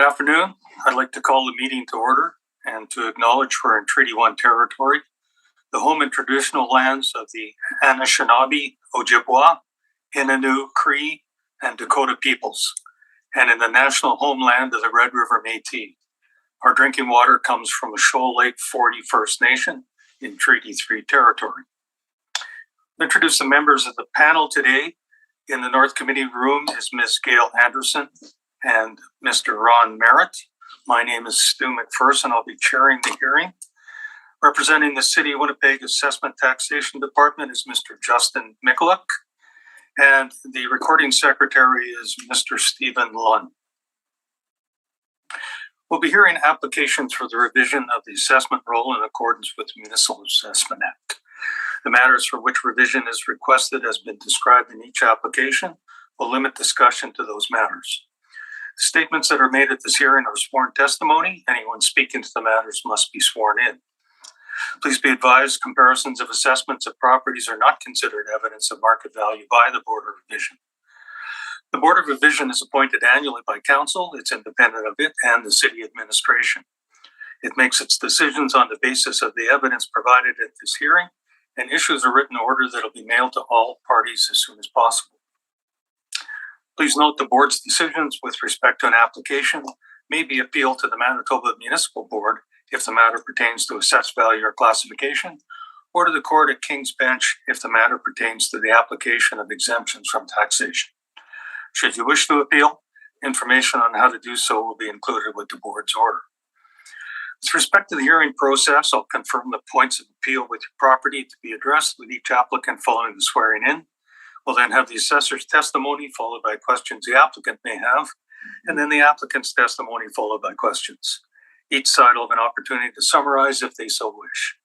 Good afternoon. I'd like to call the meeting to order and to acknowledge we're in Treaty 1 territory, the home and traditional lands of the Anishinaabe, Ojibwa, Innu, Cree, and Dakota peoples, and in the national homeland of the Red River Métis. Our drinking water comes from the Shoal Lake 40 First Nation in Treaty 3 territory. I'll introduce the members of the panel today. In the North Committee room is Ms. Gail Anderson and Mr. Ron Merritt. My name is Stu McPherson. I'll be chairing the hearing. Representing the City of Winnipeg Assessment Taxation Department is Mr. Justin Mikulik, and the recording secretary is Mr. Stephen Lunn. We'll be hearing applications for the revision of the assessment roll in accordance with the Municipal Assessment Act. The matters for which revision is requested has been described in each application. We'll limit discussion to those matters. The statements that are made at this hearing are sworn testimony. Anyone speaking to the matters must be sworn in. Please be advised, comparisons of assessments of properties are not considered evidence of market value by the Board of Revision. The Board of Revision is appointed annually by Council. It's independent of it and the City Administration. It makes its decisions on the basis of the evidence provided at this hearing and issues a written order that will be mailed to all parties as soon as possible. Please note the Board's decisions with respect to an application may be appealed to the Manitoba Municipal Board if the matter pertains to assessed value or classification, or to the Court at King's Bench if the matter pertains to the application of exemptions from taxation. Should you wish to appeal, information on how to do so will be included with the Board's order. With respect to the hearing process, I'll confirm the points of appeal with your property to be addressed with each applicant following the swearing in. We'll then have the assessor's testimony followed by questions the applicant may have, and then the applicant's testimony followed by questions. Each side will have an opportunity to summarize if they so wish.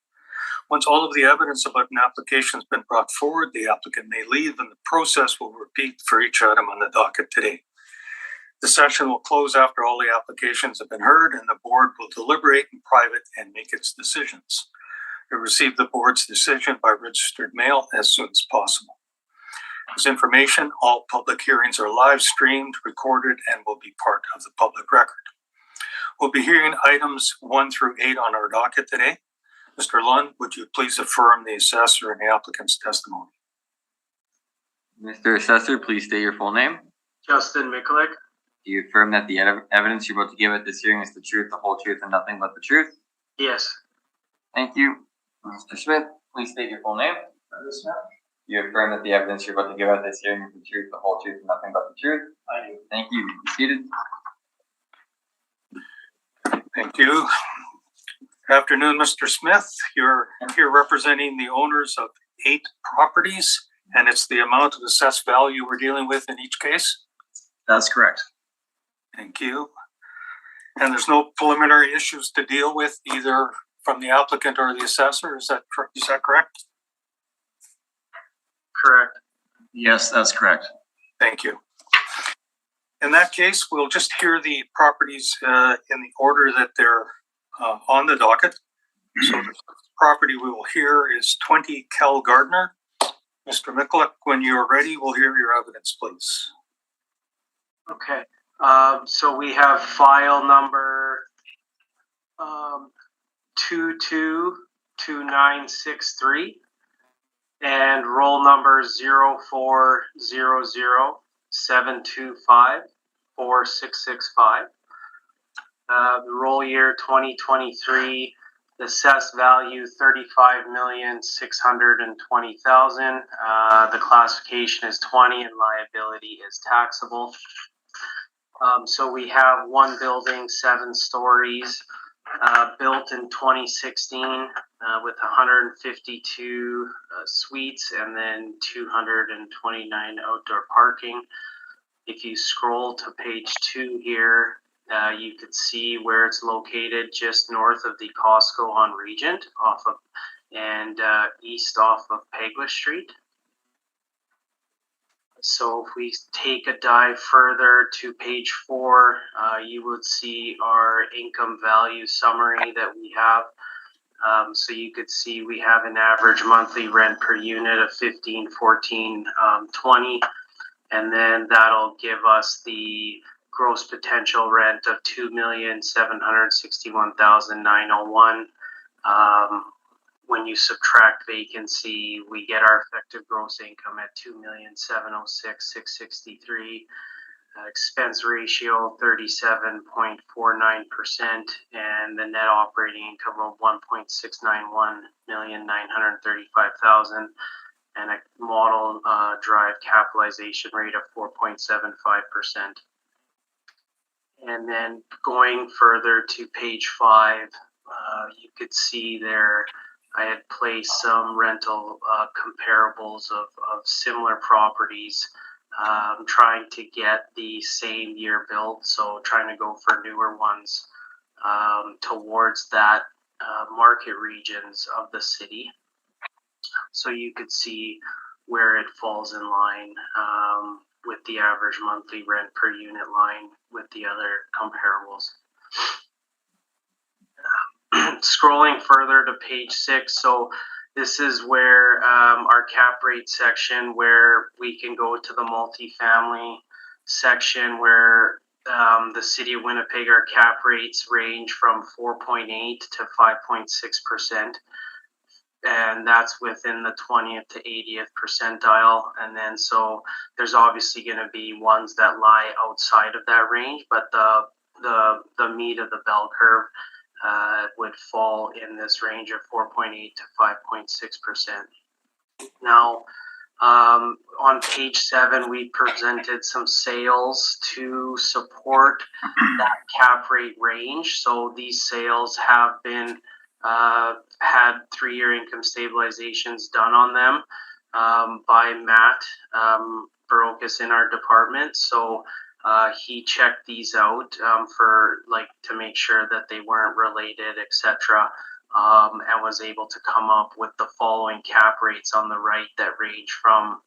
Once all of the evidence about an application has been brought forward, the applicant may leave and the process will repeat for each item on the docket today. The session will close after all the applications have been heard and the Board will deliberate in private and make its decisions. You'll receive the Board's decision by registered mail as soon as possible. As information, all public hearings are live streamed, recorded, and will be part of the public record. We'll be hearing items 1 through 8 on our docket today. Mr. Lund, would you please affirm the assessor and the applicant's testimony? Mr. Assessor, please state your full name. Justin Mikulik. Do you affirm that the evidence you're about to give at this hearing is the truth, the whole truth, and nothing but the truth? Yes. Thank you. Mr. Smith, please state your full name. Smith. Do you affirm that the evidence you're about to give at this hearing is the truth, the whole truth, and nothing but the truth? I do. Thank you. Be seated. Thank you. Good afternoon, Mr. Smith. You're here representing the owners of 8 properties, and it's the amount of assessed value we're dealing with in each case? That's correct. Thank you. And there's no preliminary issues to deal with either from the applicant or the assessor, is that correct? Correct. Yes, that's correct. Thank you. In that case, we'll just hear the properties in the order that they're on the docket. So the property we will hear is 20 Cal Gardner. Mr. Mikulik, when you're ready, we'll hear your evidence, please. Okay. So we have file number 222963 and roll number 040072546665. The roll year 2023, the assessed value 35,620,000. The classification is 20 and liability is taxable. So we have one building, 7 stories, built in 2016 with 152 suites and then 229 outdoor parking. If you scroll to page 2 here, you could see where it's located just north of the Costco on Regent and east off of Pegler Street. So if we take a dive further to page 4, you would see our income value summary that we have. So you could see we have an average monthly rent per unit of $15, $14, $20, and then that'll give us the gross potential rent of $2,761,901. When you subtract vacancy, we get our effective gross income at $2,706,663. Expense ratio 37.49%, and the net operating income of $1.691,935,000, and a model drive capitalization rate of 4.75%. And then going further to page 5, you could see there I had placed some rental comparables of similar properties, trying to get the same year build, so trying to go for newer ones towards that market regions of the city. So you could see where it falls in line with the average monthly rent per unit line with the other comparables. Scrolling further to page 6, so this is where our cap rate section, where we can go to the multifamily section, where the city of Winnipeg, our cap rates range from 4.8 to 5.6%. And that's within the 20th to 80th percentile. And then so there's obviously going to be ones that lie outside of that range, but the meat of the bell curve would fall in this range of 4.8 to 5.6%. Now, on page 7, we presented some sales to support that cap rate range. So these sales have been had 3-year income stabilizations done on them by Matt Barocas in our department. So he checked these out for to make sure that they weren't related, etc., and was able to come up with the following cap rates on the right that range from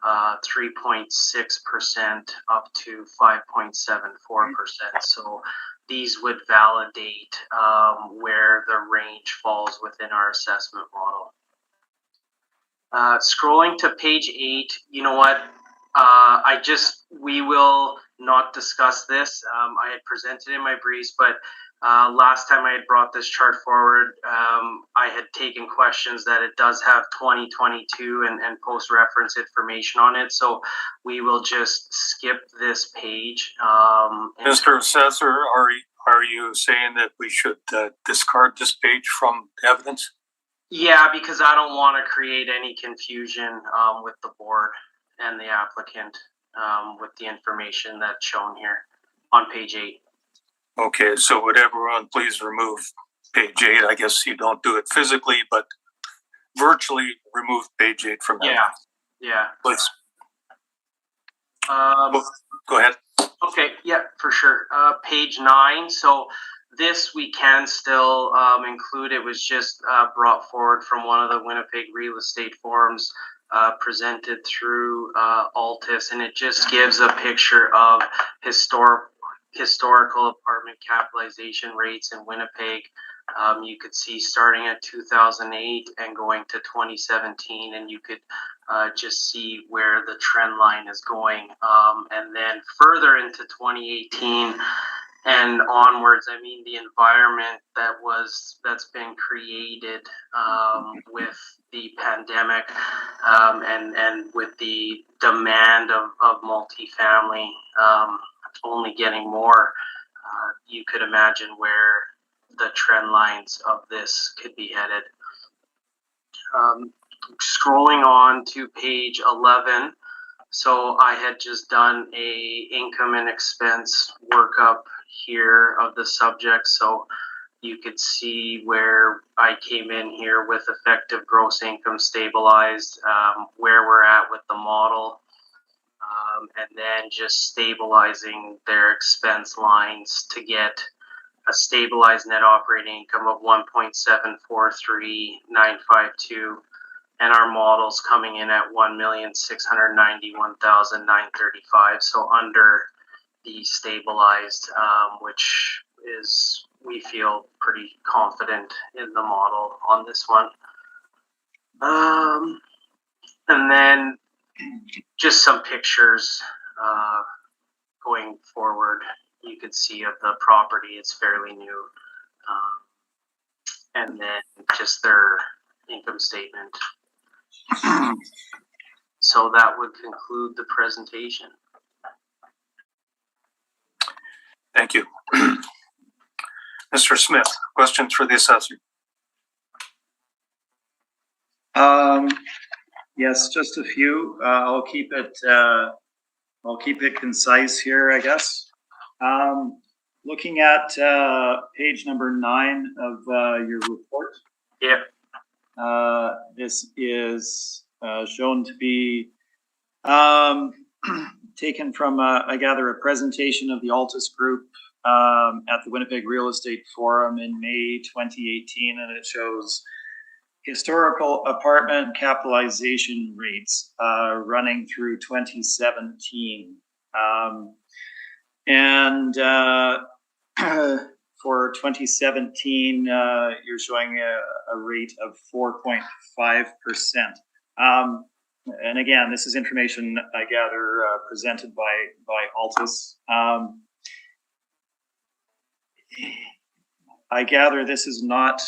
3.6% up to 5.74%. So these would validate where the range falls within our assessment model. Scrolling to page 8, you know what? We will not discuss this. I had presented in my briefs, but last time I had brought this chart forward, I had taken questions that it does have 2022 and post-reference information on it. So we will just skip this page. Mr. Assessor, are you saying that we should discard this page from evidence? Yeah, because I don't want to create any confusion with the board and the applicant with the information that's shown here on page 8. Okay, so would everyone please remove page 8? I guess you don't do it physically, but virtually remove page 8 from that. Yeah. Please. Go ahead. Okay, yeah, for sure. Page 9. So this we can still include. It was just brought forward from one of the Winnipeg real estate forums presented through Altus, and it just gives a picture of historical apartment capitalization rates in Winnipeg. You could see starting at 2008 and going to 2017, and you could just see where the trend line is going. And then further into 2018 and onwards, I mean, the environment that's been created with the pandemic and with the demand of multifamily only getting more, you could imagine where the trend lines of this could be headed. Scrolling on to page 11. So I had just done a income and expense workup here of the subject. So you could see where I came in here with effective gross income stabilized, where we're at with the model, and then just stabilizing their expense lines to get a stabilized net operating income of 1.743952, and our models coming in at 1,691,935. So under the stabilized, which is, we feel pretty confident in the model on this one. And then just some pictures going forward, you could see of the property, it's fairly new. And then just their income statement. So that would conclude the presentation. Thank you. Mr. Smith, questions for the assessor? Yes, just a few. I'll keep it concise here, I guess. Looking at page number 9 of your report. Yeah. This is shown to be taken from, I gather, a presentation of the Altus Group at the Winnipeg Real Estate Forum in May 2018, and it shows historical apartment capitalization rates running through 2017. For 2017, you're showing a rate of 4.5%. And again, this is information I gather presented by Altus. I gather this is not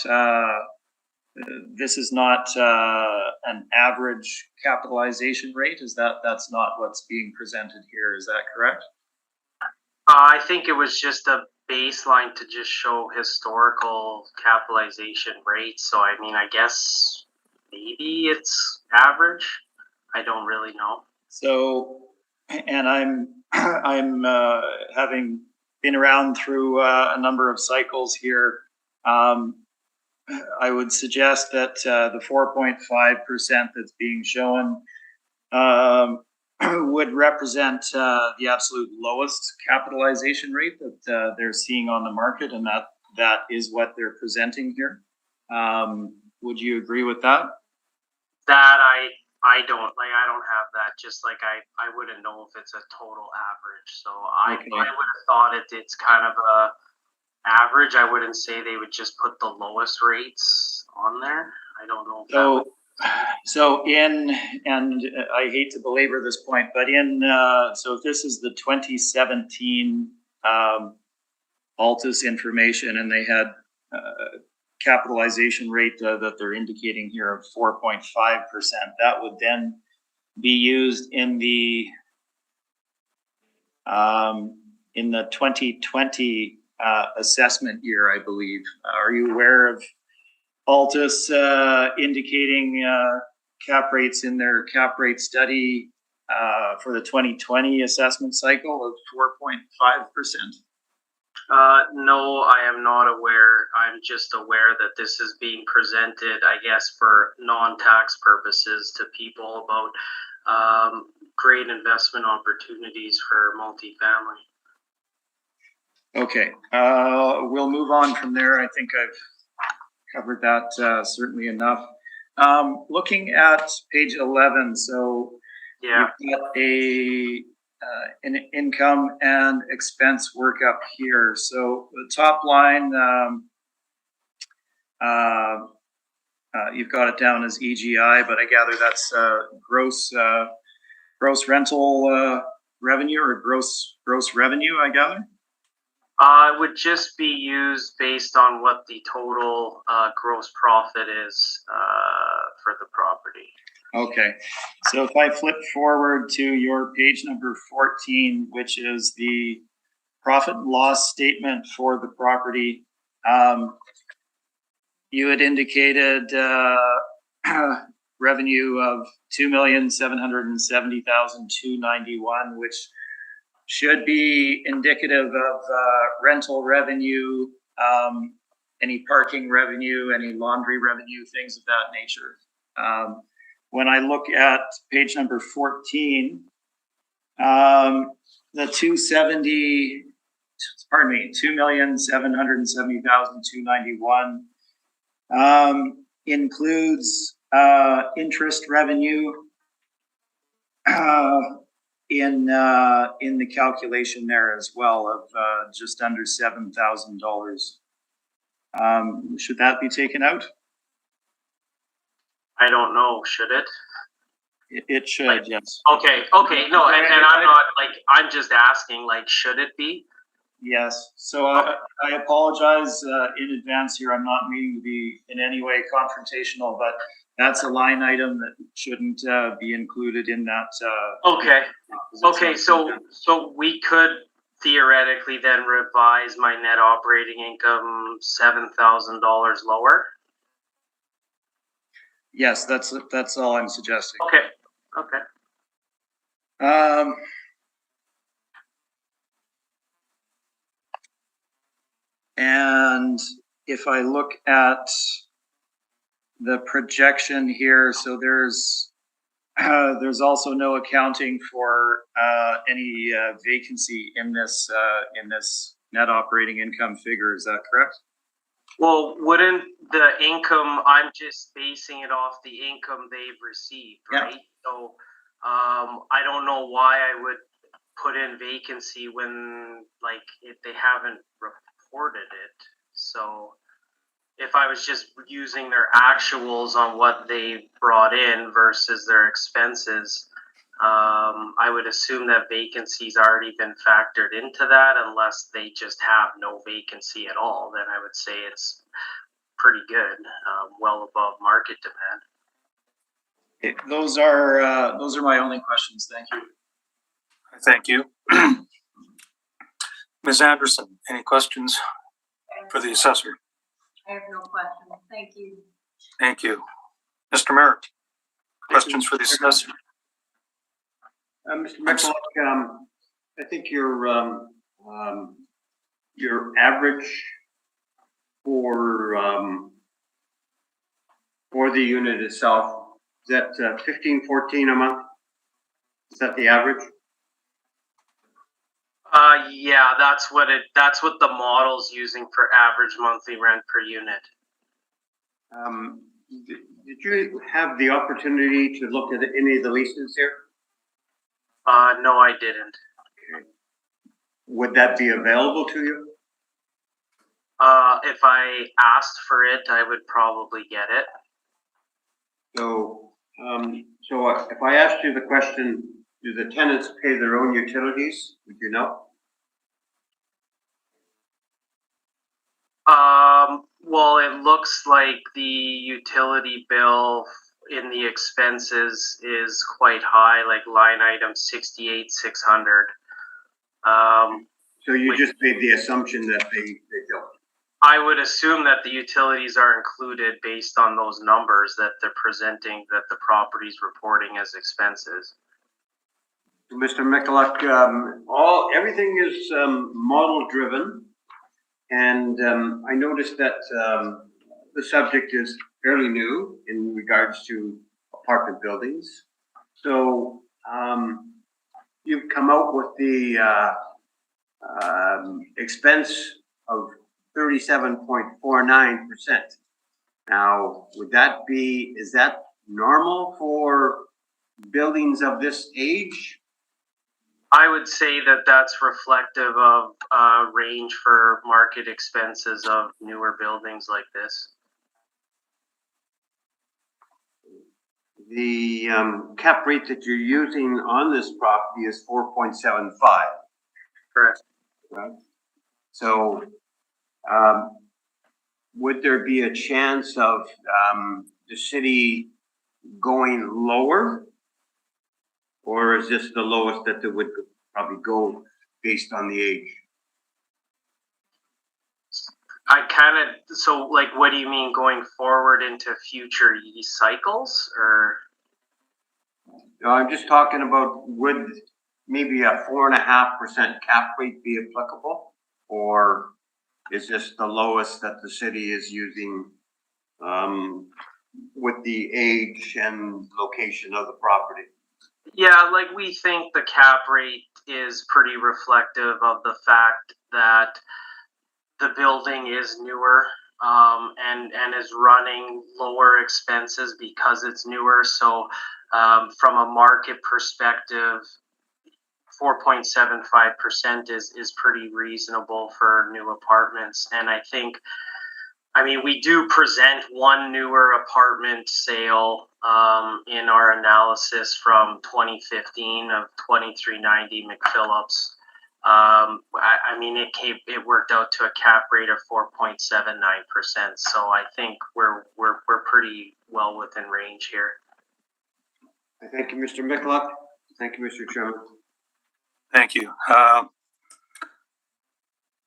an average capitalization rate. That's not what's being presented here? Is that correct? I think it was just a baseline to just show historical capitalization rates. So I mean, I guess maybe it's average. I don't really know. So, and I'm having been around through a number of cycles here. I would suggest that the 4.5% that's being shown would represent the absolute lowest capitalization rate that they're seeing on the market, and that is what they're presenting here. Would you agree with that? That I don't have that. Just like I wouldn't know if it's a total average. So I would have thought it's kind of a average. I wouldn't say they would just put the lowest rates on there. I don't know. So and I hate to belabor this point, but so if this is the 2017 Altus information, and they had capitalization rate that they're indicating here of 4.5%, that would then be used in the 2020 assessment year, I believe. Are you aware of Altus indicating cap rates in their cap rate study for the 2020 assessment cycle of 4.5%? No, I am not aware. I'm just aware that this is being presented, I guess, for non-tax purposes to people about great investment opportunities for multifamily. Okay, we'll move on from there. I think I've covered that certainly enough. Looking at page 11, so yeah, you've got an income and expense workup here. So the top line, you've got it down as EGI, but I gather that's gross rental revenue, or gross revenue, I gather? It would just be used based on what the total gross profit is for the property. Okay, so if I flip forward to your page number 14, which is the profit and loss statement for the property, you had indicated revenue of $2,770,291, which should be indicative of rental revenue, any parking revenue, any laundry revenue, things of that nature. When I look at page number 14, the $2,770,291 includes interest revenue in the calculation there as well of just under $7,000. Should that be taken out? I don't know. Should it? It should, yes. Okay, no, and I'm not, like, I'm just asking, like, should it be? Yes, so I apologize in advance here. I'm not meaning to be in any way confrontational, but that's a line item that shouldn't be included in that. Okay, so we could theoretically then revise my net operating income $7,000 lower? Yes, that's all I'm suggesting. Okay. And if I look at the projection here, so there's also no accounting for any vacancy in this net operating income figure. Is that correct? Well, wouldn't the income, I'm just basing it off the income they've received, right? Yeah. So I don't know why I would put in vacancy when, like, if they haven't reported it. So if I was just using their actuals on what they brought in versus their expenses, I would assume that vacancy's already been factored into that, unless they just have no vacancy at all. Then I would say it's pretty good, well above market demand. Those are my only questions. Thank you. Thank you. Ms. Anderson, any questions for the assessor? I have no questions. Thank you. Thank you. Mr. Merritt, questions for the assessor? Mr. Michalak, I think your average for the unit itself, is that $15-14 a month? Is that the average? Yeah, that's what the model's using for average monthly rent per unit. Did you have the opportunity to look at any of the leases here? No, I didn't. Okay. Would that be available to you? If I asked for it, I would probably get it. So, if I asked you the question, do the tenants pay their own utilities? Would you know? Well, it looks like the utility bill in the expenses is quite high, like line item 68,600. So you just made the assumption that they don't. I would assume that the utilities are included based on those numbers that they're presenting, that the property's reporting as expenses. Mr. Michalak, everything is model driven, and I noticed that the subject is fairly new in regards to apartment buildings. So you've come out with the expense of 37.49%. Now, is that normal for buildings of this age? I would say that that's reflective of range for market expenses of newer buildings like this. The cap rate that you're using on this property is 4.75. Correct. Right. So, would there be a chance of the city going lower? Or is this the lowest that they would probably go based on the age? So like, what do you mean going forward into future cycles, or? No, I'm just talking about, would maybe a 4.5% cap rate be applicable? Or is this the lowest that the city is using with the age and location of the property? Yeah, like, we think the cap rate is pretty reflective of the fact that the building is newer and is running lower expenses because it's newer. So from a market perspective, 4.75% is pretty reasonable for new apartments. And I think I mean, we do present one newer apartment sale in our analysis from 2015 of 2390 McPhillips. I mean, it worked out to a cap rate of 4.79%. So I think we're pretty well within range here. I thank you, Mr. Michalak. Thank you, Mr. Chairman. Thank you.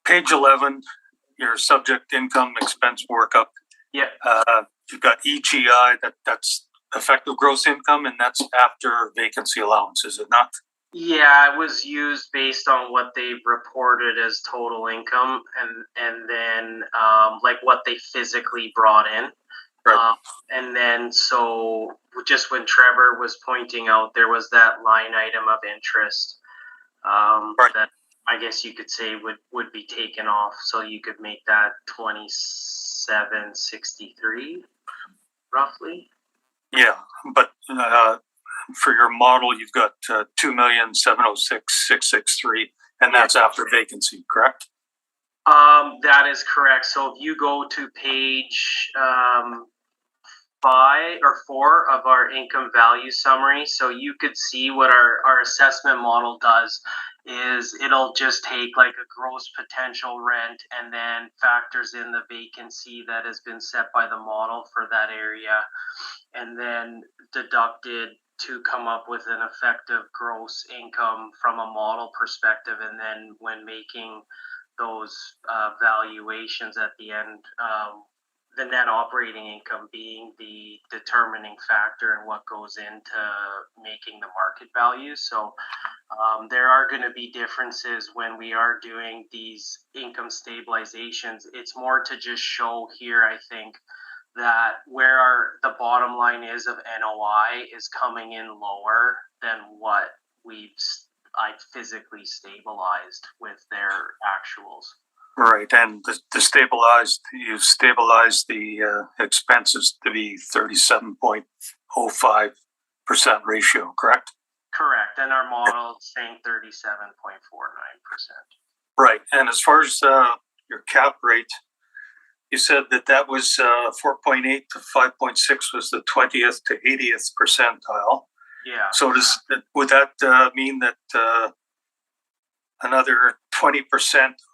Page 11, your subject income expense workup. Yeah. You've got EGI, that's effective gross income, and that's after vacancy allowance, is it not? Yeah, it was used based on what they reported as total income, and then like what they physically brought in. Right. And then so just when Trevor was pointing out, there was that line item of interest Right. that I guess you could say would be taken off, so you could make that 2763 roughly. Yeah, but for your model, you've got 2,706,663, and that's after vacancy, correct? That is correct. So if you go to page 5 or 4 of our income value summary, so you could see what our assessment model does is it'll just take like a gross potential rent and then factors in the vacancy that has been set by the model for that area, and then deducted to come up with an effective gross income from a model perspective. And then when making those valuations at the end, the net operating income being the determining factor in what goes into making the market value. So there are going to be differences when we are doing these income stabilizations. It's more to just show here, I think, that where the bottom line is of NOI is coming in lower than what I physically stabilized with their actuals. Right, and you stabilized the expenses to be 37.05% ratio, correct? Correct, and our model is saying 37.49%. Right, and as far as your cap rate, you said that was 4.8 to 5.6 was the 20th to 80th percentile. Yeah. So would that mean that another 20%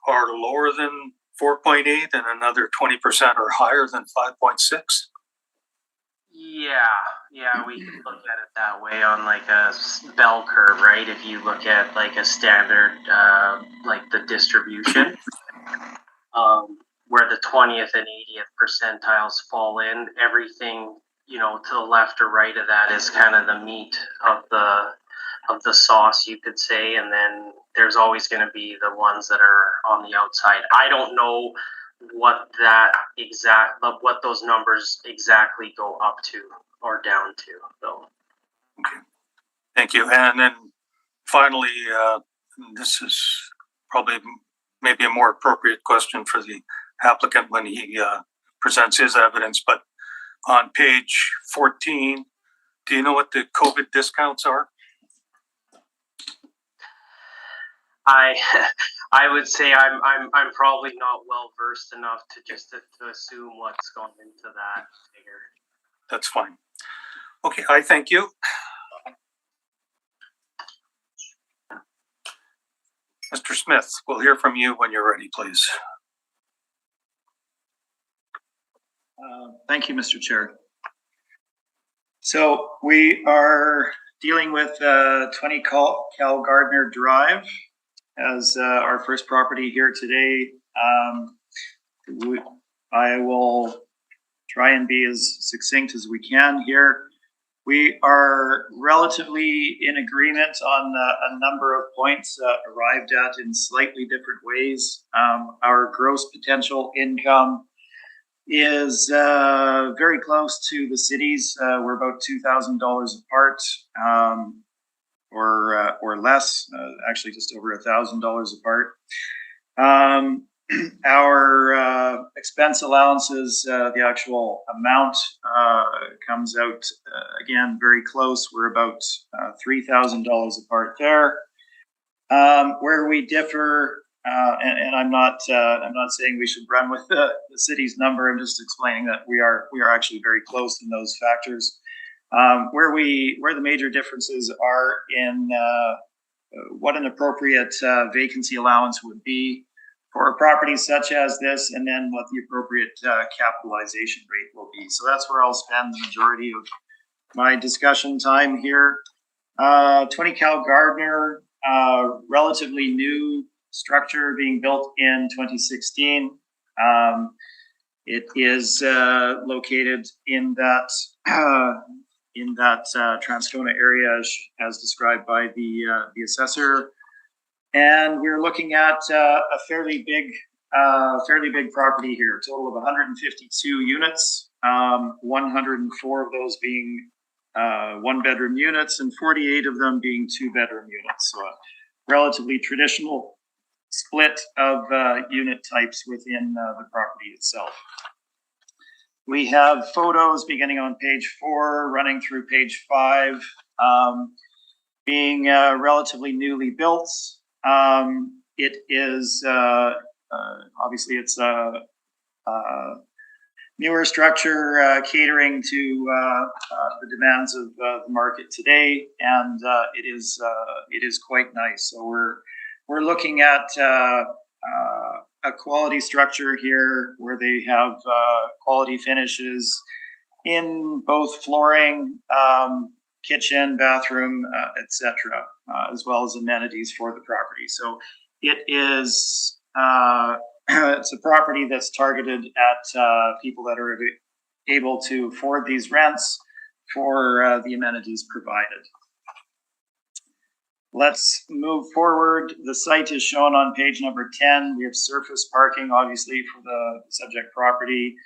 are lower than 4.8 and another 20% are higher than 5.6? Yeah, we can look at it that way on like a bell curve, right? If you look at like a standard, like the distribution, where the 20th and 80th percentiles fall in, everything, to the left or right of that is kind of the meat of the sauce, you could say, and then there's always going to be the ones that are on the outside. I don't know what those numbers exactly go up to or down to, though. Okay, thank you. And then finally, this is probably maybe a more appropriate question for the applicant when he presents his evidence, but on page 14, do you know what the COVID discounts are? I would say I'm probably not well versed enough to assume what's going into that figure. That's fine. Okay, I thank you. Mr. Smith, we'll hear from you when you're ready, please. Thank you, Mr. Chair. So we are dealing with 20 Cal Gardner Drive as our first property here today. I will try and be as succinct as we can here. We are relatively in agreement on a number of points arrived at in slightly different ways. Our gross potential income is very close to the city's. We're about $2,000 apart, or less. Actually, just over $1,000 apart. Our expense allowances, the actual amount comes out again very close. We're about $3,000 apart there. Where we differ and I'm not saying we should run with the city's number. I'm just explaining that we are actually very close in those factors. Where the major differences are in what an appropriate vacancy allowance would be for a property such as this, and then what the appropriate capitalization rate will be. So that's where I'll spend the majority of my discussion time here. 20 Cal Gardner, relatively new structure being built in 2016. It is located in that Transcona area as described by the assessor. And we're looking at a fairly big property here, a total of 152 units, 104 of those being one-bedroom units and 48 of them being two-bedroom units. So a relatively traditional split of unit types within the property itself. We have photos beginning on page 4, running through page 5, being relatively newly built. It is obviously it's a newer structure catering to the demands of the market today, and it is quite nice. So we're looking at a quality structure here where they have quality finishes in both flooring, kitchen, bathroom, etc., as well as amenities for the property. So it is it's a property that's targeted at people that are able to afford these rents for the amenities provided. Let's move forward. The site is shown on page number 10. We have surface parking, obviously, for the subject property.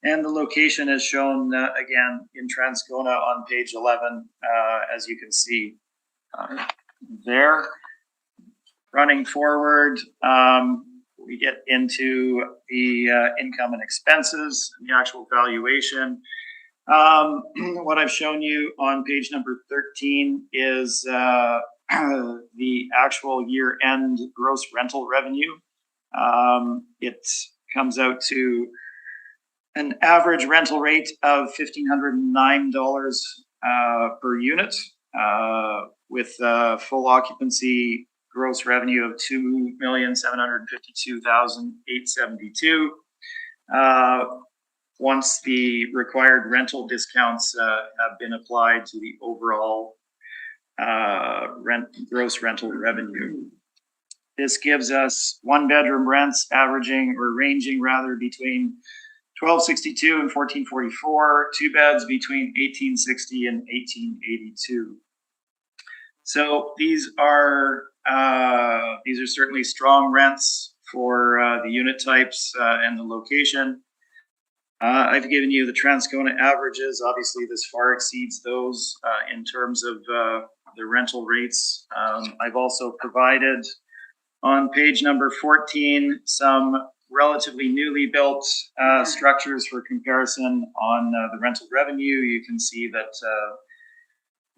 And the location is shown again in Transcona on page 11, as you can see there. Running forward, we get into the income and expenses, the actual valuation. What I've shown you on page number 13 is the actual year-end gross rental revenue. It comes out to an average rental rate of $1,509 per unit, with full occupancy gross revenue of $2,752,872. Once the required rental discounts have been applied to the overall gross rental revenue. This gives us one-bedroom rents averaging or ranging rather between $1,262 and $1,444, two beds between $1,860 and $1,882. So these are certainly strong rents for the unit types and the location. I've given you the Transcona averages. Obviously, this far exceeds those in terms of the rental rates. I've also provided on page number 14 some relatively newly built structures for comparison on the rental revenue. You can see that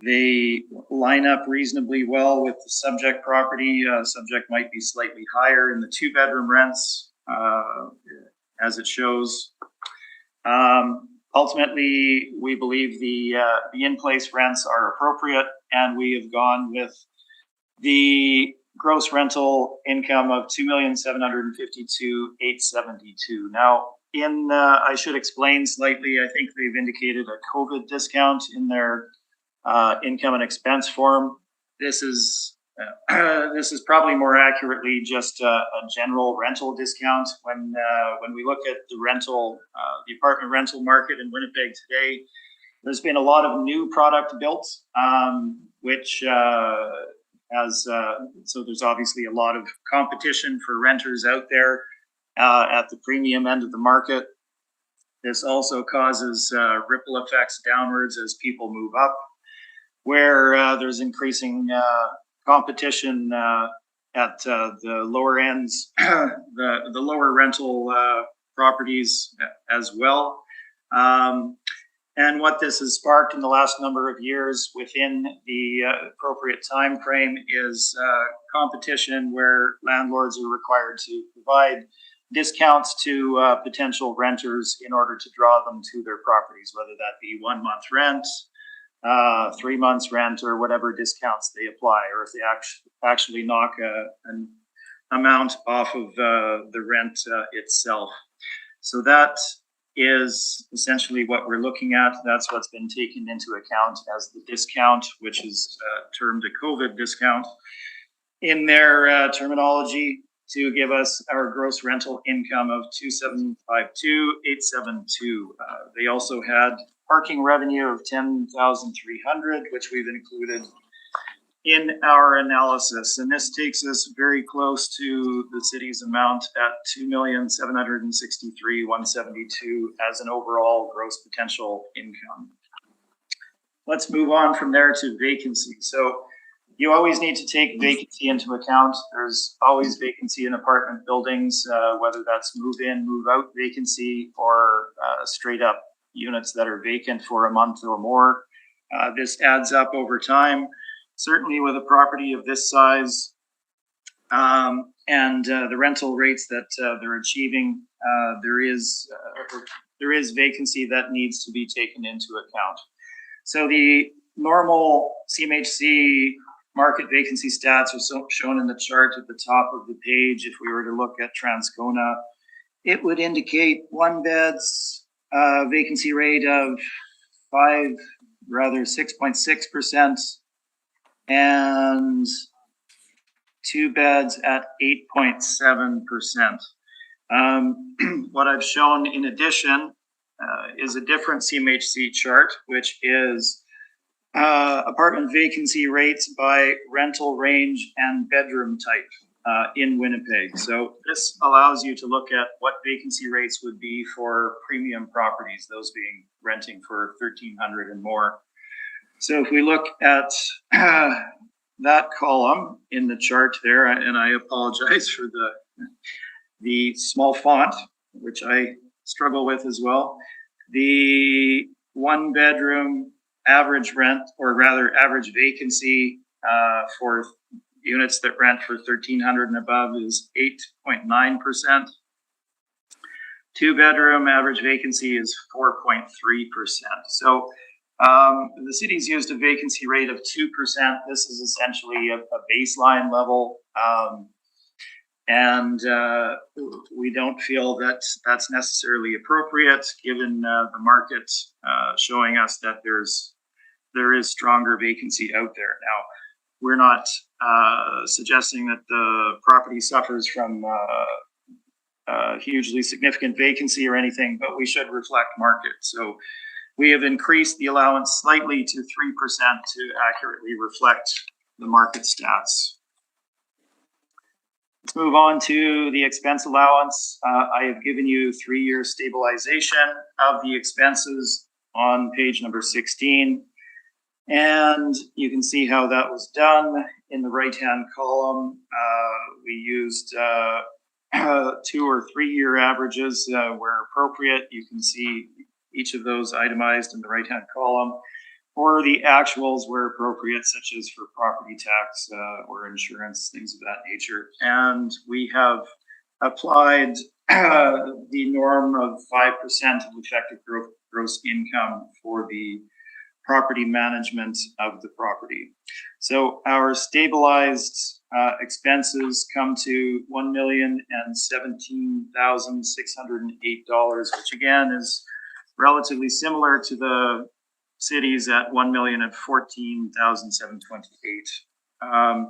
they line up reasonably well with the subject property. Subject might be slightly higher in the two-bedroom rents, as it shows. Ultimately, we believe the in-place rents are appropriate, and we have gone with the gross rental income of $2,752,872. Now, I should explain slightly. I think they've indicated a COVID discount in their income and expense form. This is probably more accurately just a general rental discount. When we look at the apartment rental market in Winnipeg today, there's been a lot of new product built, which so there's obviously a lot of competition for renters out there at the premium end of the market. This also causes ripple effects downwards as people move up, where there's increasing competition at the lower ends, the lower rental properties as well. And what this has sparked in the last number of years within the appropriate time frame is competition where landlords are required to provide discounts to potential renters in order to draw them to their properties, whether that be 1 month rent, 3 months rent, or whatever discounts they apply, or if they actually knock an amount off of the rent itself. So that is essentially what we're looking at. That's what's been taken into account as the discount, which is termed a COVID discount in their terminology, to give us our gross rental income of 2,752,872. They also had parking revenue of 10,300, which we've included in our analysis, and this takes us very close to the city's amount at 2,763,172 as an overall gross potential income. Let's move on from there to vacancy. So you always need to take vacancy into account. There's always vacancy in apartment buildings, whether that's move-in, move-out vacancy, or straight up units that are vacant for a month or more. This adds up over time. Certainly with a property of this size and the rental rates that they're achieving, there is vacancy that needs to be taken into account. So the normal CMHC market vacancy stats are shown in the chart at the top of the page. If we were to look at Transcona, it would indicate 1 bed's vacancy rate of 6.6%. And 2 beds at 8.7%. What I've shown in addition is a different CMHC chart, which is apartment vacancy rates by rental range and bedroom type in Winnipeg. So this allows you to look at what vacancy rates would be for premium properties, those being renting for $1,300 and more. So if we look at that column in the chart there, and I apologize for the small font, which I struggle with as well. The 1 bedroom average rent, or rather average vacancy for units that rent for $1,300 and above is 8.9%. 2 bedroom average vacancy is 4.3%. So the city's used a vacancy rate of 2%. This is essentially a baseline level. And we don't feel that that's necessarily appropriate given the market showing us that there is stronger vacancy out there. Now, we're not suggesting that the property suffers from hugely significant vacancy or anything, but we should reflect market. So we have increased the allowance slightly to 3% to accurately reflect the market stats. Let's move on to the expense allowance. I have given you 3-year stabilization of the expenses on page number 16. And you can see how that was done in the right-hand column. We used 2 or 3 year averages where appropriate. You can see each of those itemized in the right-hand column, or the actuals where appropriate, such as for property tax or insurance, things of that nature. And we have applied the norm of 5% of effective gross income for the property management of the property. So our stabilized expenses come to $1,017,608, which again is relatively similar to the cities at $1,014,728.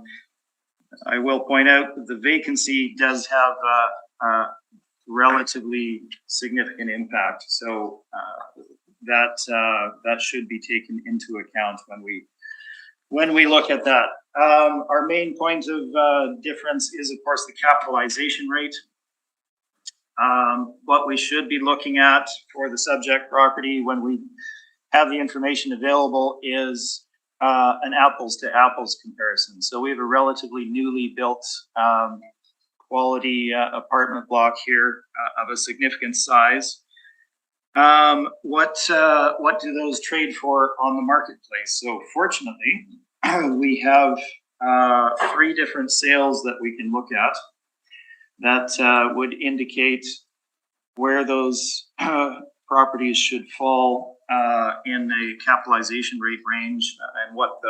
I will point out that the vacancy does have a relatively significant impact, so that should be taken into account when we look at that. Our main point of difference is, of course, the capitalization rate. What we should be looking at for the subject property when we have the information available is an apples to apples comparison. So we have a relatively newly built quality apartment block here of a significant size. What do those trade for on the marketplace? So fortunately, we have 3 different sales that we can look at that would indicate where those properties should fall in a capitalization rate range, and what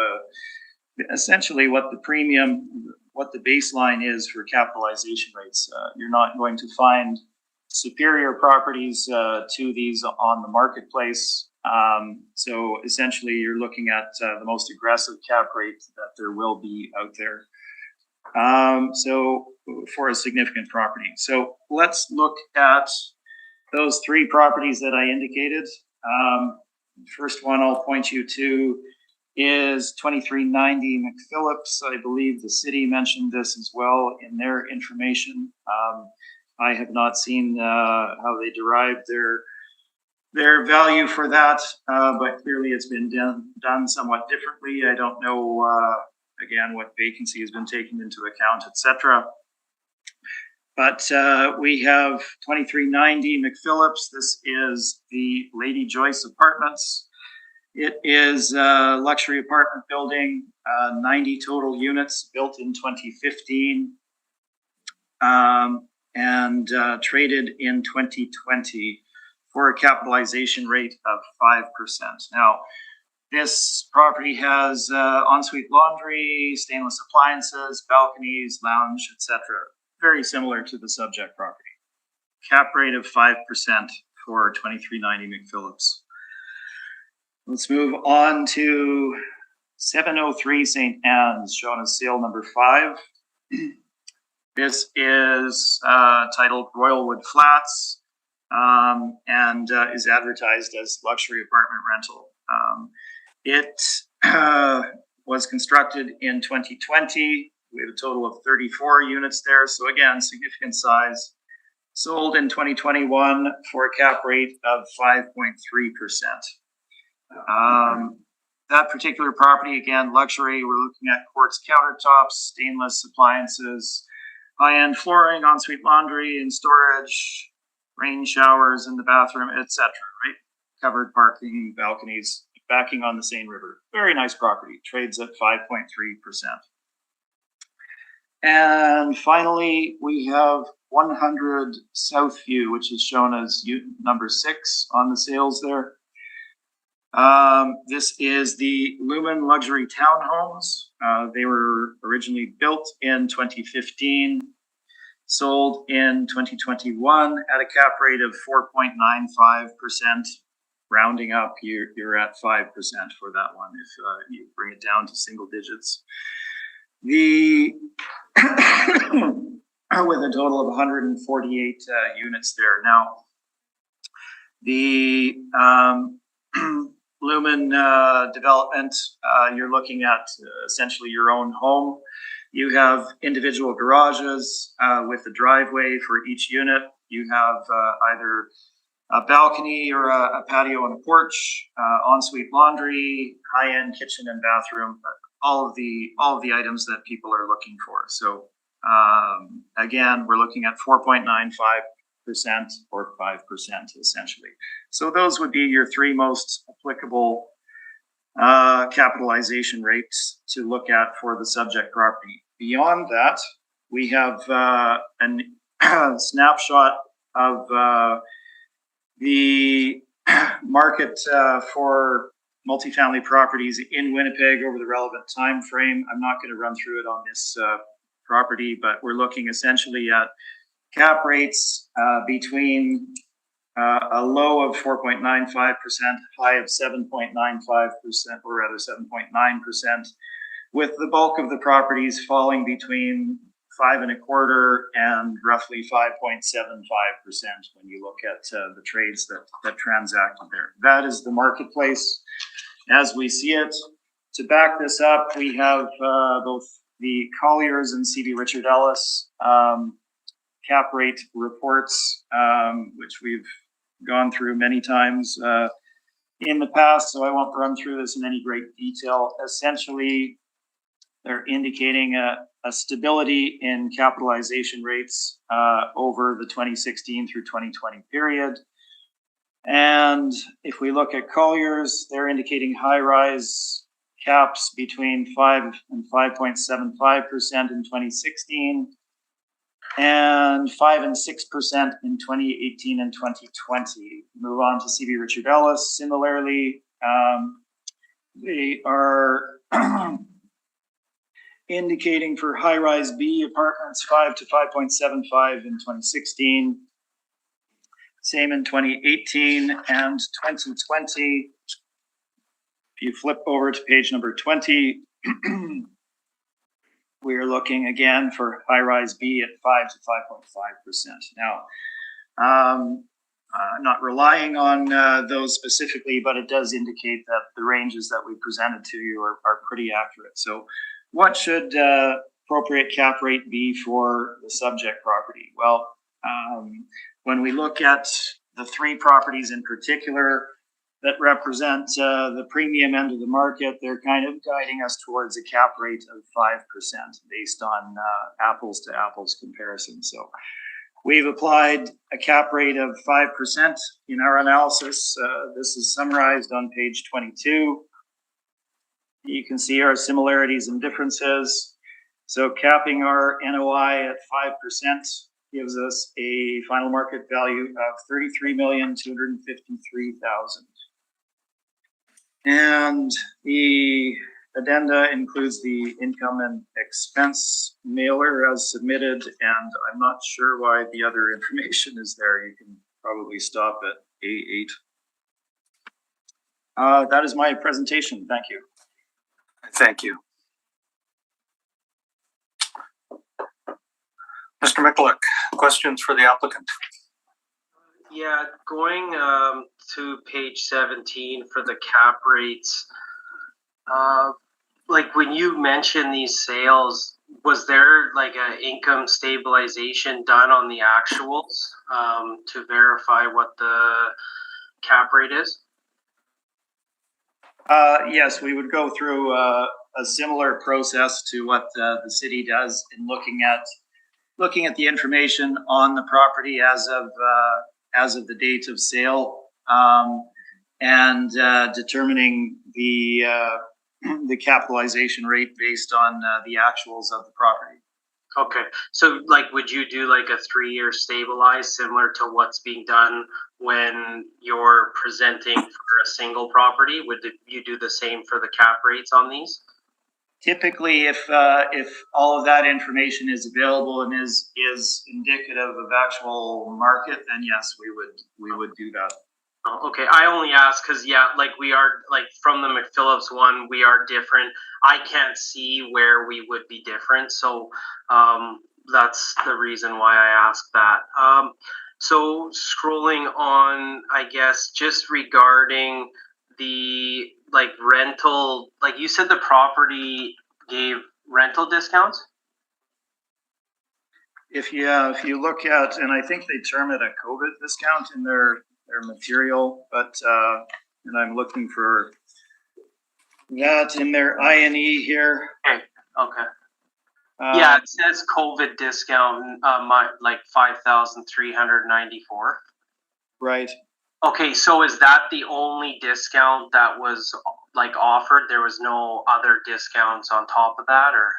essentially what the premium, what the baseline is for capitalization rates. You're not going to find superior properties to these on the marketplace. So essentially you're looking at the most aggressive cap rate that there will be out there. So for a significant property. So let's look at those 3 properties that I indicated. First one I'll point you to is 2390 McPhillips. I believe the city mentioned this as well in their information. I have not seen how they derived their value for that, but clearly it's been done somewhat differently. I don't know, again, what vacancy has been taken into account, etc. But we have 2390 McPhillips. This is the Lady Joyce Apartments. It is a luxury apartment building, 90 total units, built in 2015, and traded in 2020 for a capitalization rate of 5%. Now, this property has ensuite laundry, stainless appliances, balconies, lounge, etc. Very similar to the subject property. Cap rate of 5% for 2390 McPhillips. Let's move on to 703 St. Anne's, shown as sale number 5. This is titled Royalwood Flats, and is advertised as luxury apartment rental. It was constructed in 2020. We have a total of 34 units there. So again, significant size. Sold in 2021 for a cap rate of 5.3%. That particular property, again, luxury. We're looking at quartz countertops, stainless appliances, high-end flooring, ensuite laundry and storage, rain showers in the bathroom, etc. Right? Covered parking, balconies, backing on the Seine River. Very nice property. Trades at 5.3%. And finally, we have 100 Southview, which is shown as number 6 on the sales there. This is the Lumen Luxury Townhomes. They were originally built in 2015, sold in 2021 at a cap rate of 4.95%. Rounding up, you're at 5% for that one if you bring it down to single digits. The with a total of 148 units there. Now, the Lumen development, you're looking at essentially your own home. You have individual garages with a driveway for each unit. You have either a balcony or a patio and a porch, ensuite laundry, high-end kitchen and bathroom, all of the items that people are looking for. So again, we're looking at 4.95% or 5% essentially. So those would be your 3 most applicable capitalization rates to look at for the subject property. Beyond that, we have a snapshot of the market for multifamily properties in Winnipeg over the relevant time frame. I'm not going to run through it on this property, but we're looking essentially at cap rates between a low of 4.95%, high of 7.95%, or rather 7.9%, with the bulk of the properties falling between 5.25% and roughly 5.75% when you look at the trades that transacted there. That is the marketplace as we see it. To back this up, we have both the Colliers and C.B. Richard Ellis cap rate reports, which we've gone through many times in the past, so I won't run through this in any great detail. Essentially, they're indicating a stability in capitalization rates over the 2016 through 2020 period. And if we look at Colliers, they're indicating high-rise caps between 5 and 5.75% in 2016, and 5 and 6% in 2018 and 2020. Move on to CB Richard Ellis. Similarly, they are indicating for high-rise B apartments 5 to 5.75 in 2016. Same in 2018 and 2020. If you flip over to page number 20, we are looking again for high-rise B at 5 to 5.5%. Now, not relying on those specifically, but it does indicate that the ranges that we presented to you are pretty accurate. So what should appropriate cap rate be for the subject property? Well, when we look at the three properties in particular that represent the premium end of the market, they're kind of guiding us towards a cap rate of 5% based on apples to apples comparison. So we've applied a cap rate of 5% in our analysis. This is summarized on page 22. You can see our similarities and differences. So capping our NOI at 5% gives us a final market value of $33,253,000. And the addenda includes the income and expense mailer as submitted, and I'm not sure why the other information is there. You can probably stop at A8. That is my presentation. Thank you. Thank you. Mr. Mikulik, questions for the applicant? Yeah, going to page 17 for the cap rates. Like when you mentioned these sales, was there like an income stabilization done on the actuals to verify what the cap rate is? Yes, we would go through a similar process to what the city does in looking at the information on the property as of the date of sale, and determining the capitalization rate based on the actuals of the property. Okay, so like, would you do like a 3-year stabilized similar to what's being done when you're presenting for a single property? Would you do the same for the cap rates on these? Typically, if all of that information is available and is indicative of actual market, then yes, we would do that. Oh, okay, I only ask because like we are like from the McPhillips one, we are different. I can't see where we would be different, so that's the reason why I asked that. So scrolling on, I guess, just regarding the like rental, like you said the property gave rental discounts? If you look at, and I think they term it a COVID discount in their material, but and I'm looking for that in their INE here. Okay. Yeah, it says COVID discount, like 5,394. Right. Okay, so is that the only discount that was like offered? There was no other discounts on top of that, or?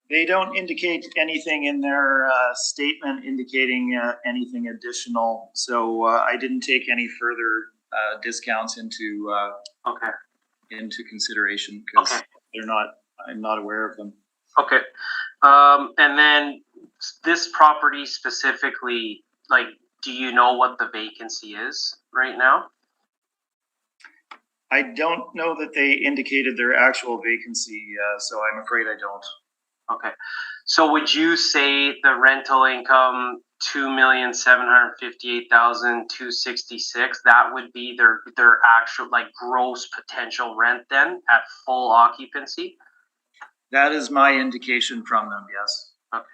They don't indicate anything in their statement indicating anything additional. So I didn't take any further discounts into consideration because I'm not aware of them. Okay. And then this property specifically, like, do you know what the vacancy is right now? I don't know that they indicated their actual vacancy, so I'm afraid I don't. Okay. So would you say the rental income, $2,758,266, that would be their actual like gross potential rent then at full occupancy? That is my indication from them, yes. Okay.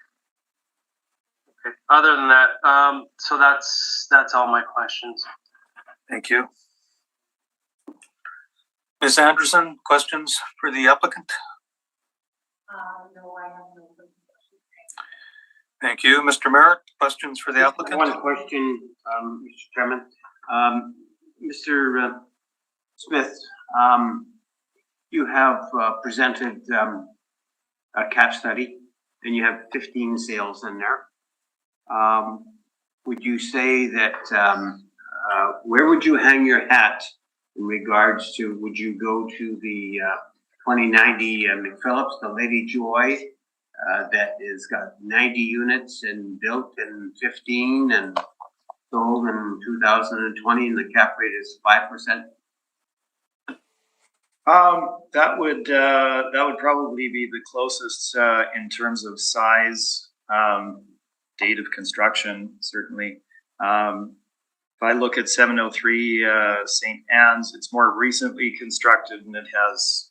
Okay. Other than that, so that's all my questions. Thank you. Ms. Anderson, questions for the applicant? No, I have no questions. Thank you. Mr. Merritt, questions for the applicant? One question, Mr. Chairman. Mr. Smith, you have presented a cap study and you have 15 sales in there. Would you say that, where would you hang your hat in regards to, would you go to the 2090 McPhillips, the Lady Joy, that is got 90 units and built in 15 and sold in 2020 and the cap rate is 5%? That would probably be the closest in terms of size, date of construction, certainly. If I look at 703 St. Anne's, it's more recently constructed and it has,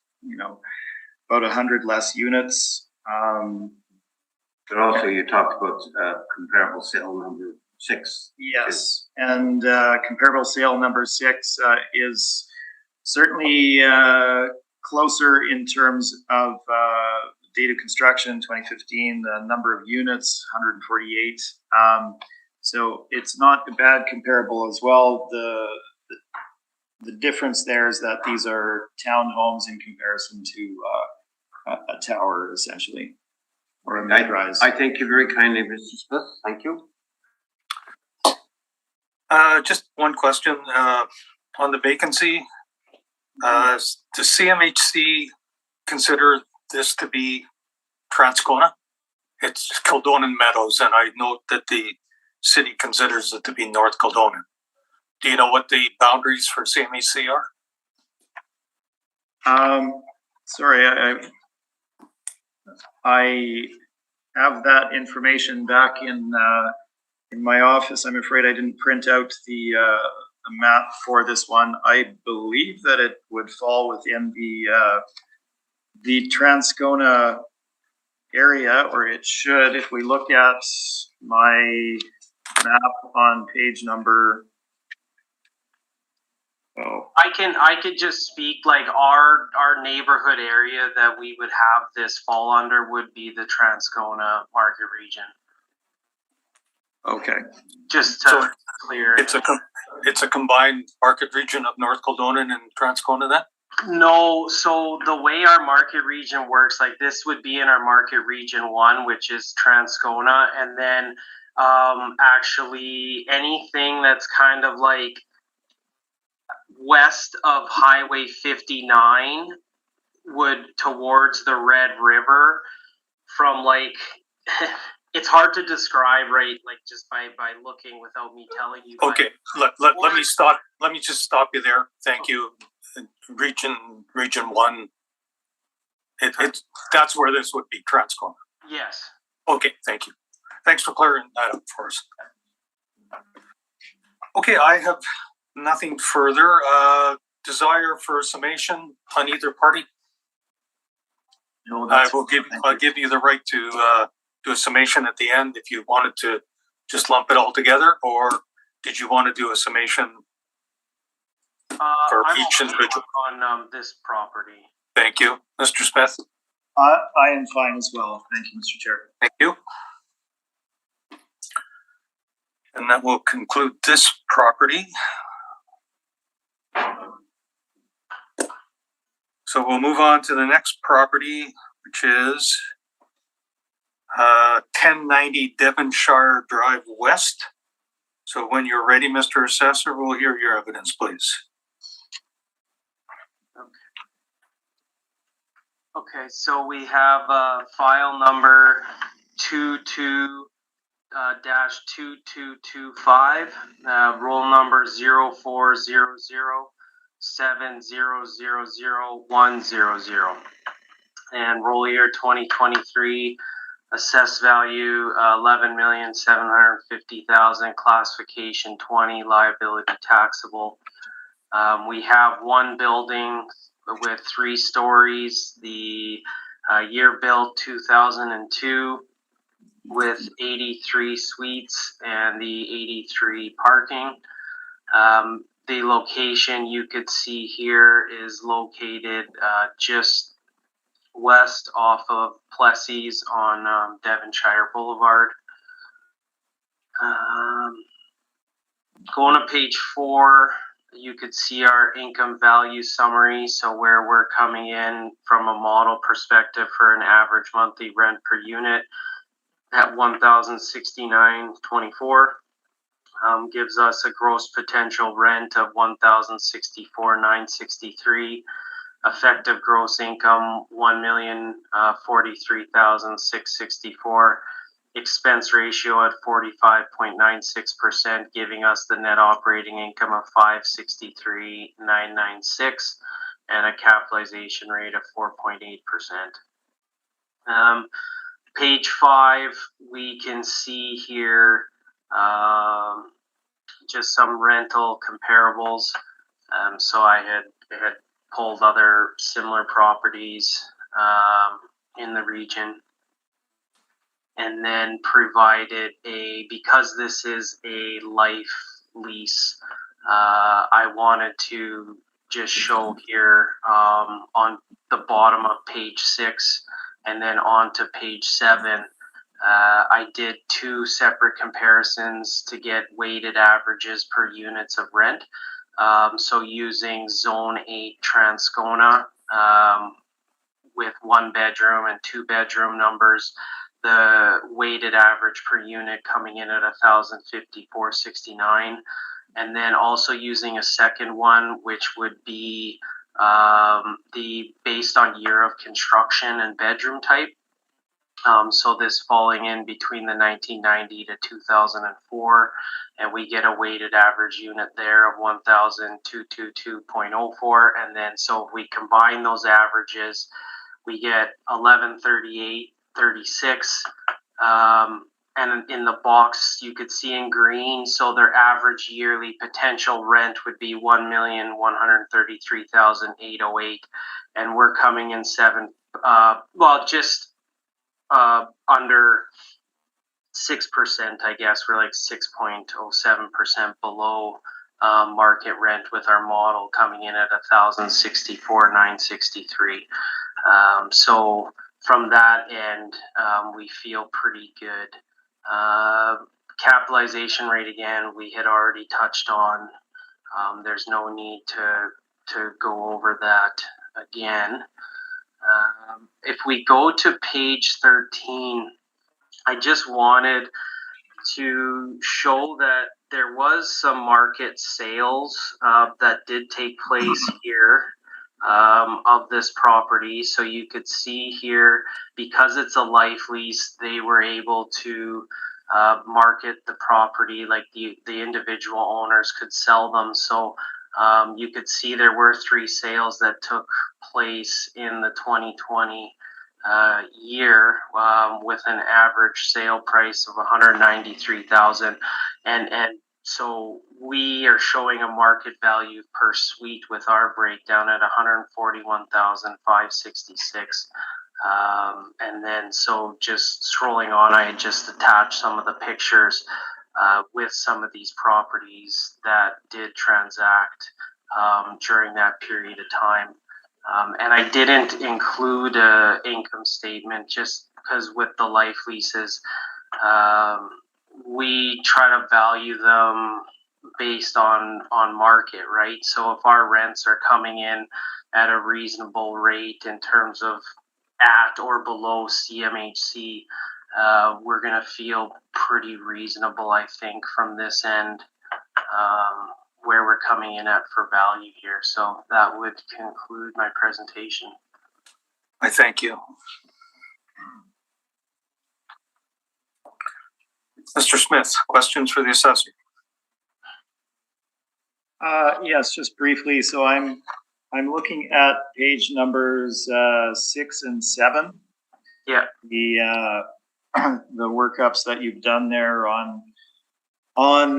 about 100 less units. But also you talked about comparable sale number 6. Yes, and comparable sale number 6 is certainly closer in terms of date of construction, 2015, the number of units, 148. So it's not a bad comparable as well. The difference there is that these are townhomes in comparison to a tower, essentially, or a mid-rise. I thank you very kindly, Mr. Smith. Thank you. Just one question on the vacancy. Does CMHC consider this to be Transcona? It's Kildonan Meadows, and I note that the city considers it to be North Kildonan. Do you know what the boundaries for CMHC are? Sorry, I have that information back in my office. I'm afraid I didn't print out the map for this one. I believe that it would fall within the Transcona area, or it should. If we look at my map on page number. Oh. I could just speak like our neighborhood area that we would have this fall under would be the Transcona market region. Okay. Just to clear. It's a combined market region of North Kildonan and Transcona then? No, so the way our market region works, like this would be in our market region 1, which is Transcona, and then actually anything that's kind of like west of Highway 59 would towards the Red River from like it's hard to describe, right? Like just by looking without me telling you. Okay, let me stop. Let me just stop you there. Thank you. Region 1. That's where this would be Transcona. Yes. Okay, thank you. Thanks for clearing that up for us. Okay, I have nothing further. Desire for summation on either party? No, I'll give you the right to do a summation at the end if you wanted to just lump it all together, or did you want to do a summation for each individual? On this property. Thank you. Mr. Smith? I am fine as well. Thank you, Mr. Chair. Thank you. And that will conclude this property. So we'll move on to the next property, which is 1090 Devonshire Drive West. So when you're ready, Mr. Assessor, we'll hear your evidence, please. Okay, so we have file number 22-2225, roll number 040070000100, and roll year 2023, assessed value 11,750,000, classification 20, liability taxable. We have one building with 3 stories, the year built 2002 with 83 suites and the 83 parking. The location you could see here is located just west off of Plessis on Devonshire Boulevard. Going to page 4 you could see our income value summary. So where we're coming in from a model perspective for an average monthly rent per unit at $1,069.24 gives us a gross potential rent of $1,064,963. Effective gross income $1,043,664. Expense ratio at 45.96%, giving us the net operating income of $563,996 and a capitalization rate of 4.8%. Page 5, we can see here just some rental comparables. So I had pulled other similar properties in the region, and then provided because this is a life lease, I wanted to just show here on the bottom of page 6 and then on to page 7. I did 2 separate comparisons to get weighted averages per units of rent. So using Zone 8 Transcona with 1 bedroom and 2 bedroom numbers, the weighted average per unit coming in at $1,054.69, and then also using a second one, which would be the based on year of construction and bedroom type. So this falling in between the 1990 to 2004, and we get a weighted average unit there of 1,222.04, and then so if we combine those averages, we get 1138.36. And in the box you could see in green, so their average yearly potential rent would be $1,133,808, and we're coming in just under 6%, I guess. We're like 6.07% below market rent with our model coming in at $1,064,963. So from that end, we feel pretty good. Capitalization rate, again, we had already touched on. There's no need to go over that again. If we go to page 13, I just wanted to show that there was some market sales that did take place here of this property. So you could see here, because it's a life lease, they were able to market the property, like the individual owners could sell them. So you could see there were 3 sales that took place in the 2020 year with an average sale price of $193,000, and so we are showing a market value per suite with our breakdown at $141,566. And then so just scrolling on, I had just attached some of the pictures with some of these properties that did transact during that period of time. And I didn't include an income statement just because with the life leases, we try to value them based on market, right? So if our rents are coming in at a reasonable rate in terms of at or below CMHC, we're going to feel pretty reasonable, I think, from this end, where we're coming in at for value here. So that would conclude my presentation. I thank you. Mr. Smith, questions for the assessor? Yes, just briefly. So I'm looking at page numbers 6 and 7. Yeah. The workups that you've done there on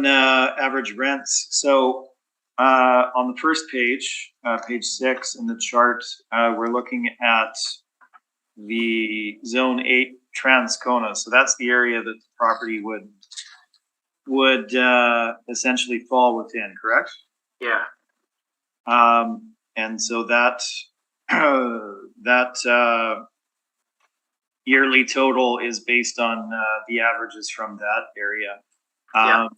average rents. So on the first page, page 6 in the chart, we're looking at the Zone 8 Transcona. So that's the area that the property would essentially fall within, correct? Yeah. And so that yearly total is based on the averages from that area. Yeah.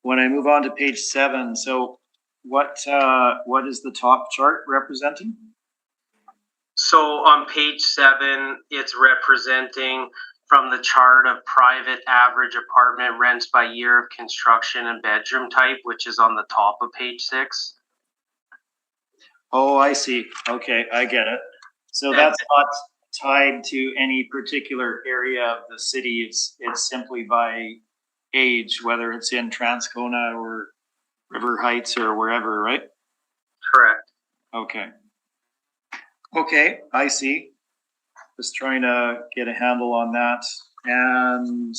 When I move on to page 7, so what is the top chart representing? So on page 7, it's representing from the chart of private average apartment rents by year of construction and bedroom type, which is on the top of page 6. Oh, I see. Okay, I get it. So that's not tied to any particular area of the city. It's simply by age, whether it's in Transcona or River Heights or wherever, right? Correct. Okay. Okay, I see. Just trying to get a handle on that. And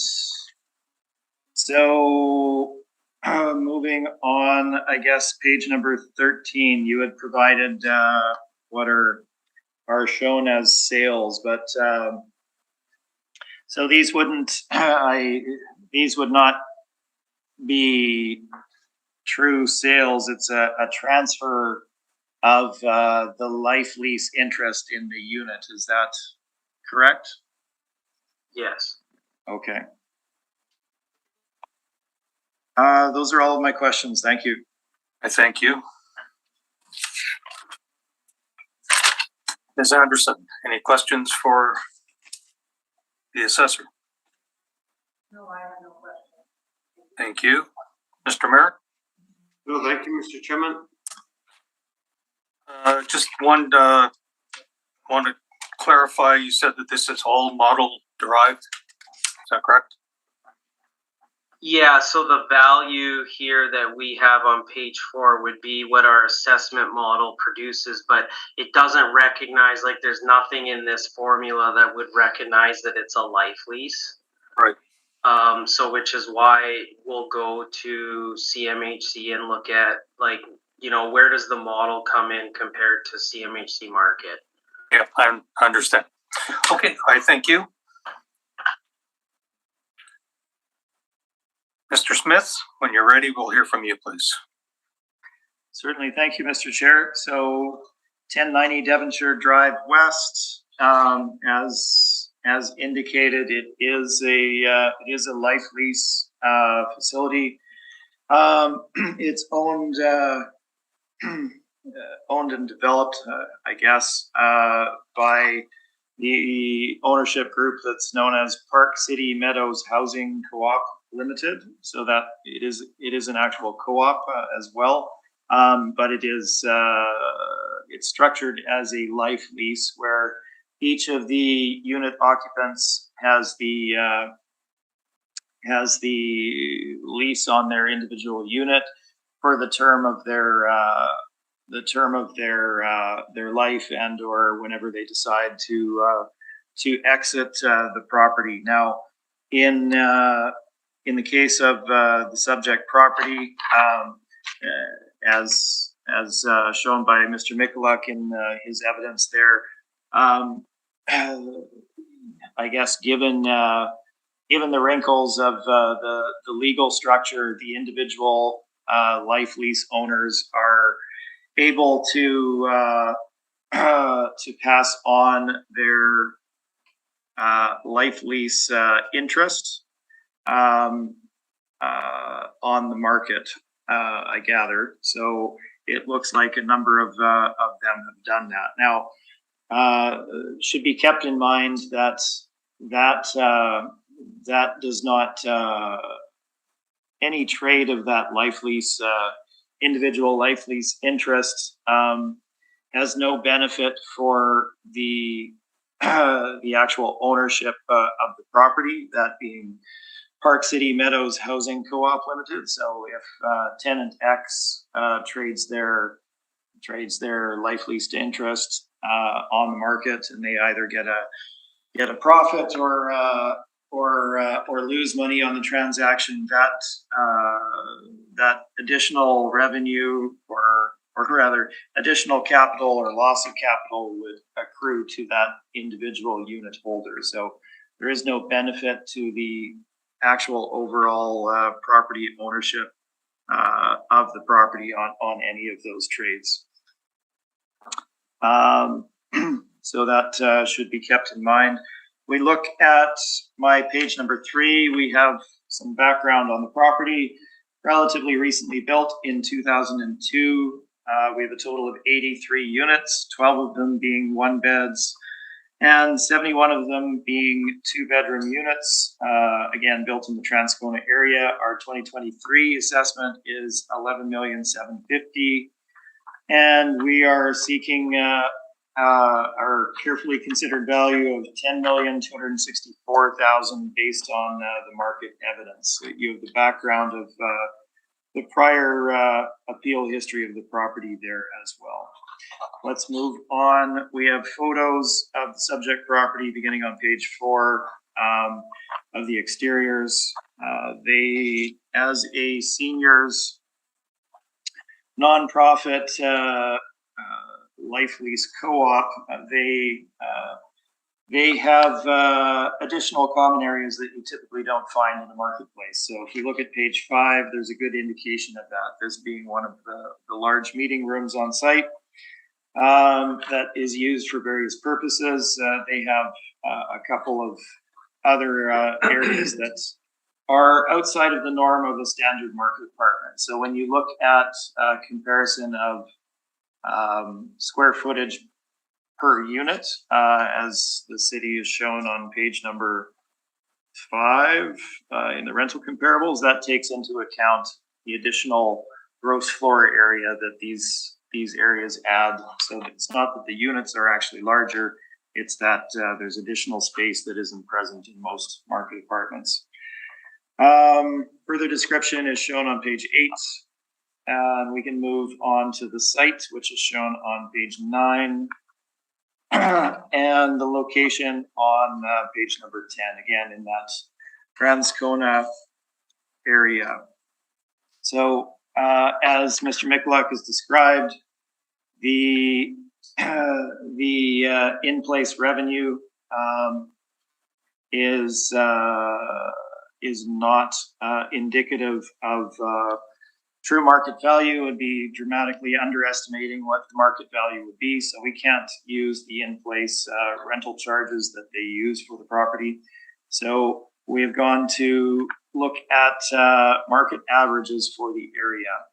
so moving on, I guess page number 13, you had provided what are shown as sales, but so these wouldn't, these would not be true sales. It's a transfer of the life lease interest in the unit. Is that correct? Yes. Okay. Those are all of my questions. Thank you. I thank you. Ms. Anderson, any questions for the assessor? No, I have no question. Thank you. Mr. Merritt? No, thank you, Mr. Chairman. Just want to clarify, you said that this is all model derived. Is that correct? Yeah, so the value here that we have on page 4 would be what our assessment model produces, but it doesn't recognize, like there's nothing in this formula that would recognize that it's a life lease. Right. So which is why we'll go to CMHC and look at, like, you know, where does the model come in compared to CMHC market? Yeah, I understand. Okay, I thank you. Mr. Smith, when you're ready, we'll hear from you, please. Certainly. Thank you, Mr. Chair. So 1090 Devonshire Drive West, as indicated, it is a life lease facility. It's owned and developed, I guess, by the ownership group that's known as Park City Meadows Housing Co-op Limited. So that it is an actual co-op as well, but it's structured as a life lease where each of the unit occupants has the lease on their individual unit for the term of their life, and or whenever they decide to exit the property. Now, in the case of the subject property, as shown by Mr. Mikulak in his evidence there, I guess given the wrinkles of the legal structure, the individual life lease owners are able to pass on their life lease interest on the market, I gather. So it looks like a number of them have done that. Now, should be kept in mind that does not any trade of that life lease individual life lease interest has no benefit for the actual ownership of the property, that being Park City Meadows Housing Co-op Limited. So if tenant X trades their life lease interest on the market, and they either get a profit or lose money on the transaction, that additional revenue or rather additional capital or loss of capital would accrue to that individual unit holder. So there is no benefit to the actual overall property ownership of the property on any of those trades. So that should be kept in mind. We look at my page number 3. We have some background on the property. relatively recently built in 2002. We have a total of 83 units, 12 of them being one beds, and 71 of them being 2-bedroom units, again, built in the Transcona area. Our 2023 assessment is $11,750,000, and we are seeking our carefully considered value of $10,264,000 based on the market evidence. You have the background of the prior appeal history of the property there as well. Let's move on. We have photos of the subject property beginning on page 4 of the exteriors. They, as a seniors nonprofit life lease co-op, they have additional common areas that you typically don't find in the marketplace. So if you look at page 5, there's a good indication of that, this being one of the large meeting rooms on site that is used for various purposes. They have a couple of other areas that are outside of the norm of a standard market apartment. So when you look at a comparison of square footage per unit, as the city is shown on page number 5 in the rental comparables, that takes into account the additional gross floor area that these areas add. So it's not that the units are actually larger, it's that there's additional space that isn't present in most market apartments. Further description is shown on page 8. And we can move on to the site, which is shown on page 9, and the location on page number 10, again in that Transcona area. So as Mr. Michalak has described, the in-place revenue is not indicative of true market value. Would be dramatically underestimating what the market value would be. So we can't use the in-place rental charges that they use for the property. So we have gone to look at market averages for the area.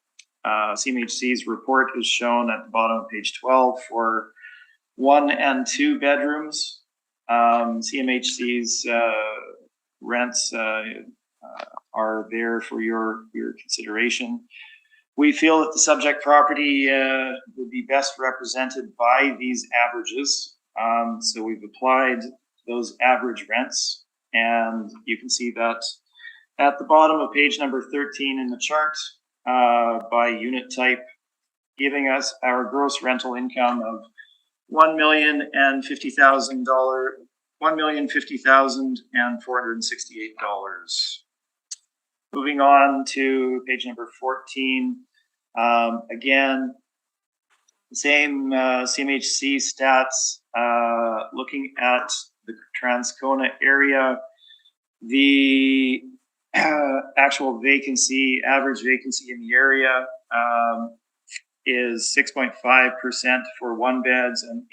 CMHC's report is shown at the bottom of page 12 for 1 and 2 bedrooms. CMHC's rents are there for your consideration. We feel that the subject property would be best represented by these averages. So we've applied those average rents, and you can see that at the bottom of page number 13 in the chart by unit type, giving us our gross rental income of $1,050,468. Moving on to page number 14. Again, same CMHC stats, looking at the Transcona area, the actual vacancy, average vacancy in the area is 6.5% for 1 beds and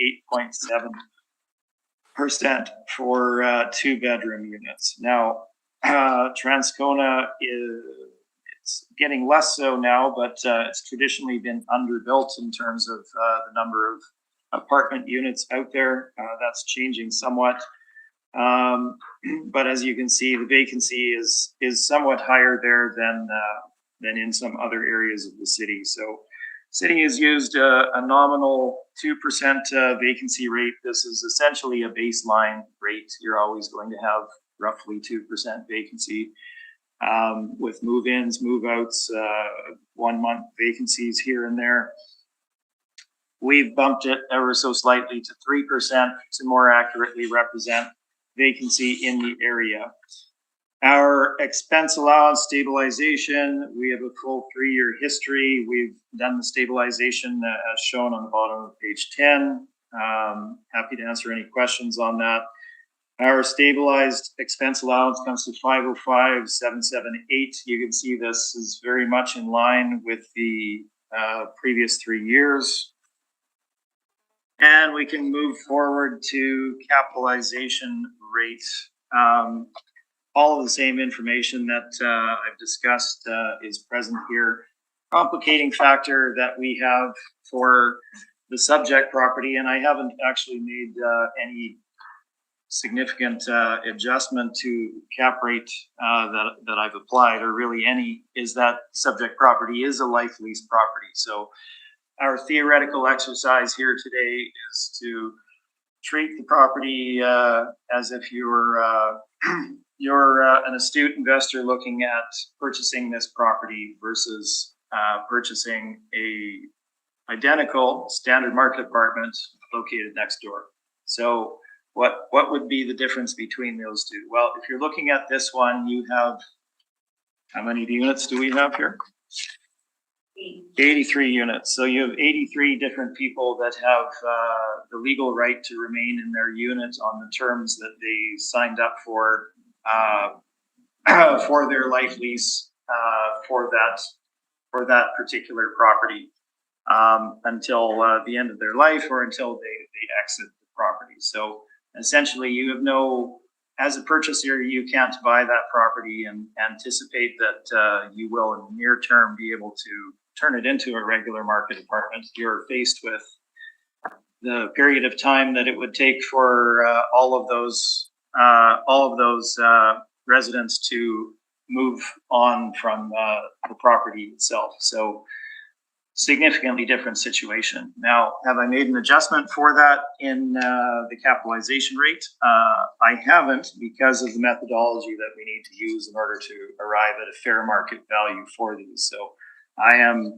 8.7% for 2-bedroom units. Now, Transcona it's getting less so now, but it's traditionally been underbuilt in terms of the number of apartment units out there. That's changing somewhat. But as you can see, the vacancy is somewhat higher there than in some other areas of the city. So city has used a nominal 2% vacancy rate. This is essentially a baseline rate. You're always going to have roughly 2% vacancy with move-ins, move-outs, 1-month vacancies here and there. We've bumped it ever so slightly to 3% to more accurately represent vacancy in the area. Our expense allowance stabilization, we have a full 3-year history. We've done the stabilization as shown on the bottom of page 10. Happy to answer any questions on that. Our stabilized expense allowance comes to $505,778. You can see this is very much in line with the previous 3 years. And we can move forward to capitalization rate. all of the same information that I've discussed is present here. Complicating factor that we have for the subject property, and I haven't actually made any significant adjustment to cap rate that I've applied, or really any, is that subject property is a life lease property. So our theoretical exercise here today is to treat the property as if you're an astute investor looking at purchasing this property versus purchasing a identical standard market apartment located next door. So what would be the difference between those two? Well, if you're looking at this one, you have, how many units do we have here? 83 units. So you have 83 different people that have the legal right to remain in their unit on the terms that they signed up for their life lease for that particular property until the end of their life, or until they exit the property. So essentially, you have no, as a purchaser, you can't buy that property and anticipate that you will in the near term be able to turn it into a regular market apartment. You're faced with the period of time that it would take for all of those residents to move on from the property itself. So significantly different situation. Now, have I made an adjustment for that in the capitalization rate? I haven't, because of the methodology that we need to use in order to arrive at a fair market value for these. So I am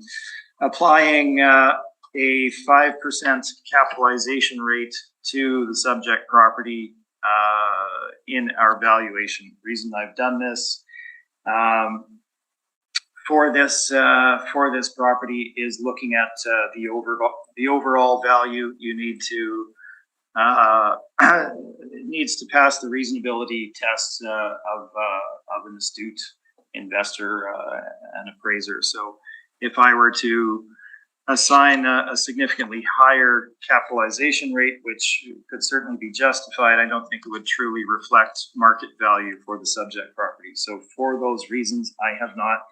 applying a 5% capitalization rate to the subject property in our valuation. The reason I've done this for this property is looking at the overall value. You need to it needs to pass the reasonability test of an astute investor and appraiser. So if I were to assign a significantly higher capitalization rate, which could certainly be justified, I don't think it would truly reflect market value for the subject property. So for those reasons, I have not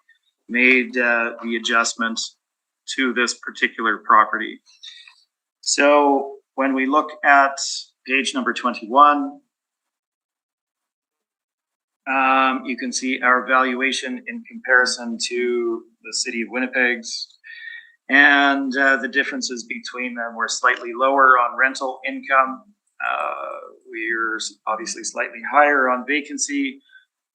made the adjustment to this particular property. So when we look at page number 21, you can see our valuation in comparison to the city of Winnipeg's, and the differences between them were slightly lower on rental income. We're obviously slightly higher on vacancy.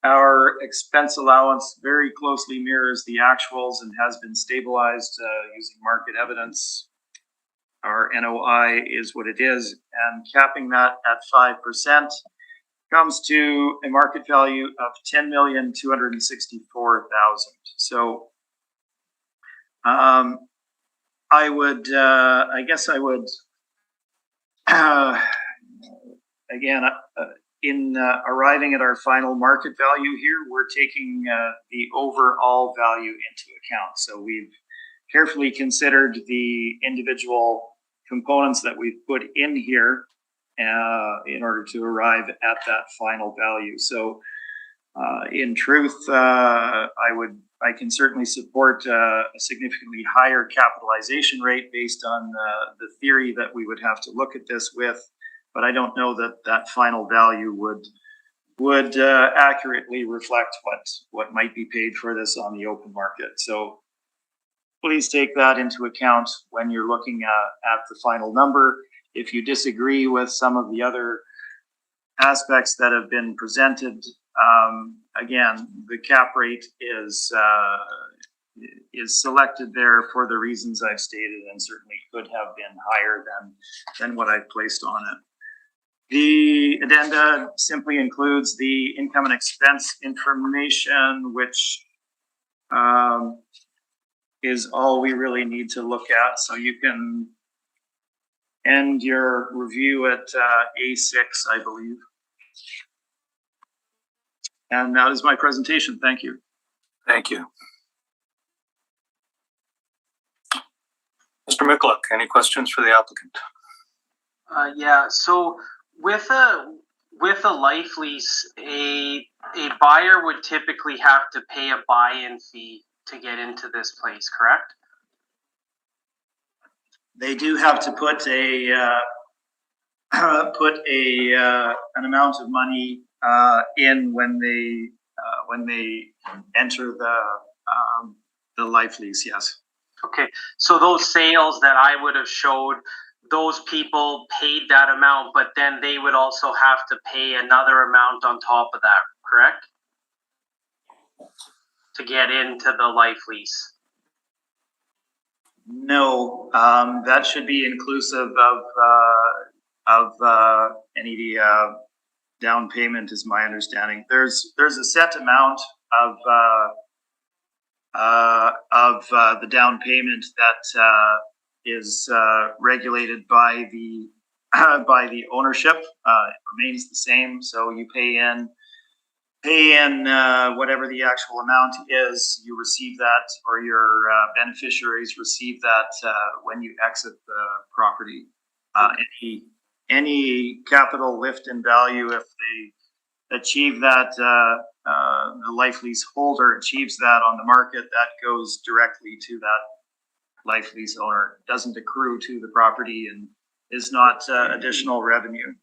Our expense allowance very closely mirrors the actuals and has been stabilized using market evidence. Our NOI is what it is, and capping that at 5% comes to a market value of $10,264,000. So I would, again, in arriving at our final market value here, we're taking the overall value into account. So we've carefully considered the individual components that we've put in here in order to arrive at that final value. So in truth, I can certainly support a significantly higher capitalization rate based on the theory that we would have to look at this with, but I don't know that that final value would accurately reflect what might be paid for this on the open market. So please take that into account when you're looking at the final number. If you disagree with some of the other aspects that have been presented, again, the cap rate is selected there for the reasons I've stated, and certainly could have been higher than what I've placed on it. The addenda simply includes the income and expense information, which is all we really need to look at. So you can end your review at A6, I believe. And that is my presentation. Thank you. Thank you. Mr. Michalak, any questions for the applicant? Yeah, so with with a life lease, a buyer would typically have to pay a buy-in fee to get into this place, correct? They do have to put an amount of money in when they enter the life lease. Yes. Okay, so those sales that I would have showed, those people paid that amount, but then they would also have to pay another amount on top of that, correct? To get into the life lease. No, that should be inclusive of any down payment, is my understanding. There's a set amount of the down payment that is regulated by the ownership. It remains the same, so you pay in whatever the actual amount is. You receive that, or your beneficiaries receive that when you exit the property. Any capital lift in value, if they achieve that, the life lease holder achieves that on the market, that goes directly to that life lease owner. It doesn't accrue to the property and is not additional revenue.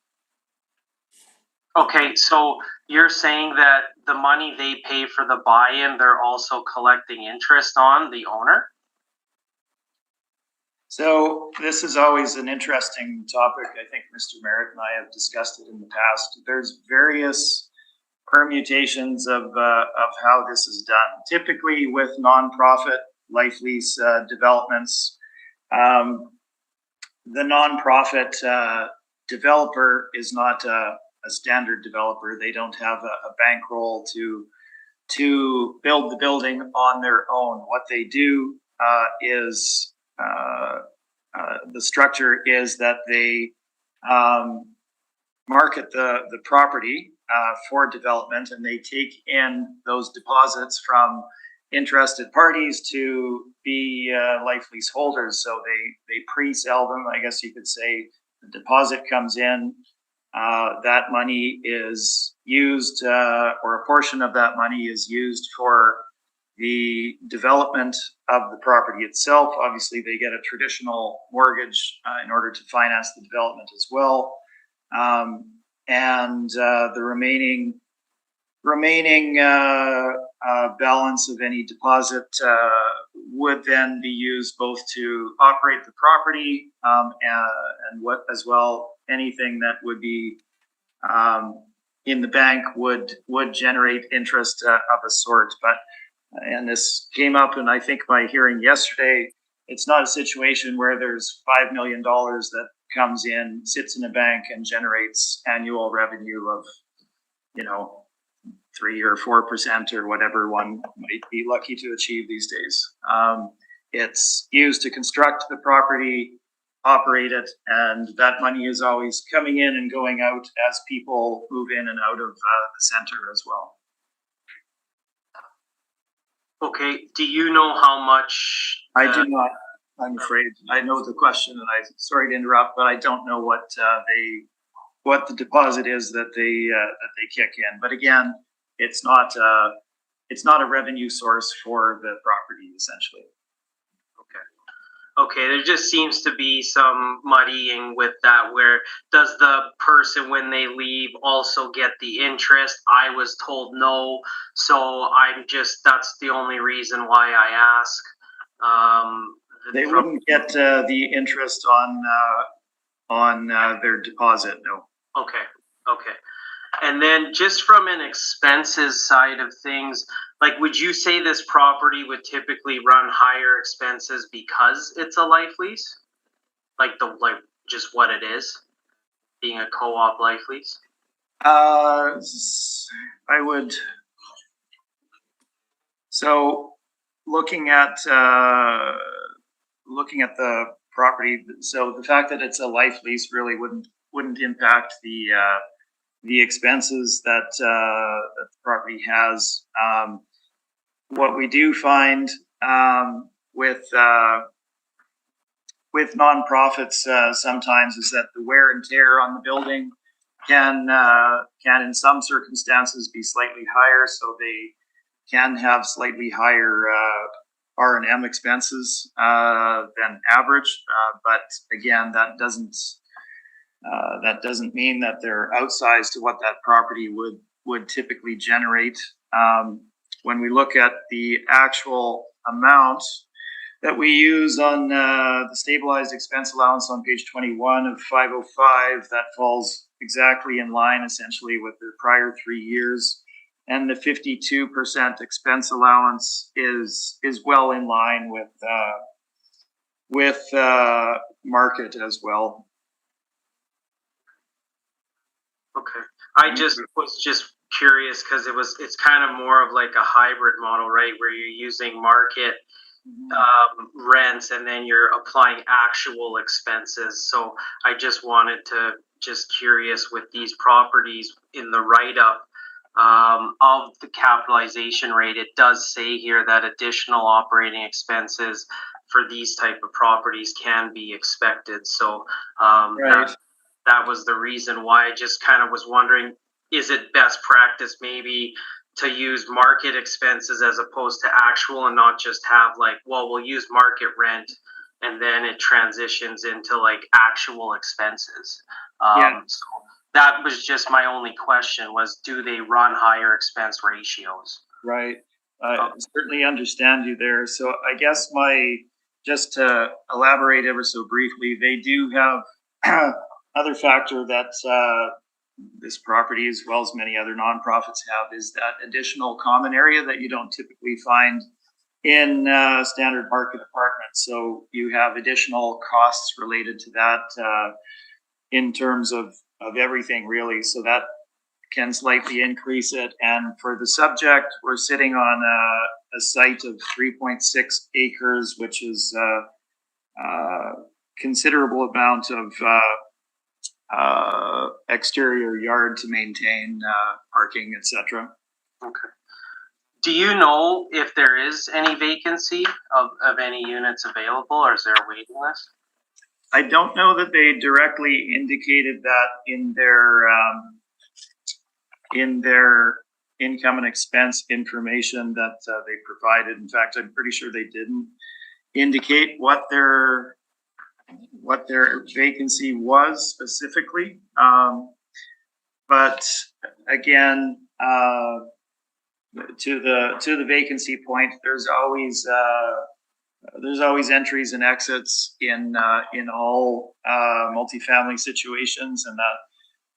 Okay, so you're saying that the money they pay for the buy-in, they're also collecting interest on the owner? So this is always an interesting topic. I think Mr. Merritt and I have discussed it in the past. There's various permutations of how this is done. Typically with nonprofit life lease developments, the nonprofit developer is not a standard developer. They don't have a bankroll to build the building on their own. What they do is the structure is that they market the property for development, and they take in those deposits from interested parties to be life lease holders. So they pre-sell them, I guess you could say. The deposit comes in, that money is used, or a portion of that money is used for the development of the property itself. Obviously, they get a traditional mortgage in order to finance the development as well. And the remaining balance of any deposit would then be used both to operate the property and what as well, anything that would be in the bank would generate interest of a sort. But and this came up, and I think my hearing yesterday, it's not a situation where there's $5 million that comes in, sits in a bank, and generates annual revenue of, 3 or 4% or whatever one might be lucky to achieve these days. It's used to construct the property, operate it, and that money is always coming in and going out as people move in and out of the center as well. Okay, do you know how much? I do not, I'm afraid. I know the question, and I'm sorry to interrupt, but I don't know what the deposit is that they kick in. But again, it's not a revenue source for the property, essentially. Okay, there just seems to be some muddying with that. Where does the person, when they leave, also get the interest? I was told no, so that's the only reason why I ask. They wouldn't get the interest on their deposit, no. Okay. And then just from an expenses side of things, like, would you say this property would typically run higher expenses because it's a life lease? Like just what it is, being a co-op life lease? I would. So looking at the property, so the fact that it's a life lease really wouldn't impact the expenses that the property has. What we do find with nonprofits sometimes is that the wear and tear on the building can in some circumstances be slightly higher, so they can have slightly higher R&M expenses than average. But again, that doesn't mean that they're outsized to what that property would typically generate. When we look at the actual amount that we use on the stabilized expense allowance on page 21 of 505, that falls exactly in line essentially with the prior 3 years. And the 52% expense allowance is well in line with market as well. Okay, I just was curious because it's kind of more of like a hybrid model, right? Where you're using market rents and then you're applying actual expenses. So I just wanted to curious with these properties in the write-up of the capitalization rate, it does say here that additional operating expenses for these type of properties can be expected. So Right. that was the reason why I just kind of was wondering, is it best practice maybe to use market expenses as opposed to actual and not just have like, well, we'll use market rent and then it transitions into like actual expenses. So that was just my only question was, do they run higher expense ratios? Right. I certainly understand you there. So I guess just to elaborate ever so briefly, they do have other factor that this property, as well as many other nonprofits have, is that additional common area that you don't typically find in standard market apartments. So you have additional costs related to that in terms of everything really. So that can slightly increase it. And for the subject, we're sitting on a site of 3.6 acres, which is a considerable amount of exterior yard to maintain, parking, etc. Okay. Do you know if there is any vacancy of any units available, or is there a waiting list? I don't know that they directly indicated that in their income and expense information that they provided. In fact, I'm pretty sure they didn't indicate what their vacancy was specifically. But again, to the vacancy point, there's always entries and exits in all multifamily situations, and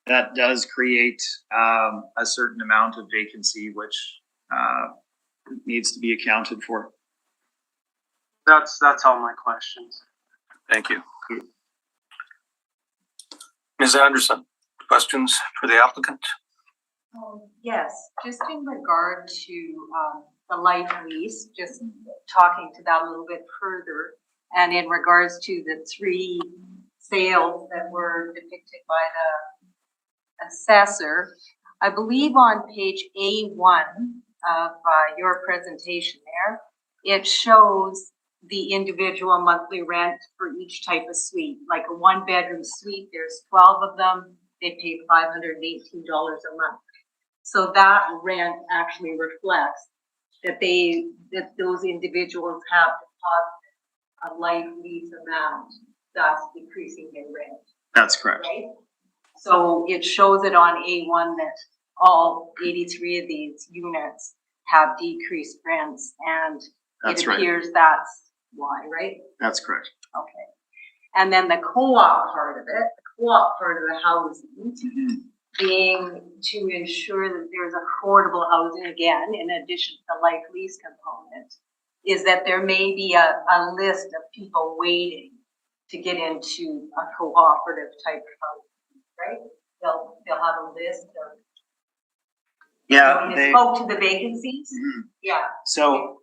that does create a certain amount of vacancy, which needs to be accounted for. That's all my questions. Thank you. Ms. Anderson, questions for the applicant? Yes, just in regard to the life lease, just talking to that a little bit further, and in regards to the 3 sales that were depicted by the assessor, I believe on page A1 of your presentation there, it shows the individual monthly rent for each type of suite. Like a 1-bedroom suite, there's 12 of them, they pay $518 a month. So that rent actually reflects that those individuals have deposited a life lease amount, thus decreasing their rent. That's correct. Right? So it shows it on A1 that all 83 of these units have decreased rents, and That's it right. appears that's why, right? That's correct. Okay. And then the co-op part of it, the co-op part of the housing, being to ensure that there's affordable housing, again, in addition to the life lease component, is that there may be a list of people waiting to get into a cooperative type of housing, right? They'll have a list of. Yeah, They spoke to the vacancies. Yeah. So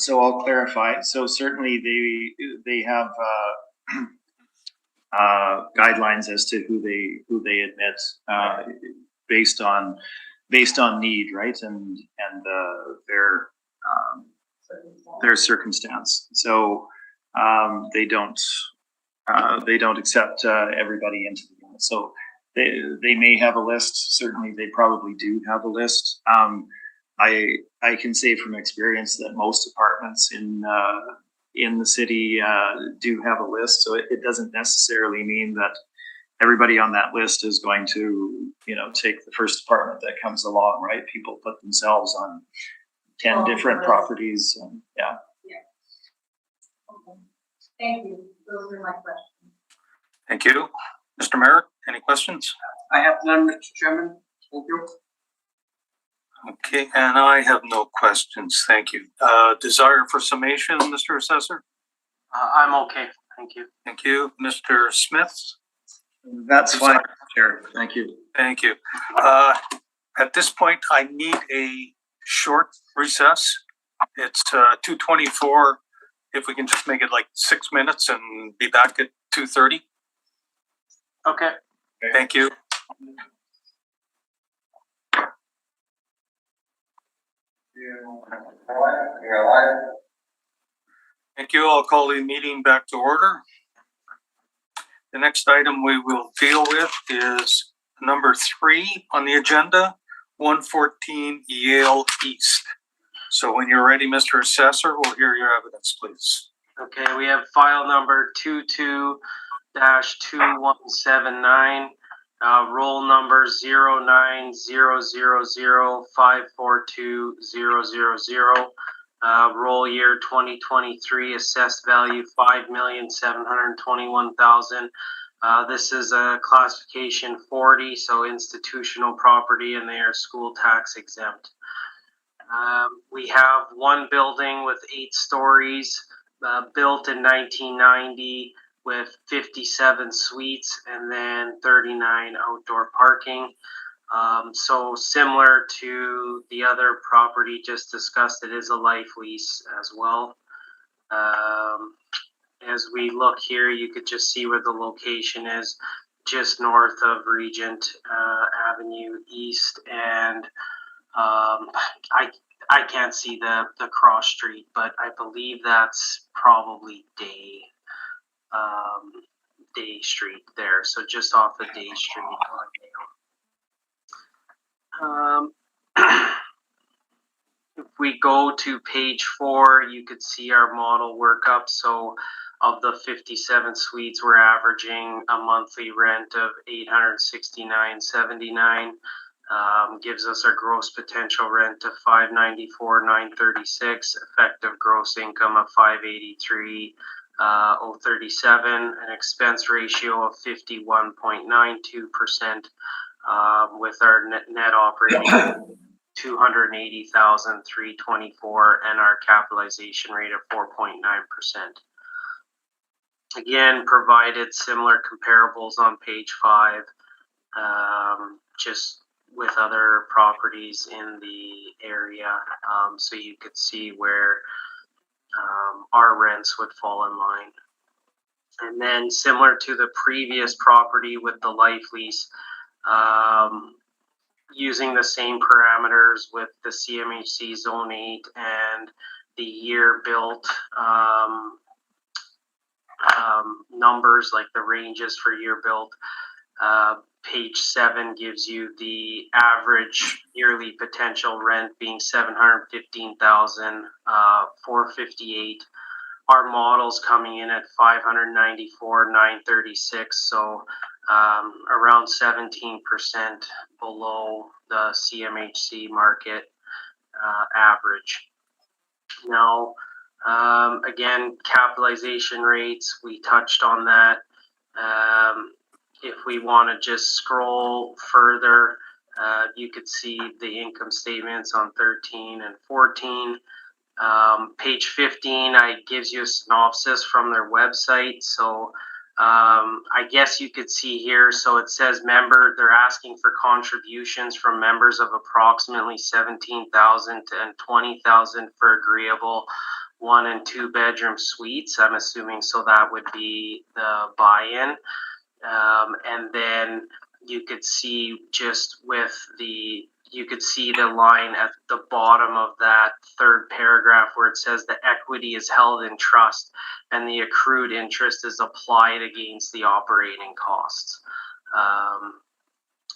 I'll clarify. So certainly they have guidelines as to who they admit based on need, right, and their circumstance. So they don't accept everybody into the unit. So they may have a list. Certainly, they probably do have a list. I can say from experience that most apartments in the city do have a list. So it doesn't necessarily mean that everybody on that list is going to, take the first apartment that comes along, right? People put themselves on 10 different properties, and yeah. Okay. Thank you. Those are my questions. Thank you. Mr. Merritt, any questions? I have none, Mr. Chairman. Thank you. Okay, and I have no questions. Thank you. Desire for summation, Mr. Assessor? I'm okay. Thank you. Thank you. Mr. Smith? That's fine, Chair. Thank you. Thank you. At this point, I need a short recess. It's 2:24. If we can just make it like 6 minutes and be back at 2:30. Okay. Thank you. Thank you. I'll call the meeting back to order. The next item we will deal with is number 3 on the agenda, 114 Yale East. So when you're ready, Mr. Assessor, we'll hear your evidence, please. Okay, we have file number 22-2179, roll number 09000542000, roll year 2023, assessed value $5,721,000. This is a classification 40, so institutional property, and they are school tax exempt. We have one building with 8 stories, built in 1990 with 57 suites and then 39 outdoor parking. So similar to the other property just discussed, it is a life lease as well. As we look here, you could just see where the location is, just north of Regent Avenue East, and I can't see the cross street, but I believe that's probably Day Street there. So just off of Day Street on Dale. If we go to page 4, you could see our model workup. So of the 57 suites, we're averaging a monthly rent of $869.79. Gives us our gross potential rent of $594,936, effective gross income of $583,037, an expense ratio of 51.92%, with our net operating $280,324, and our capitalization rate of 4.9%. Again, provided similar comparables on page 5, just with other properties in the area, so you could see where our rents would fall in line. And then similar to the previous property with the life lease, using the same parameters with the CMHC Zone 8 and the year built numbers, like the ranges for year built. Page 7 gives you the average yearly potential rent being $715,458. Our model's coming in at $594,936, so around 17% below the CMHC market average. Now, again, capitalization rates, we touched on that. If we want to just scroll further, you could see the income statements on 13 and 14. Page 15, gives you a synopsis from their website. So I guess you could see here, so it says they're asking for contributions from members of approximately 17,000 and 20,000 for agreeable 1 and 2 bedroom suites. I'm assuming, so that would be the buy-in. And then you could see you could see the line at the bottom of that third paragraph where it says the equity is held in trust and the accrued interest is applied against the operating costs.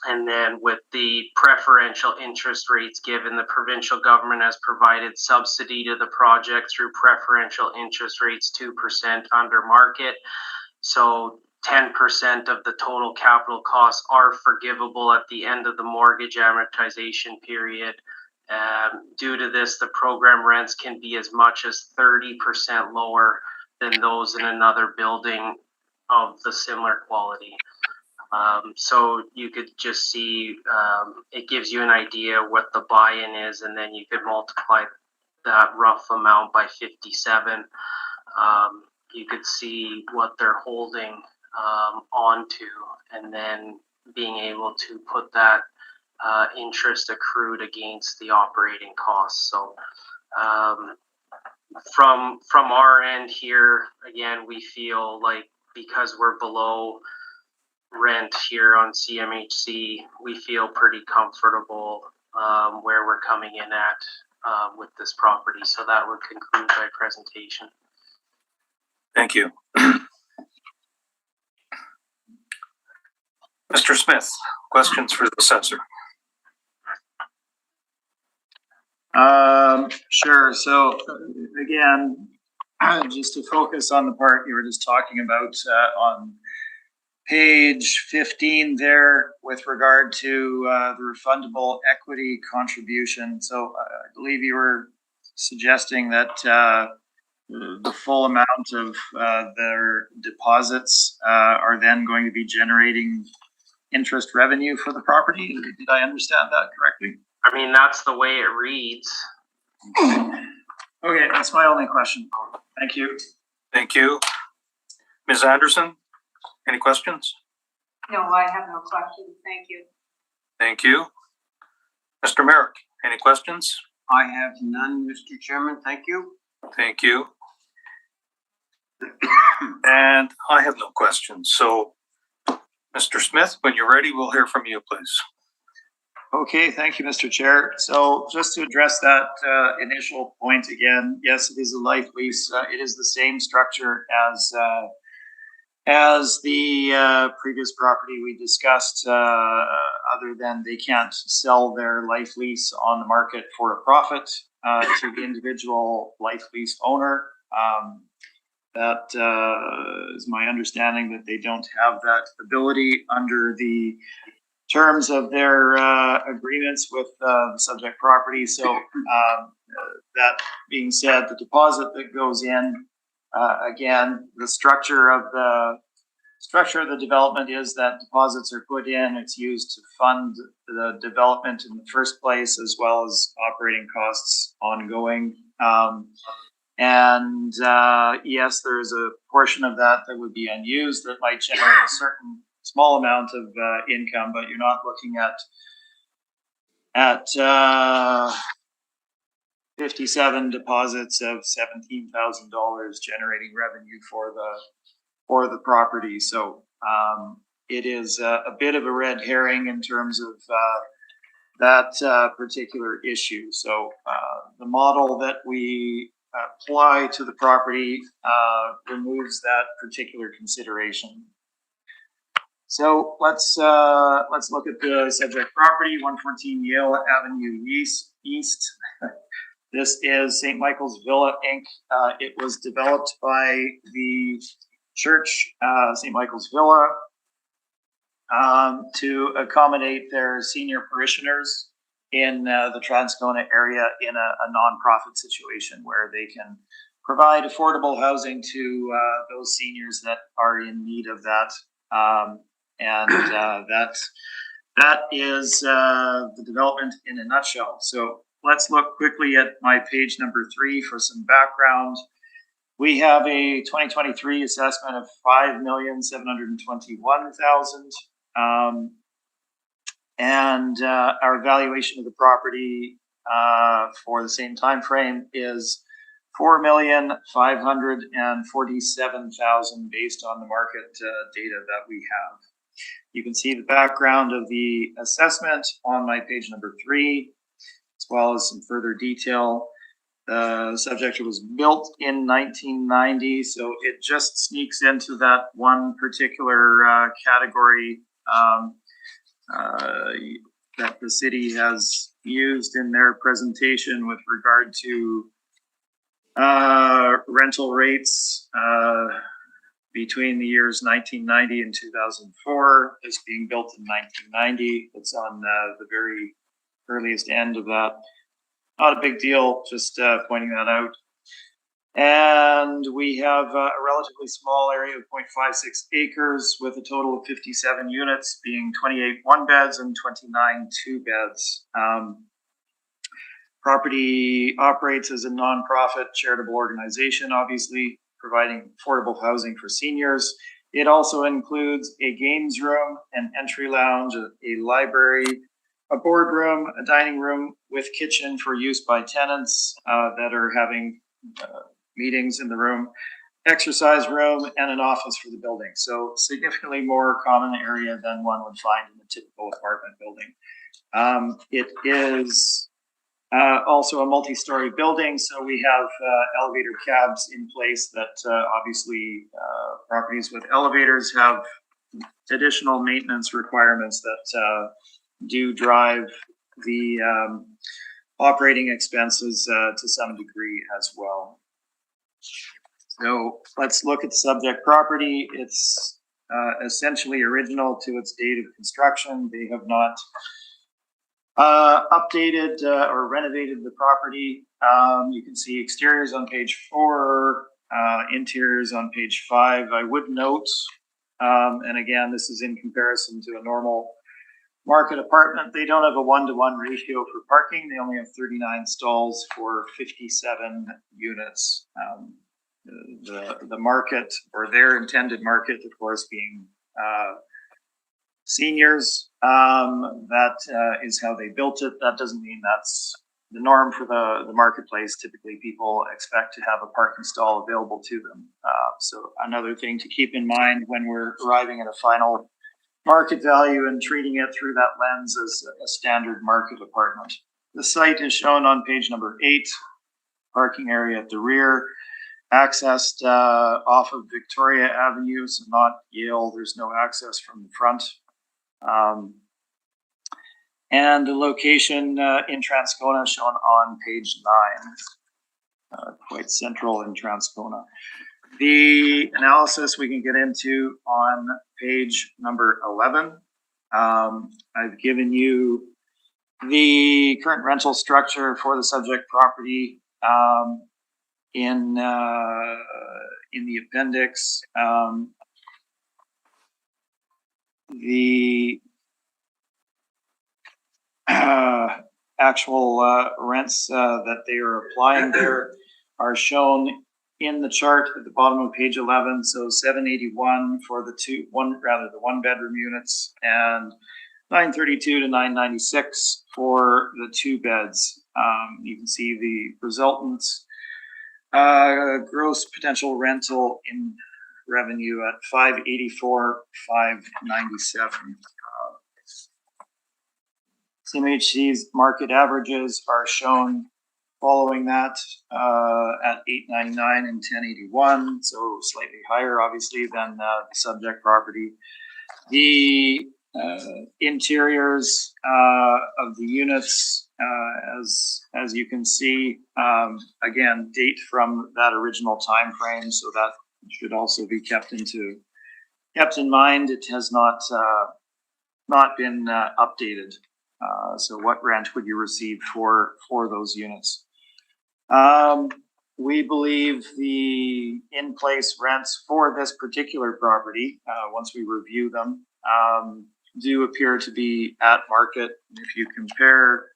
And then with the preferential interest rates given, the provincial government has provided subsidy to the project through preferential interest rates, 2% under market. So 10% of the total capital costs are forgivable at the end of the mortgage amortization period. Due to this, the program rents can be as much as 30% lower than those in another building of the similar quality. So you could just see, it gives you an idea what the buy-in is, and then you could multiply that rough amount by 57. You could see what they're holding onto, and then being able to put that interest accrued against the operating costs. So from our end here, again, we feel like because we're below rent here on CMHC, we feel pretty comfortable where we're coming in at with this property. So that would conclude my presentation. Thank you. Mr. Smith, questions for the assessor? Sure. So again, just to focus on the part you were just talking about on page 15 there with regard to the refundable equity contribution. So I believe you were suggesting that the full amount of their deposits are then going to be generating interest revenue for the property. Did I understand that correctly? I mean, that's the way it reads. Okay, that's my only question. Thank you. Thank you. Ms. Anderson, any questions? No, I have no questions. Thank you. Thank you. Mr. Merrick, any questions? I have none, Mr. Chairman. Thank you. Thank you. And I have no questions. So, Mr. Smith, when you're ready, we'll hear from you, please. Okay, thank you, Mr. Chair. So just to address that initial point again, yes, it is a life lease. It is the same structure as the previous property we discussed, other than they can't sell their life lease on the market for a profit to the individual life lease owner. That is my understanding, that they don't have that ability under the terms of their agreements with the subject property. So that being said, the deposit that goes in, again, the structure of the development is that deposits are put in. It's used to fund the development in the first place, as well as operating costs ongoing. And yes, there is a portion of that that would be unused that might generate a certain small amount of income, but you're not looking at 57 deposits of $17,000 generating revenue for the property. So it is a bit of a red herring in terms of that particular issue. So the model that we apply to the property removes that particular consideration. So let's look at the subject property, 114 Yale Avenue East. This is St. Michael's Villa, Inc. It was developed by the church, St. Michael's Villa, to accommodate their senior parishioners in the Transcona area in a nonprofit situation where they can provide affordable housing to those seniors that are in need of that. That is the development in a nutshell. So let's look quickly at my page number 3 for some background. We have a 2023 assessment of $5,721,000. And our valuation of the property for the same time frame is $4,547,000 based on the market data that we have. You can see the background of the assessment on my page number 3, as well as some further detail. The subject was built in 1990, so it just sneaks into that one particular category that the city has used in their presentation with regard to rental rates between the years 1990 and 2004. Is being built in 1990. It's on the very earliest end of that. Not a big deal, just pointing that out. And we have a relatively small area of 0.56 acres with a total of 57 units, being 28 one beds and 29 two beds. Property operates as a nonprofit charitable organization, obviously providing affordable housing for seniors. It also includes a games room, an entry lounge, a library, a boardroom, a dining room with kitchen for use by tenants that are having meetings in the room, exercise room, and an office for the building. So significantly more common area than one would find in a typical apartment building. It is also a multi-story building, so we have elevator cabs in place that obviously properties with elevators have additional maintenance requirements that do drive the operating expenses to some degree as well. So let's look at the subject property. It's essentially original to its date of construction. They have not updated or renovated the property. You can see exteriors on page 4, interiors on page 5. I would note, and again, this is in comparison to a normal market apartment, they don't have a 1-to-1 ratio for parking. They only have 39 stalls for 57 units. The market, or their intended market, of course, being seniors. That is how they built it. That doesn't mean that's the norm for the marketplace. Typically, people expect to have a parking stall available to them. So another thing to keep in mind when we're arriving at a final market value and treating it through that lens as a standard market apartment. The site is shown on page number 8. Parking area at the rear, accessed off of Victoria Avenue, so not Yale. There's no access from the front. And the location in Transcona shown on page 9, quite central in Transcona. The analysis we can get into on page number 11. I've given you the current rental structure for the subject property in the appendix. The actual rents that they are applying there are shown in the chart at the bottom of page 11. So 781 for the one bedroom units, and 932 to 996 for the two beds. You can see the resultant gross potential rental in revenue at 584, 597. CMHC's market averages are shown following that at 899 and 1081, so slightly higher, obviously, than the subject property. The interiors of the units, as you can see, again, date from that original time frame, so that should also be kept in mind. It has not been updated. So what rent would you receive for those units? We believe the in-place rents for this particular property, once we review them, do appear to be at market. If you compare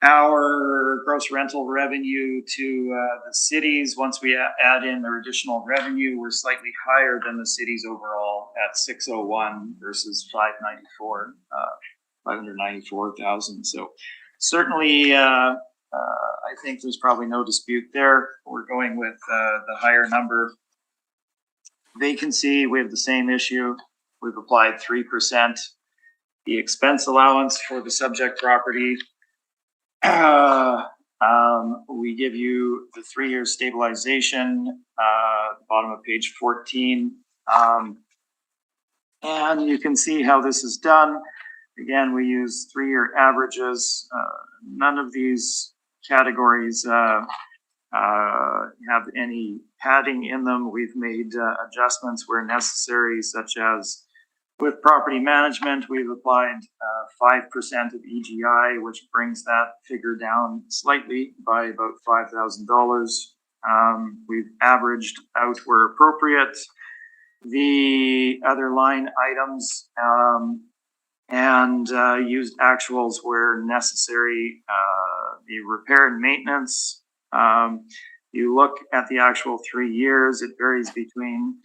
our gross rental revenue to the cities, once we add in their additional revenue, we're slightly higher than the cities overall at 601 versus 594,000. So certainly, I think there's probably no dispute there. We're going with the higher number. Vacancy, we have the same issue. We've applied 3%. The expense allowance for the subject property, we give you the 3-year stabilization, bottom of page 14. And you can see how this is done. Again, we use 3-year averages. None of these categories have any padding in them. We've made adjustments where necessary, such as with property management, we've applied 5% of EGI, which brings that figure down slightly by about $5,000. We've averaged out where appropriate the other line items and used actuals where necessary. The repair and maintenance, you look at the actual 3 years, it varies between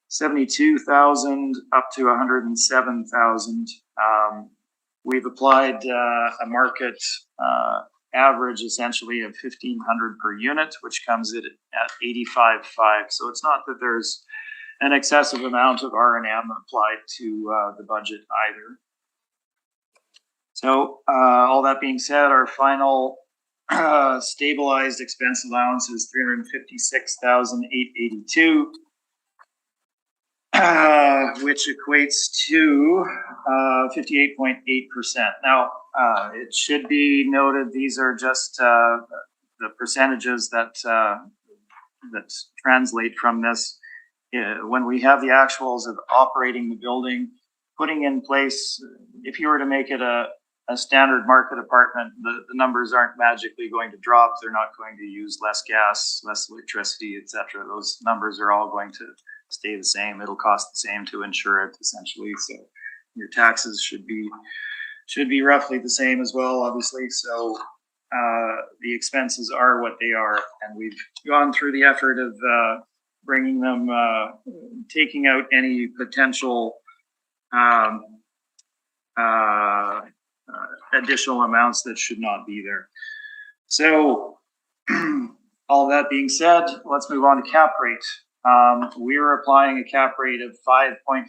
72,000 up to 107,000. We've applied a market average essentially of 1,500 per unit, which comes at 85.5. So it's not that there's an excessive amount of R&M applied to the budget either. So all that being said, our final stabilized expense allowance is $356,882, which equates to 58.8%. Now, it should be noted these are just the percentages that translate from this. When we have the actuals of operating the building, putting in place, if you were to make it a standard market apartment, the numbers aren't magically going to drop. They're not going to use less gas, less electricity, etc. Those numbers are all going to stay the same. It'll cost the same to insure it, essentially. So your taxes should be roughly the same as well, obviously. So the expenses are what they are, and we've gone through the effort of bringing them, taking out any potential additional amounts that should not be there. So all that being said, let's move on to cap rate. We are applying a cap rate of 5.5%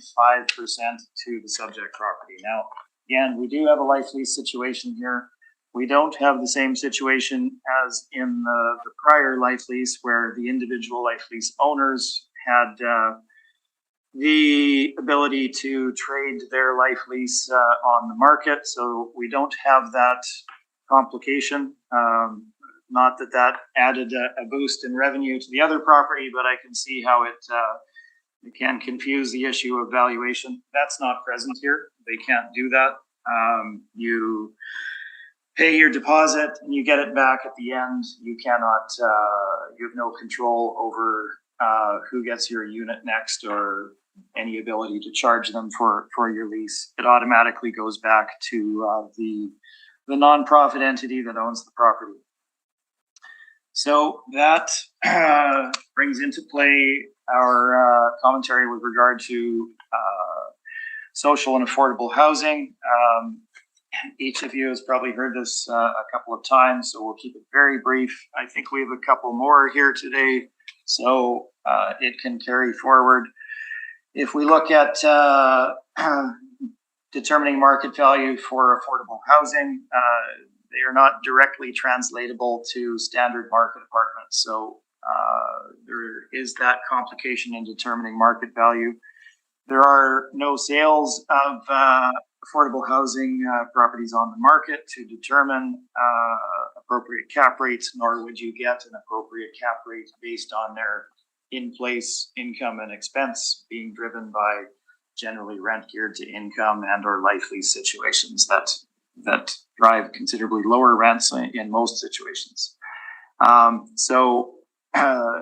to the subject property. Now, again, we do have a life lease situation here. We don't have the same situation as in the prior life lease where the individual life lease owners had the ability to trade their life lease on the market. So we don't have that complication. Not that that added a boost in revenue to the other property, but I can see how it can confuse the issue of valuation. That's not present here. They can't do that. You pay your deposit and you get it back at the end. You cannot, you have no control over who gets your unit next or any ability to charge them for your lease. It automatically goes back to the nonprofit entity that owns the property. So that brings into play our commentary with regard to social and affordable housing. Each of you has probably heard this a couple of times, so we'll keep it very brief. I think we have a couple more here today, so it can carry forward. If we look at determining market value for affordable housing, they are not directly translatable to standard market apartments. So there is that complication in determining market value. There are no sales of affordable housing properties on the market to determine appropriate cap rates, nor would you get an appropriate cap rate based on their in-place income and expense being driven by generally rent geared to income and or life lease situations that drive considerably lower rents in most situations. So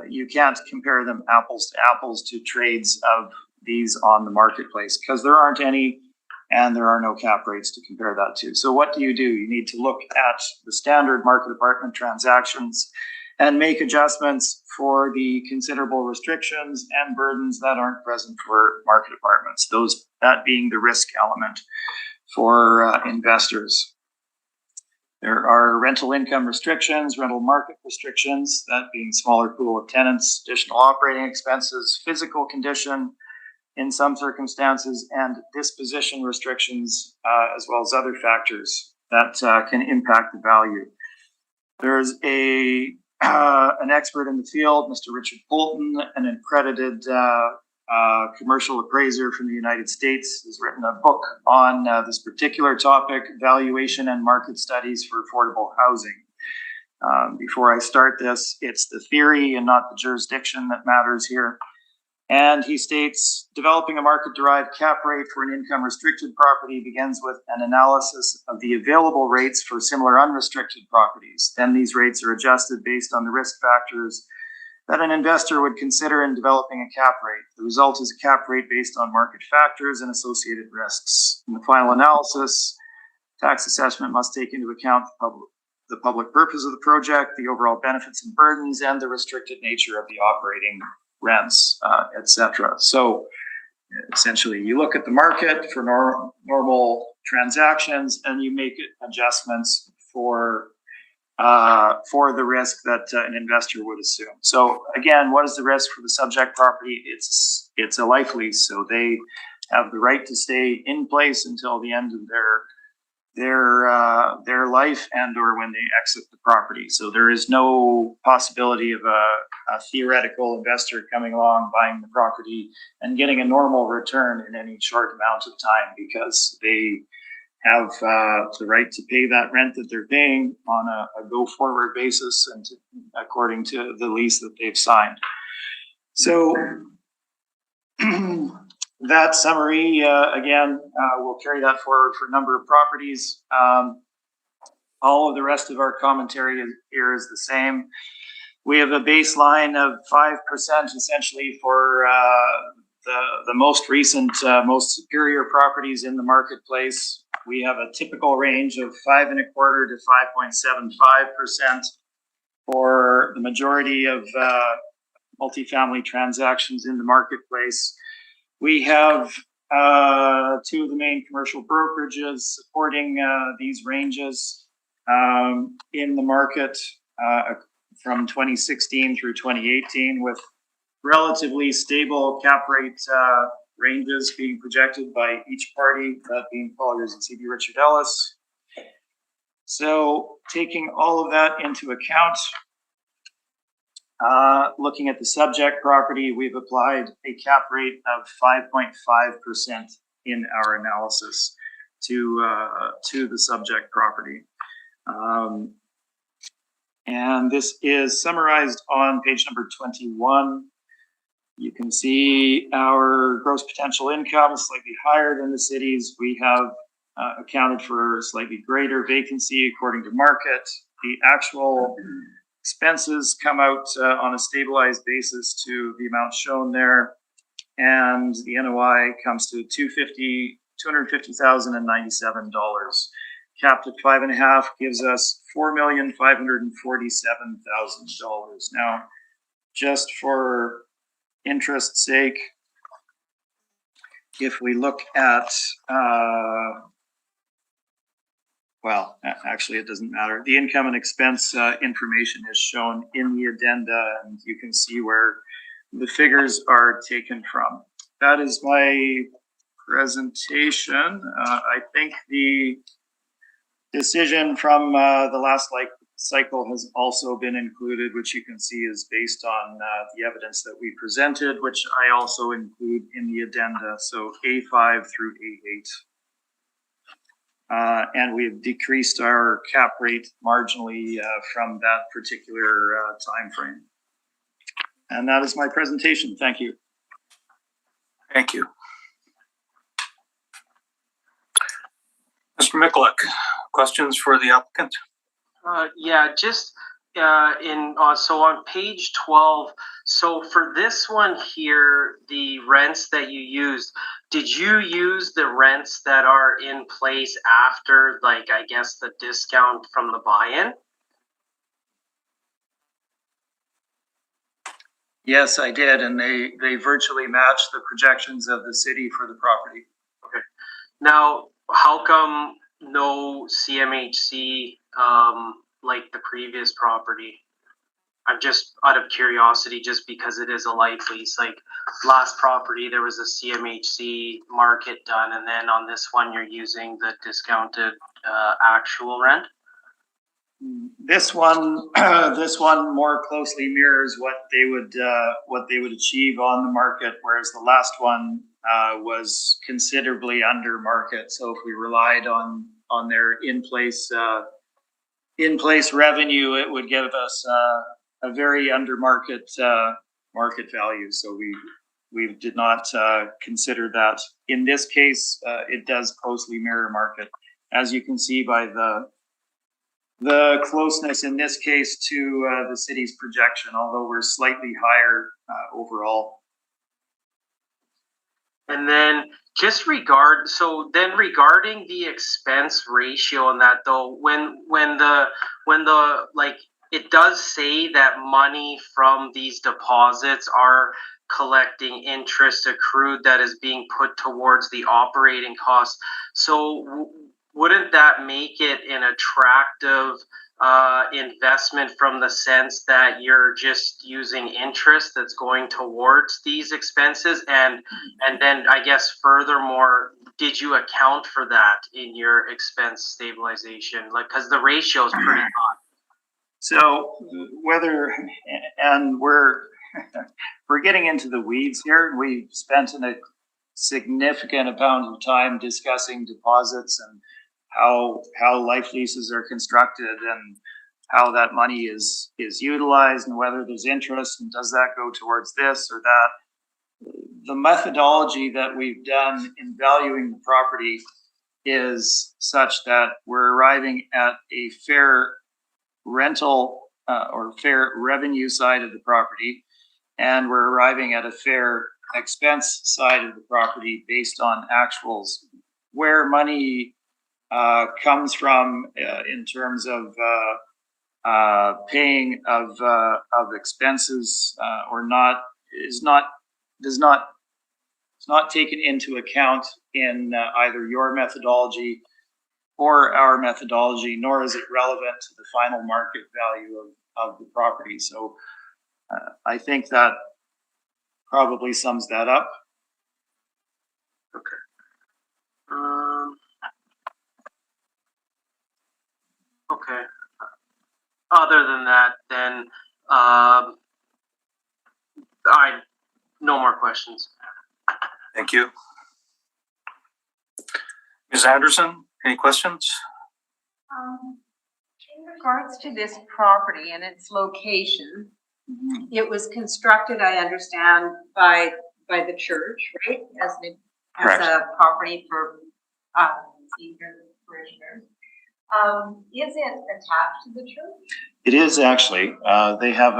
you can't compare them apples to apples to trades of these on the marketplace because there aren't any and there are no cap rates to compare that to. So what do? You need to look at the standard market apartment transactions and make adjustments for the considerable restrictions and burdens that aren't present for market apartments. That being the risk element for investors. There are rental income restrictions, rental market restrictions, that being smaller pool of tenants, additional operating expenses, physical condition in some circumstances, and disposition restrictions, as well as other factors that can impact the value. There's an expert in the field, Mr. Richard Bolton, an accredited commercial appraiser from the United States, has written a book on this particular topic, valuation and market studies for affordable housing. Before I start this, it's the theory and not the jurisdiction that matters here. And he states, developing a market-derived cap rate for an income-restricted property begins with an analysis of the available rates for similar unrestricted properties. Then these rates are adjusted based on the risk factors that an investor would consider in developing a cap rate. The result is a cap rate based on market factors and associated risks. In the final analysis, tax assessment must take into account the public purpose of the project, the overall benefits and burdens, and the restricted nature of the operating rents, etc. So essentially, you look at the market for normal transactions, and you make adjustments for the risk that an investor would assume. So again, what is the risk for the subject property? It's a life lease, so they have the right to stay in place until the end of their life and or when they exit the property. So there is no possibility of a theoretical investor coming along, buying the property and getting a normal return in any short amount of time, because they have the right to pay that rent that they're paying on a go-forward basis and according to the lease that they've signed. So that summary, again, we'll carry that forward for a number of properties. All of the rest of our commentary here is the same. We have a baseline of 5% essentially for the most recent, most superior properties in the marketplace. We have a typical range of 5.25% to 5.75% for the majority of multifamily transactions in the marketplace. We have two of the main commercial brokerages supporting these ranges in the market from 2016 through 2018, with relatively stable cap rate ranges being projected by each party, that being Colliers and CB Richard Ellis. So taking all of that into account, looking at the subject property, we've applied a cap rate of 5.5% in our analysis to the subject property. And this is summarized on page number 21. You can see our gross potential income is slightly higher than the cities. We have accounted for slightly greater vacancy according to market. The actual expenses come out on a stabilized basis to the amount shown there, and the NOI comes to $250,097. Capped at 5.5 gives us $4,547,000. Now, just for interest's sake, if we look at well, actually, it doesn't matter. The income and expense information is shown in the addenda, and you can see where the figures are taken from. That is my presentation. I think the decision from the last cycle has also been included, which you can see is based on the evidence that we presented, which I also include in the addenda. So A5 through A8. And we've decreased our cap rate marginally from that particular time frame. And that is my presentation. Thank you. Thank you. Mr. Mikulik, questions for the applicant? Yeah, just so on page 12, so for this one here, the rents that you used, did you use the rents that are in place after, like, I guess the discount from the buy-in? Yes, I did, and they virtually match the projections of the city for the property. Okay. Now, how come no CMHC like the previous property? I'm just out of curiosity, just because it is a life lease. Like last property, there was a CMHC market done, and then on this one, you're using the discounted actual rent. This one, this one more closely mirrors what they would achieve on the market, whereas the last one was considerably under market. So if we relied on their in-place revenue, it would give us a very under market market value. So we did not consider that. In this case, it does closely mirror market, as you can see by the closeness in this case to the city's projection, although we're slightly higher overall. And then just regarding the expense ratio on that though, when the like, it does say that money from these deposits are collecting interest accrued that is being put towards the operating costs. So wouldn't that make it an attractive investment from the sense that you're just using interest that's going towards these expenses? And then I guess furthermore, did you account for that in your expense stabilization? Like, because the ratio is pretty high. So we're getting into the weeds here. We've spent a significant amount of time discussing deposits and how life leases are constructed and how that money is utilized and whether there's interest and does that go towards this or that. The methodology that we've done in valuing the property is such that we're arriving at a fair rental or fair revenue side of the property, and we're arriving at a fair expense side of the property based on actuals. Where money comes from in terms of paying of expenses or not is not taken into account in either your methodology or our methodology, nor is it relevant to the final market value of the property. So I think that probably sums that up. Okay. Okay. Other than that, then no more questions. Thank you. Ms. Anderson, any questions? In regards to this property and its location, it was constructed, I understand, by the church, right? As a property for senior parishioners. Is it attached to the church? It is actually. They have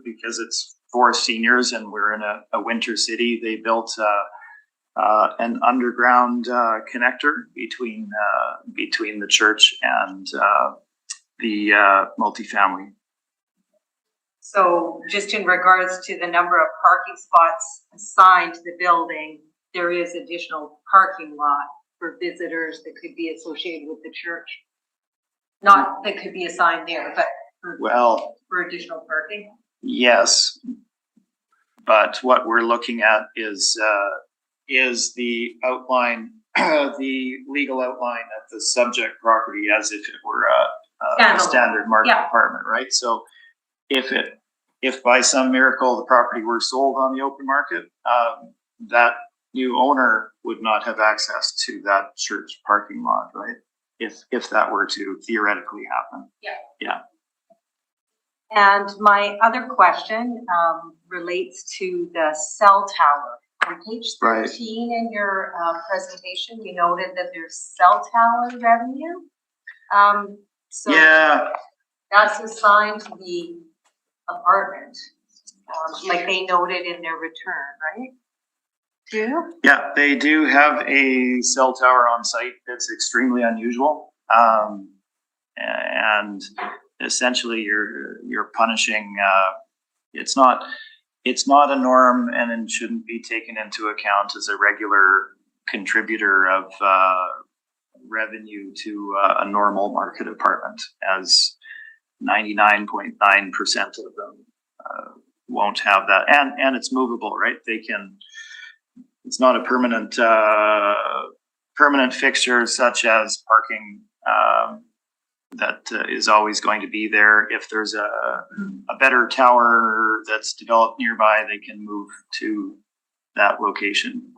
because it's for seniors and we're in a winter city, they built an underground connector between the church and the multifamily. So just in regards to the number of parking spots assigned to the building, there is additional parking lot for visitors that could be associated with the church. Not that could be assigned there, but for additional parking. Yes, but what we're looking at is the outline, the legal outline of the subject property as if it were a standard market apartment, right? So if by some miracle the property were sold on the open market, that new owner would not have access to that church parking lot, right? If that were to theoretically happen. Yeah. And my other question relates to the cell tower. On page 13 in your presentation, you noted that there's cell tower revenue. So that's assigned to the apartment, like they noted in their return, right? Yeah, they do have a cell tower on site that's extremely unusual. And essentially you're punishing, it's not a norm and it shouldn't be taken into account as a regular contributor of revenue to a normal market apartment, as 99.9% of them won't have that. And it's movable, right? It's not a permanent fixture such as parking is always going to be there. If there's a better tower that's developed nearby, they can move to that location.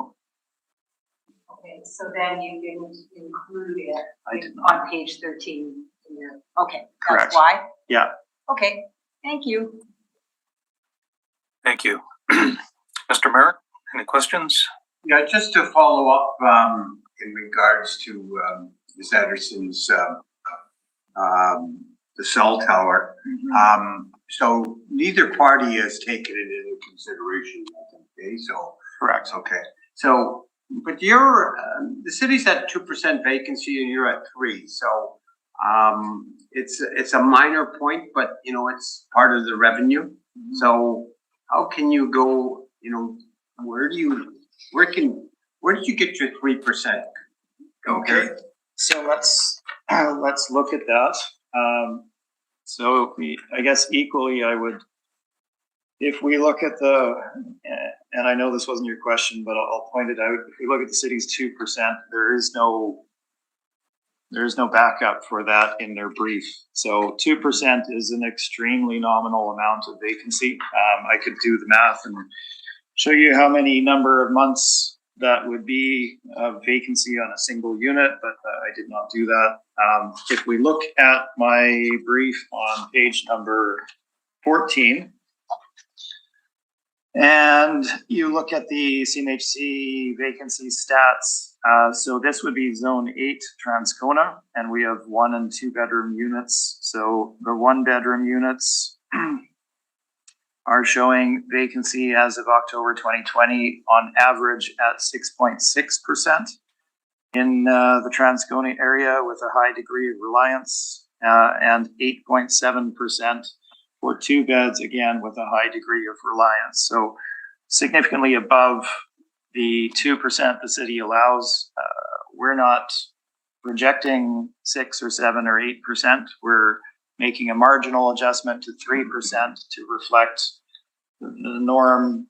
Okay, so then you didn't include it I did not. on page 13 in your, okay, Correct. that's why? Yeah. Okay, thank you. Thank you. Mr. Merritt, any questions? Yeah, just to follow up, in regards to, Ms. Anderson's, the cell tower. So neither party has taken it into consideration, okay, so. Correct. Okay, so, but you're, the city's at 2% vacancy and you're at 3%, so, it's a minor point, but, you know, it's part of the revenue. So how can you go, you know, where did you get your 3%? Okay, so let's look at that. So I guess equally, I would, if we look at and I know this wasn't your question, but I'll point it out. If we look at the city's 2%, there is no backup for that in their brief. So 2% is an extremely nominal amount of vacancy. I could do the math and show you how many number of months that would be a vacancy on a single unit, but I did not do that. If we look at my brief on page number 14, and you look at the CMHC vacancy stats, so this would be zone 8 Transcona, and we have 1 and 2 bedroom units. So the 1 bedroom units are showing vacancy as of October 2020 on average at 6.6% in the Transcona area with a high degree of reliance, and 8.7% for 2 beds, again with a high degree of reliance. So significantly above the 2% the city allows. We're not projecting 6 or 7 or 8%. We're making a marginal adjustment to 3% to reflect the norm,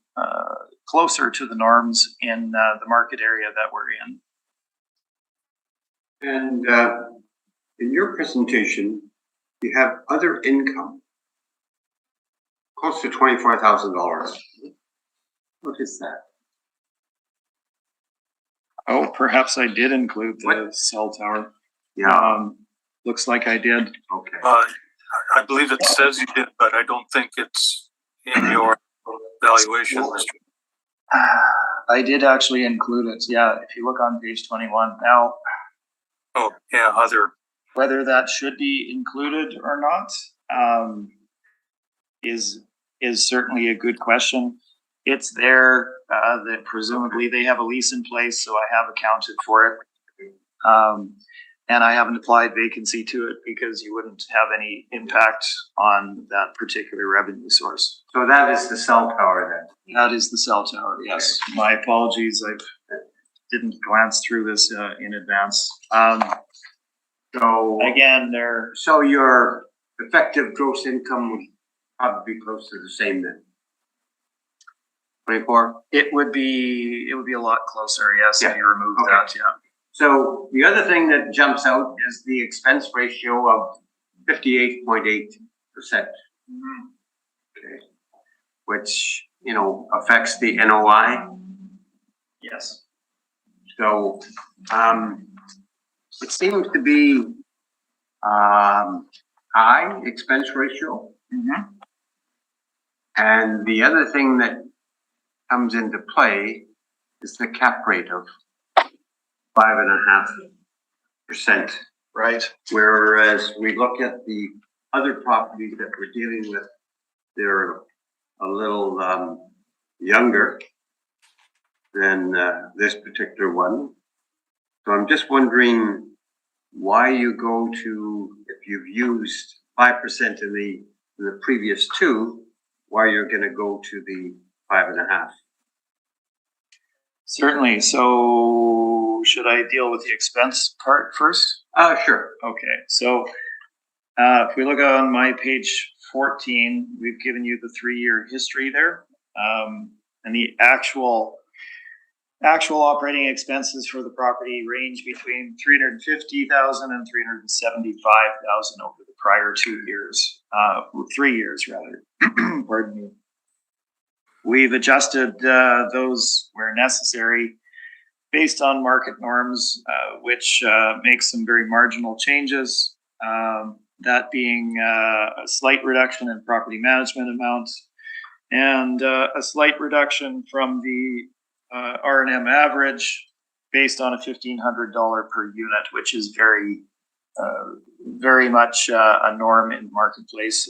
closer to the norms in the market area that we're in. And in your presentation, you have other income, close to $24,000. What is that? Oh, perhaps I did include the cell tower. Yeah. Looks like I did. Okay. I believe it says you did, but I don't think it's in your valuation, Mr. I did actually include it. Yeah, if you look on page 21 now. Oh, yeah, other. Whether that should be included or not is certainly a good question. It's there. That presumably they have a lease in place, so I have accounted for it. And I haven't applied vacancy to it because you wouldn't have any impact on that particular revenue source. So that is the cell tower then? That is the cell tower, yes. Okay. My apologies, I didn't glance through this in advance. So again, so your effective gross income would probably be close to the same then? 24? It would be a lot closer, yes, yeah. If you remove that, yeah. So the other thing that jumps out is the expense ratio of 58.8%. Okay. Which, you know, affects the NOI. Yes. So it seems to be high expense ratio. And the other thing that comes into play is the cap rate of 5.5%. Right. Whereas we look at the other properties that we're dealing with, they're a little younger than this particular one. So I'm just wondering why you go to, if you've used 5% in the previous two, why you're going to go to the 5.5. Certainly. So should I deal with the expense part first? Sure. Okay. So if we look on my page 14, we've given you the 3-year history there. And the actual Actual operating expenses for the property range between $350,000 and $375,000 over the prior 2 years, 3 years rather. Pardon me. We've adjusted those where necessary based on market norms, which makes some very marginal changes. That being a slight reduction in property management amounts and a slight reduction from the R&M average based on a $1,500 per unit, which is very much a norm in the marketplace.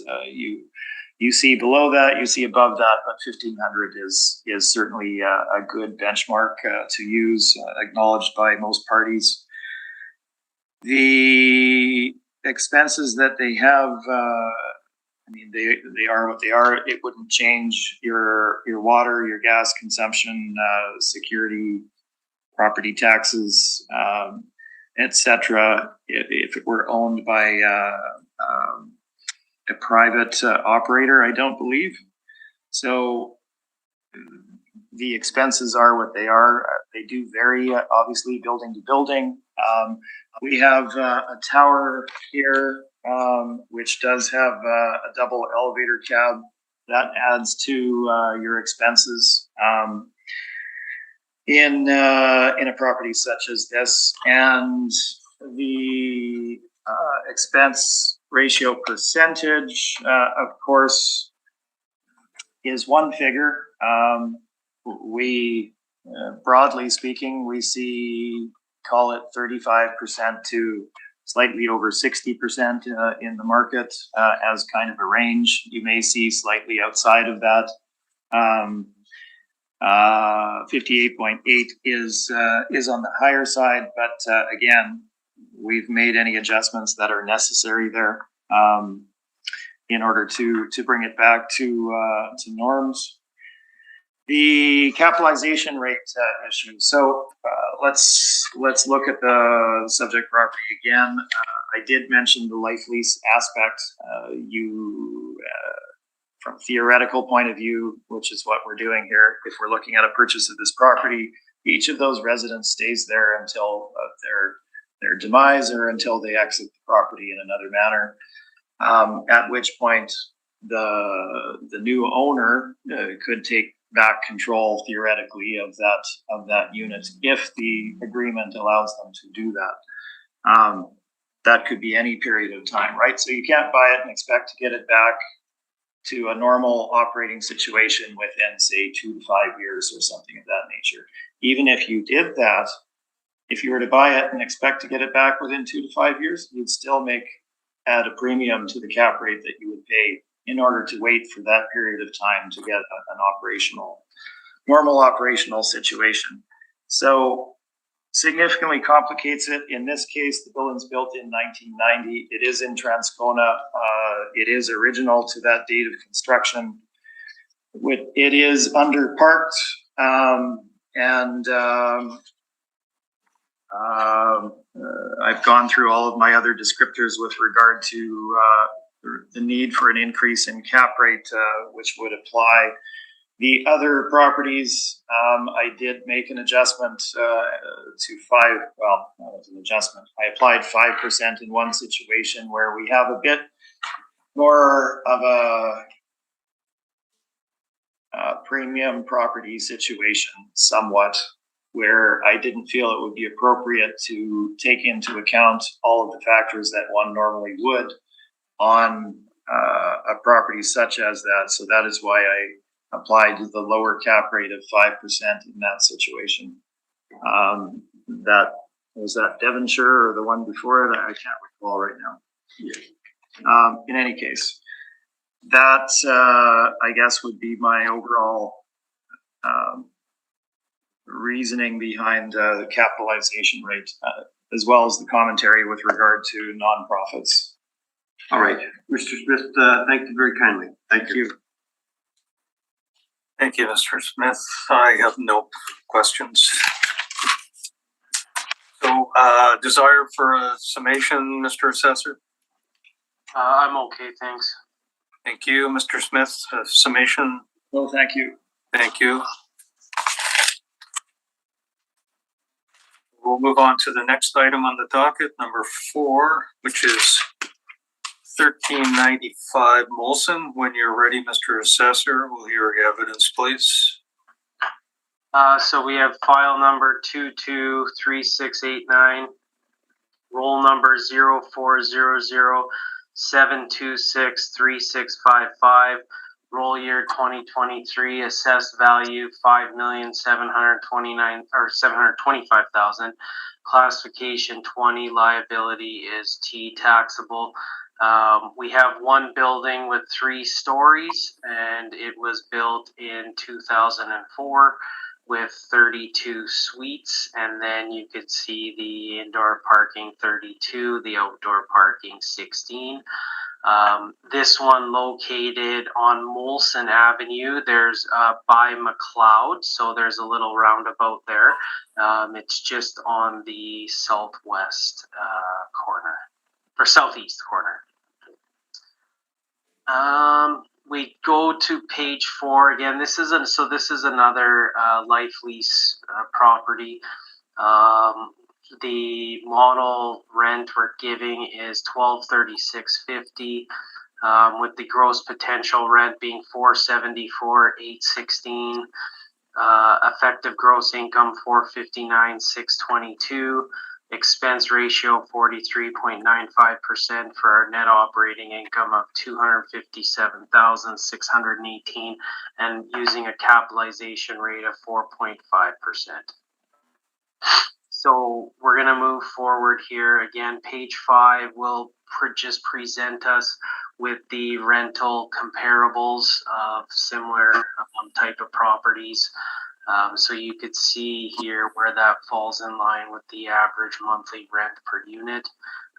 You see below that, you see above that, but 1,500 is certainly a good benchmark to use, acknowledged by most parties. The expenses that they have, I mean, they are what they are. It wouldn't change your water, your gas consumption, security, property taxes, etc. If it were owned by a private operator, I don't believe. So the expenses are what they are. They do vary, obviously, building to building. We have a tower here, which does have a double elevator cab. That adds to your expenses in a property such as this. And the expense ratio percentage, of course, is one figure. We, broadly speaking, we see, call it 35% to slightly over 60% in the market as kind of a range. You may see slightly outside of that. 58.8 is on the higher side, but again, we've made any adjustments that are necessary there in order to bring it back to norms. The capitalization rate issue. So let's look at the subject property again. I did mention the life lease aspect. From a theoretical point of view, which is what we're doing here, if we're looking at a purchase of this property, each of those residents stays there until their demise or until they exit the property in another manner. At which point the new owner could take back control theoretically of that unit if the agreement allows them to do that. That could be any period of time, right? So you can't buy it and expect to get it back to a normal operating situation within, say, 2 to 5 years or something of that nature. Even if you did that, if you were to buy it and expect to get it back within 2 to 5 years, you'd still add a premium to the cap rate that you would pay in order to wait for that period of time to get an normal operational situation. So significantly complicates it. In this case, the building's built in 1990. It is in Transcona. It is original to that date of construction. It is underparked, and I've gone through all of my other descriptors with regard to the need for an increase in cap rate, which would apply. The other properties, I did make an adjustment to 5. Well, that was an adjustment. I applied 5% in one situation where we have a bit more of a premium property situation, somewhat, where I didn't feel it would be appropriate to take into account all of the factors that one normally would on a property such as that. So that is why I applied the lower cap rate of 5% in that situation. That was that Devonshire or the one before it? I can't recall right now. In any case, that I guess would be my overall reasoning behind the capitalization rate, as well as the commentary with regard to nonprofits. All right, Mr. Smith, thank you very kindly. Thank you. Thank you, Mr. Smith. I have no questions. So, desire for a summation, Mr. Assessor? I'm okay, thanks. Thank you, Mr. Smith. Summation? Well, thank you. Thank you. we'll move on to the next item on the docket, number 4, which is 1395 Molson. When you're ready, Mr. Assessor, we'll hear your evidence, please. So we have file number 223689, roll number 0400726365, roll year 2023, assessed value 725,000, classification 20, liability is T, taxable. We have one building with 3 stories, and it was built in 2004 with 32 suites, and then you could see the indoor parking 32, the outdoor parking 16. This one located on Molson Avenue. There's by McLeod, so there's a little roundabout there. It's just on the southwest corner, or southeast corner. We go to page 4 again. This is another life lease property. The model rent we're giving is $1236.50, with the gross potential rent being $474,816. Effective gross income $459,622. Expense ratio 43.95% for our net operating income of $257,618, and using a capitalization rate of 4.5%. So we're going to move forward here. Again, page 5 will just present us with the rental comparables of similar type of properties. So you could see here where that falls in line with the average monthly rent per unit.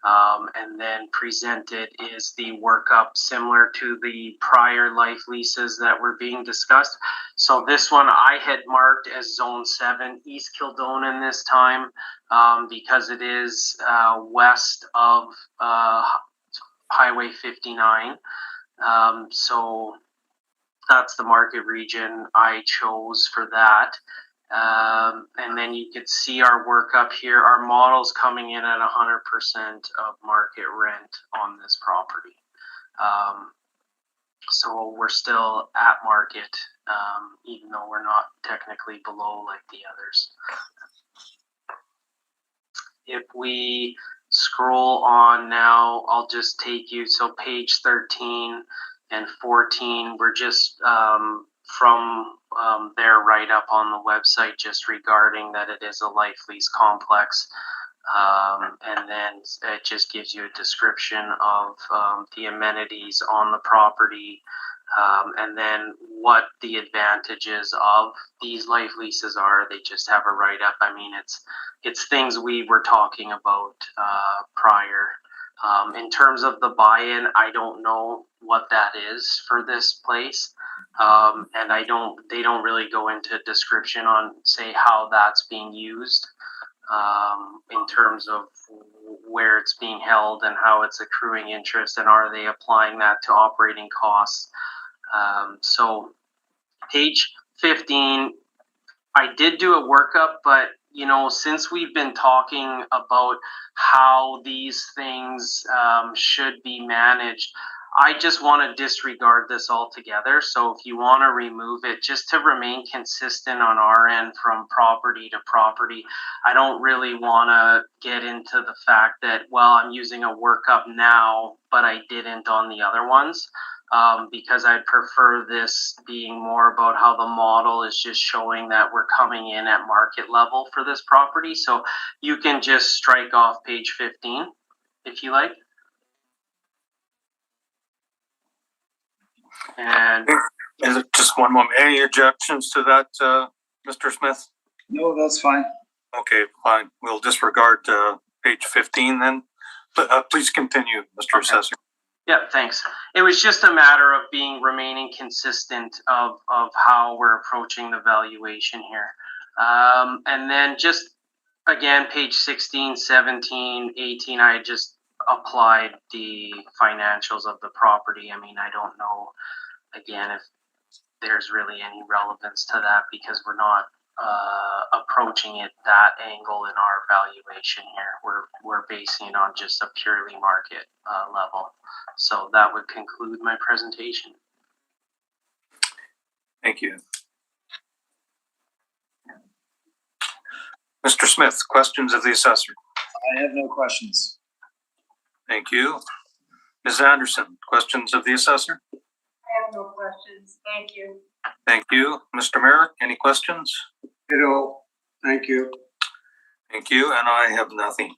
And then presented is the workup similar to the prior life leases that were being discussed. So this one I had marked as Zone 7, East Kildonan this time, because it is west of Highway 59. So that's the market region I chose for that. And then you could see our workup here. Our model's coming in at 100% of market rent on this property. So we're still at market, even though we're not technically below like the others. If we scroll on now, I'll just take you, so page 13 and 14, we're just from their write-up on the website, just regarding that it is a life lease complex. And then it just gives you a description of the amenities on the property, and then what the advantages of these life leases are. They just have a write-up. I mean, it's things we were talking about prior. In terms of the buy-in, I don't know what that is for this place. And they don't really go into description on, say, how that's being used, in terms of where it's being held and how it's accruing interest, and are they applying that to operating costs. So page 15, I did do a workup, but you know, since we've been talking about how these things should be managed, I just want to disregard this altogether. So if you want to remove it, just to remain consistent on our end from property to property, I don't really want to get into the fact that, well, I'm using a workup now, but I didn't on the other ones. Because I'd prefer this being more about how the model is just showing that we're coming in at market level for this property. So you can just strike off page 15 if you like. And just one moment. Any objections to that, Mr. Smith? No, that's fine. Okay, fine. We'll disregard page 15 then. But please continue, Mr. Assessor. Yeah, thanks. It was just a matter of remaining consistent of how we're approaching the valuation here. And then just, again, page 16, 17, 18, I just applied the financials of the property. I mean, I don't know, again, if there's really any relevance to that, because we're not approaching it that angle in our valuation here. We're basing it on just a purely market level. So that would conclude my presentation. Thank you. Mr. Smith, questions of the assessor? I have no questions. Thank you. Ms. Anderson, questions of the assessor? I have no questions. Thank you. Thank you. Mr. Merrick, any questions? Hello, thank you. Thank you, and I have nothing.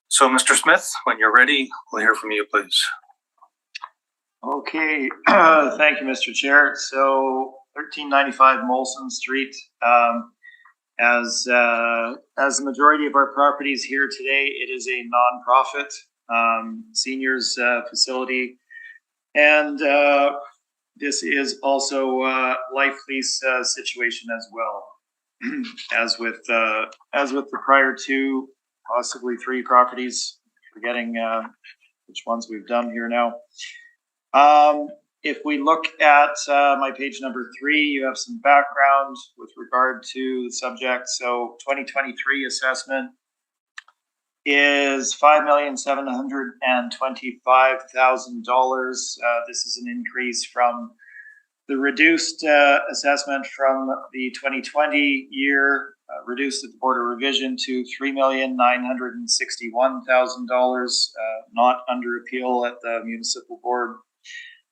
So, Mr. Smith, when you're ready, we'll hear from you, please. Okay, thank you, Mr. Chair. So 1395 Molson Street, as the majority of our properties here today, it is a nonprofit seniors facility, and this is also a life lease situation as well. As with the prior two, possibly three properties, forgetting which ones we've done here now. If we look at my page number 3, you have some background with regard to the subject. So 2023 assessment is $5,725,000. This is an increase from the reduced assessment from the 2020 year, reduced at the Board of Revision to $3,961,000, not under appeal at the Municipal Board.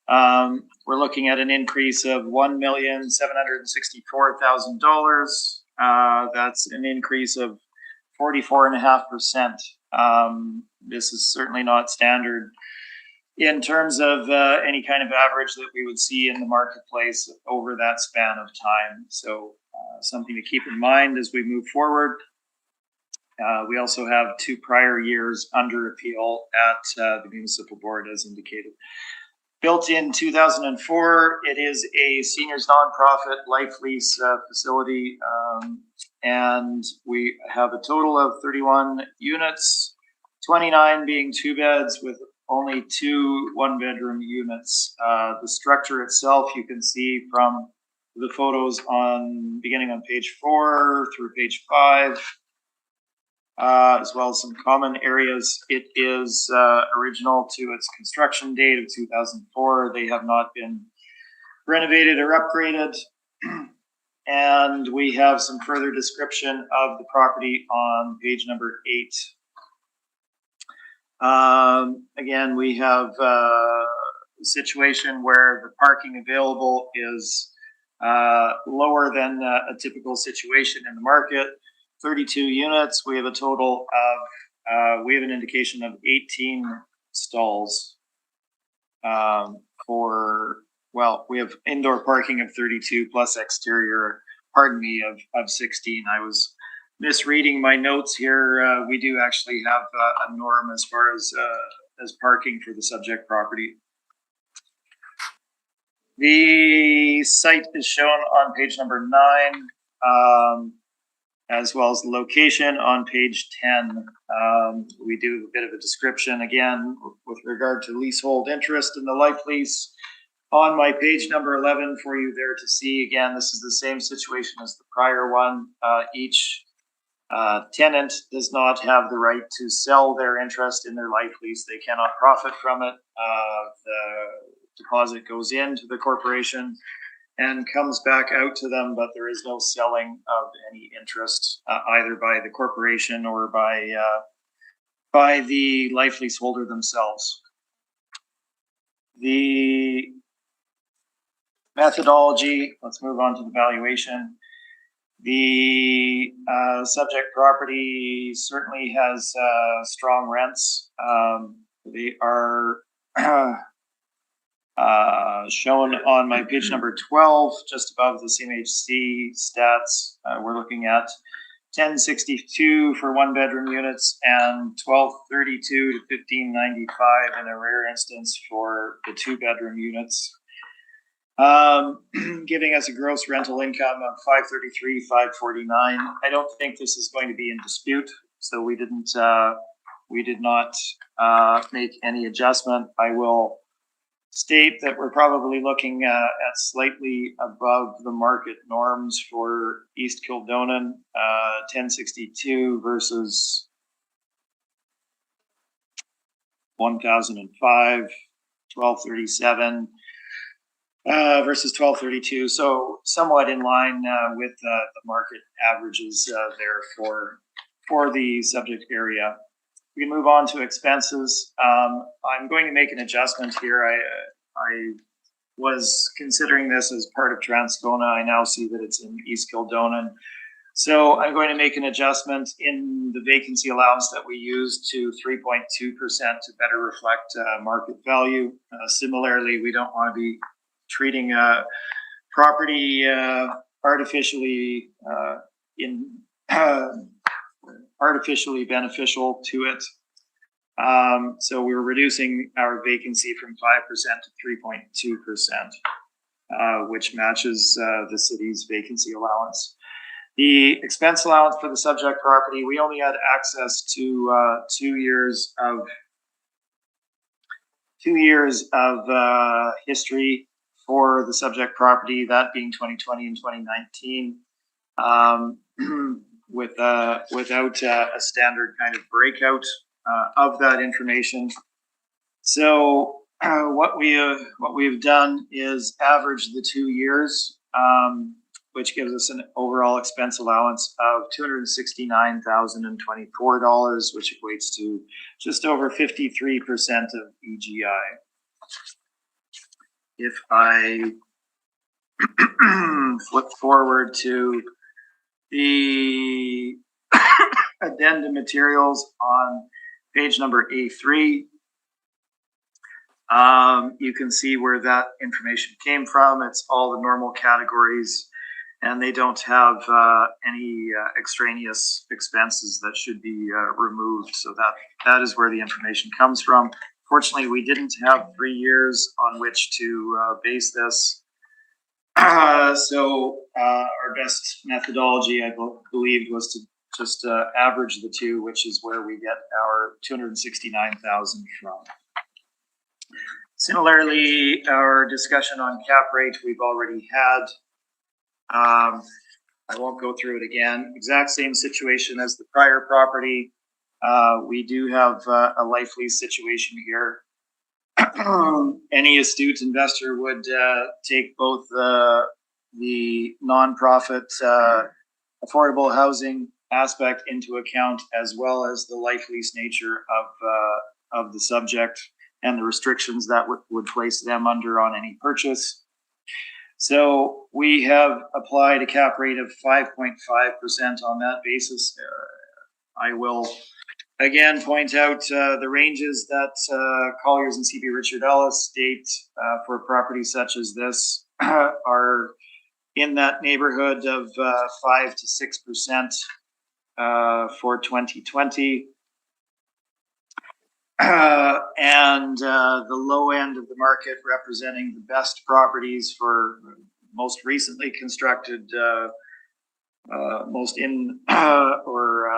We're looking at an increase of $1,764,000. That's an increase of 44.5%. This is certainly not standard in terms of any kind of average that we would see in the marketplace over that span of time. So something to keep in mind as we move forward. We also have 2 prior years under appeal at the Municipal Board, as indicated. Built in 2004, it is a seniors nonprofit life lease facility, and we have a total of 31 units, 29 being 2 beds with only 2 one-bedroom units. The structure itself, you can see from the photos beginning on page 4 through page 5. As well as some common areas. It is original to its construction date of 2004. They have not been renovated or upgraded. And we have some further description of the property on page number 8. Again, we have a situation where the parking available is lower than a typical situation in the market. 32 units. We have a total of, we have an indication of 18 stalls we have indoor parking of 32 plus exterior, of 16. I was misreading my notes here. We do actually have a norm as far as parking for the subject property. The site is shown on page number 9. As well as the location on page 10. We do a bit of a description again with regard to leasehold interest in the life lease. On my page number 11 for you there to see, again, this is the same situation as the prior one. Each tenant does not have the right to sell their interest in their life lease. They cannot profit from it. The deposit goes into the corporation and comes back out to them, but there is no selling of any interest either by the corporation or by the life leaseholder themselves. The methodology, let's move on to the valuation. The subject property certainly has strong rents. They are shown on my page number 12, just above the CMHC stats. We're looking at 1062 for 1-bedroom units and 1232 to 1595 in a rare instance for the 2-bedroom units, giving us a gross rental income of 533, 549. I don't think this is going to be in dispute, so we did not make any adjustment. I will state that we're probably looking at slightly above the market norms for East Kildonan, 1062 versus 1005, 1237 versus 1232. So somewhat in line with the market averages there for the subject area. We can move on to expenses. I'm going to make an adjustment here. I was considering this as part of Transcona. I now see that it's in East Kildonan. So I'm going to make an adjustment in the vacancy allowance that we use to 3.2% to better reflect market value. Similarly, we don't want to be treating property artificially artificially beneficial to it. So we're reducing our vacancy from 5% to 3.2%, which matches the city's vacancy allowance. The expense allowance for the subject property, we only had access to 2 years of history for the subject property, that being 2020 and 2019. Without a standard kind of breakout of that information. So what we've done is average the 2 years, which gives us an overall expense allowance of $269,024, which equates to just over 53% of EGI. If I flip forward to the addendum materials on page number A3, you can see where that information came from. It's all the normal categories, and they don't have any extraneous expenses that should be removed. So that is where the information comes from. Fortunately, we didn't have 3 years on which to base this. So our best methodology, I believed, was to just average the two, which is where we get our 269,000 from. Similarly, our discussion on cap rate we've already had. I won't go through it again. Exact same situation as the prior property. We do have a life lease situation here. Any astute investor would take both the nonprofit affordable housing aspect into account, as well as the life lease nature of the subject and the restrictions that would place them under on any purchase. So we have applied a cap rate of 5.5% on that basis. I will again point out the ranges that Colliers and CB Richard Ellis state for properties such as this are in that neighborhood of 5 to 6% for 2020. And the low end of the market representing the best properties for most recently constructed, most in or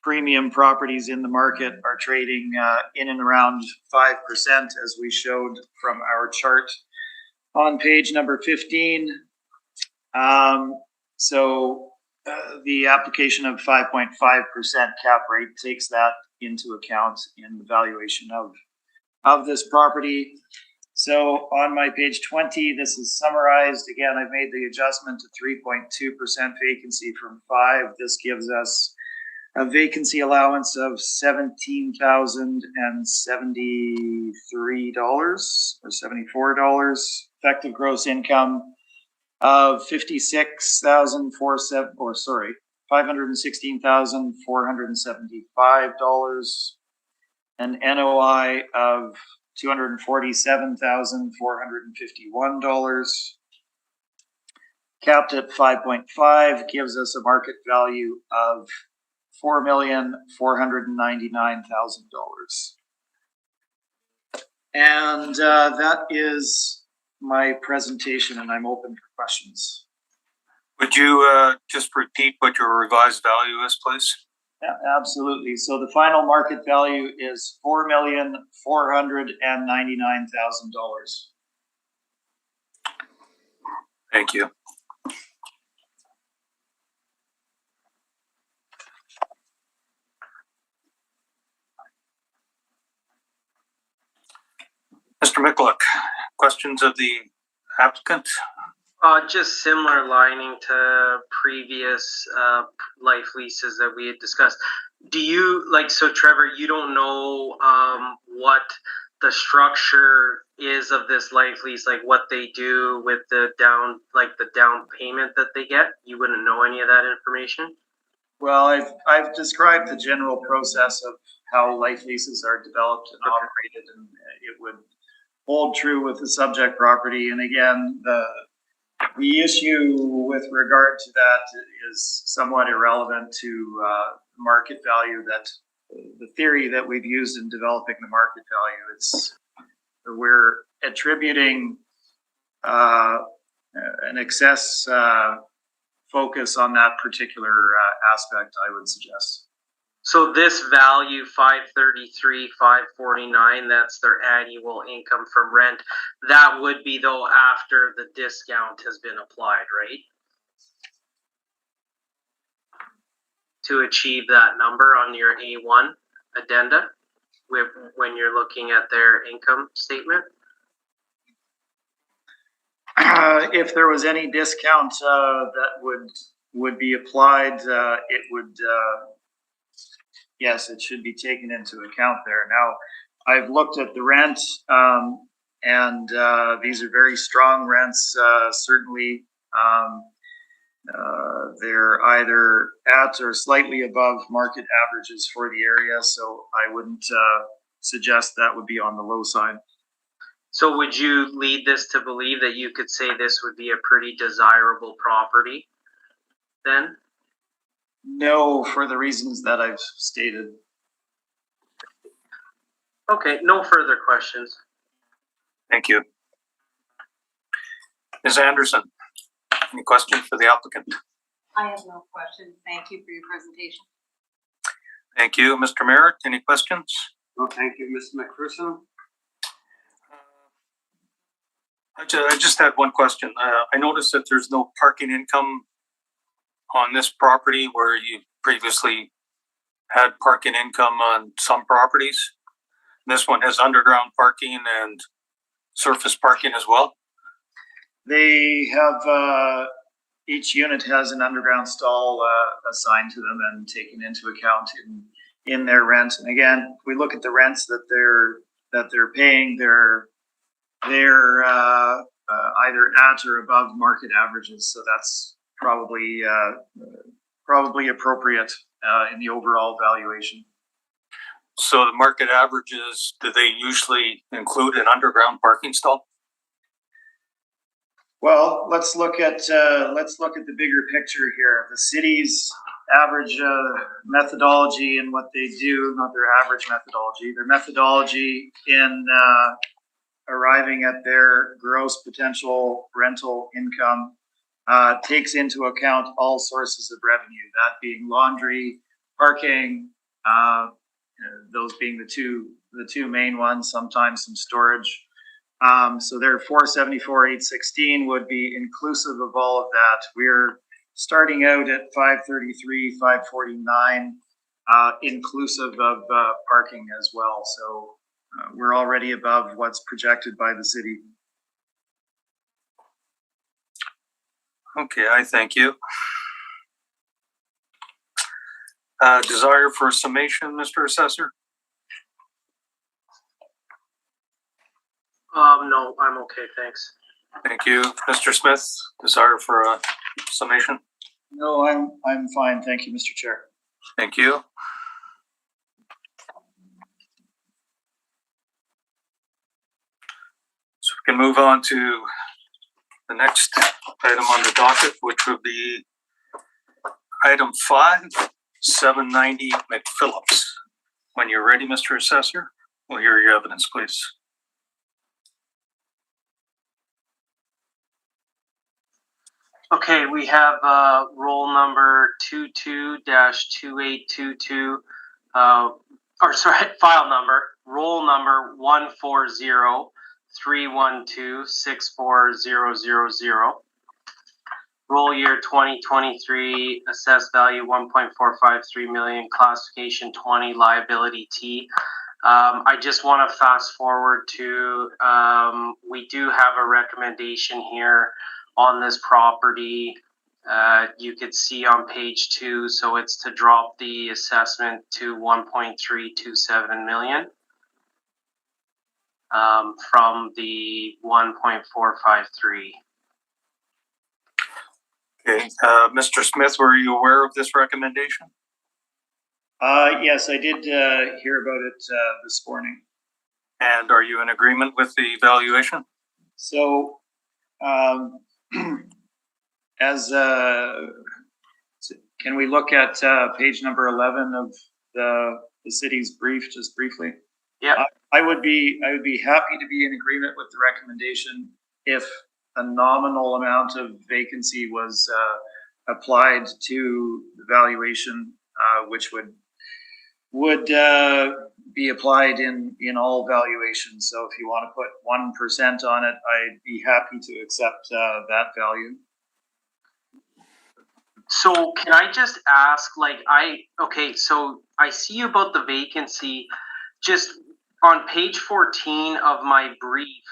premium properties in the market are trading in and around 5%, as we showed from our chart on page number 15. So the application of 5.5% cap rate takes that into account in the valuation of this property. So on my page 20, this is summarized. Again, I've made the adjustment to 3.2% vacancy from 5. This gives us a vacancy allowance of $17,073 or $74. Effective gross income of $516,475, an NOI of $247,451, capped at 5.5, gives us a market value of $4,499,000. And that is my presentation, and I'm open for questions. Would you just repeat what your revised value is, please? Yeah, absolutely. So the final market value is $4,499,000. Thank you. Mr. Michalak, questions of the applicant? Just similar lining to previous life leases that we had discussed. Do you so Trevor, you don't know what the structure is of this life lease, like what they do with the down payment that they get? You wouldn't know any of that information? Well, I've described the general process of how life leases are developed and operated, and it would hold true with the subject property. And again, the issue with regard to that is somewhat irrelevant to market value. That the theory that we've used in developing the market value, we're attributing an excess focus on that particular aspect, I would suggest. So this value, 533, 549, that's their annual income from rent. That would be though after the discount has been applied, right? To achieve that number on your A1 addenda when you're looking at their income statement? If there was any discount that would be applied, it would, yes, it should be taken into account there. Now, I've looked at the rent, and these are very strong rents, certainly. They're either at or slightly above market averages for the area, so I wouldn't suggest that would be on the low side. So would you lead this to believe that you could say this would be a pretty desirable property then? No, for the reasons that I've stated. Okay, no further questions. Thank you. Ms. Anderson, any questions for the applicant? I have no questions. Thank you for your presentation. Thank you. Mr. Merritt, any questions? No, thank you, Mr. McPherson. I just had one question. I noticed that there's no parking income on this property where you previously had parking income on some properties. This one has underground parking and surface parking as well. They have, each unit has an underground stall assigned to them and taken into account in their rent. And again, if we look at the rents that they're paying, they're either at or above market averages. So that's probably appropriate in the overall valuation. So the market averages, do they usually include an underground parking stall? Well, let's look at the bigger picture here. The city's average methodology and what they do, not their average methodology, their methodology in arriving at their gross potential rental income takes into account all sources of revenue, that being laundry, parking, those being the two main ones, sometimes some storage. So their 474,816 would be inclusive of all of that. We're starting out at 533, 549, inclusive of parking as well. So we're already above what's projected by the city. Okay, I thank you. Desire for a summation, Mr. Assessor? No, I'm okay, thanks. Thank you. Mr. Smith, desire for a summation? No, I'm fine. Thank you, Mr. Chair. Thank you. So we can move on to the next item on the docket, which would be item 5, 790 McPhillips. When you're ready, Mr. Assessor, we'll hear your evidence, please. Okay, we have roll number 22-2822, file number, roll number 140-312-64000. Roll year 2023, assessed value 1.453 million, classification 20, liability T. I just want to fast forward to, we do have a recommendation here on this property. You could see on page 2, so it's to drop the assessment to 1.327 million from the 1.453. Okay, Mr. Smith, were you aware of this recommendation? Yes, I did hear about it this morning. And are you in agreement with the valuation? So, as can we look at page number 11 of the city's brief, just briefly? Yeah. I would be happy to be in agreement with the recommendation if a nominal amount of vacancy was applied to the valuation, which would be applied in all valuations. So if you want to put 1% on it, I'd be happy to accept that value. So can I just ask, so I see about the vacancy, just on page 14 of my brief,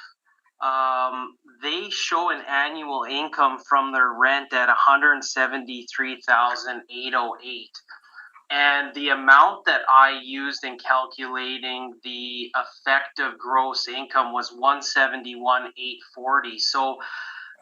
they show an annual income from their rent at $173,808. And the amount that I used in calculating the effective gross income was $171,840. So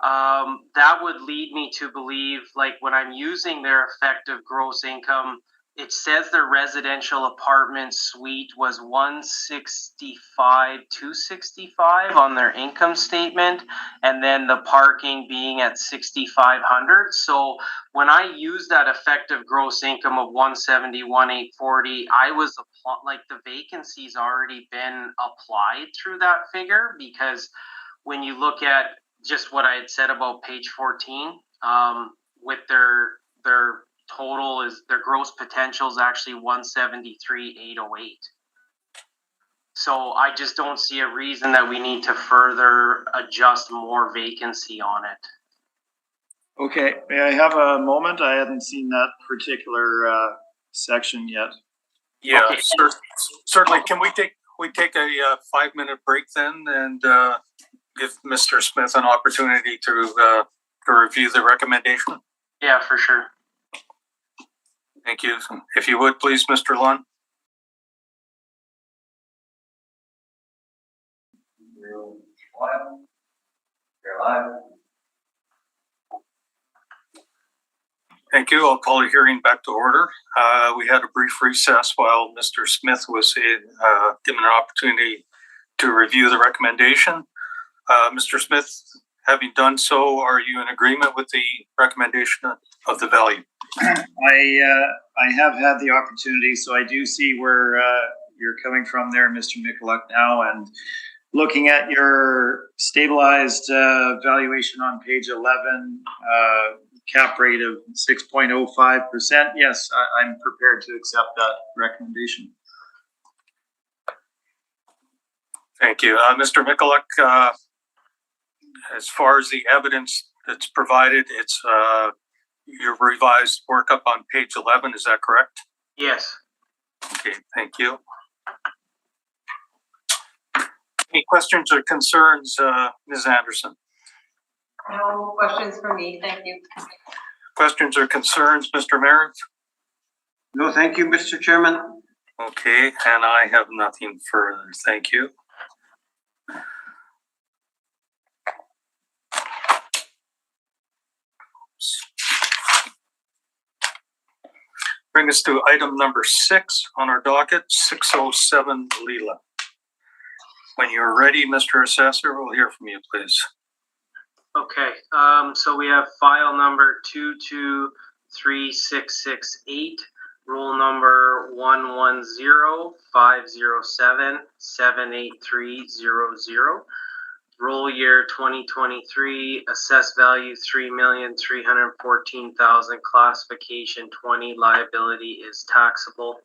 that would lead me to believe, like, when I'm using their effective gross income, it says their residential apartment suite was $165,265 on their income statement, and then the parking being at $6,500. So when I use that effective gross income of $171,840, I was the vacancy's already been applied through that figure, because when you look at just what I had said about page 14, with their total is, their gross potential is actually 173,808. So I just don't see a reason that we need to further adjust more vacancy on it. Okay, may I have a moment? I hadn't seen that particular section yet. Yeah, Okay. certainly. Can we take a 5-minute break then, and give Mr. Smith an opportunity to review the recommendation? Yeah, for sure. Thank you. If you would, please, Mr. Lund. You're live. Thank you. I'll call the hearing back to order. We had a brief recess while Mr. Smith was given an opportunity to review the recommendation. Mr. Smith, having done so, are you in agreement with the recommendation of the value? I have had the opportunity, so I do see where you're coming from there, Mr. Mikulik, now, and looking at your stabilized valuation on page 11, cap rate of 6.05%. Yes, I'm prepared to accept that recommendation. Thank you. Mr. Mikulik, as far as the evidence that's provided, it's your revised workup on page 11, is that correct? Yes. Okay, thank you. Any questions or concerns, Ms. Anderson? No questions for me, thank you. Questions or concerns, Mr. Merritt? No, thank you, Mr. Chairman. Okay, and I have nothing further. Thank you. Bring us to item number 6 on our docket, 607 Leela. When you're ready, Mr. Assessor, we'll hear from you, please. Okay, so we have file number 223668, roll number 110507-78300. Roll year 2023, assessed value 3,314,000, classification 20, liability is taxable.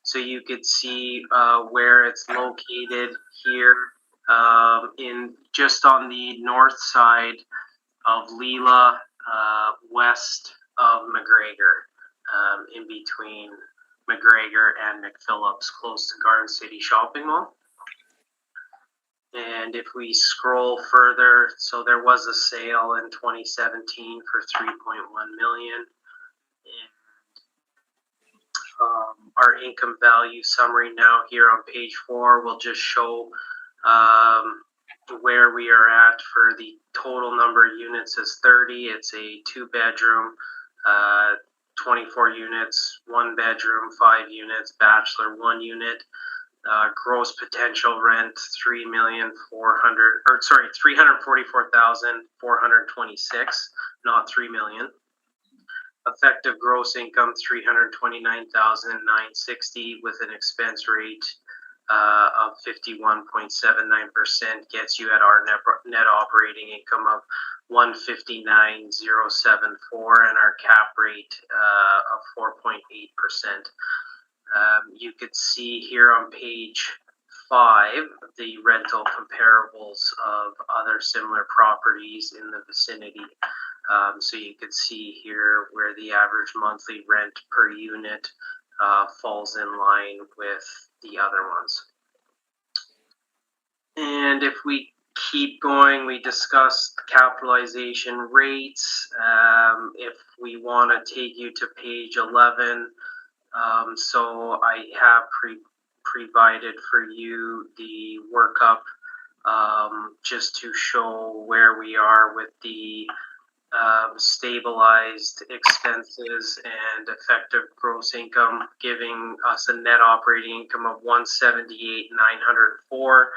So you could see where it's located here in just on the north side of Leela, west of McGregor, in between McGregor and McPhillips, close to Garden City Shopping Mall. And if we scroll further, so there was a sale in 2017 for 3.1 million. And our income value summary now here on page 4 will just show where we are at for the total number of units is 30. It's a 2-bedroom, 24 units, 1 bedroom, 5 units, bachelor 1 unit. Gross potential rent 344,426, not 3 million. Effective gross income 329,960 with an expense rate of 51.79% gets you at our net operating income of 159,074 and our cap rate of 4.8%. You could see here on page 5 the rental comparables of other similar properties in the vicinity. So you could see here where the average monthly rent per unit falls in line with the other ones. And if we keep going, we discussed capitalization rates. If we want to take you to page 11, so I have provided for you the workup just to show where we are with the stabilized expenses and effective gross income, giving us a net operating income of 178,904.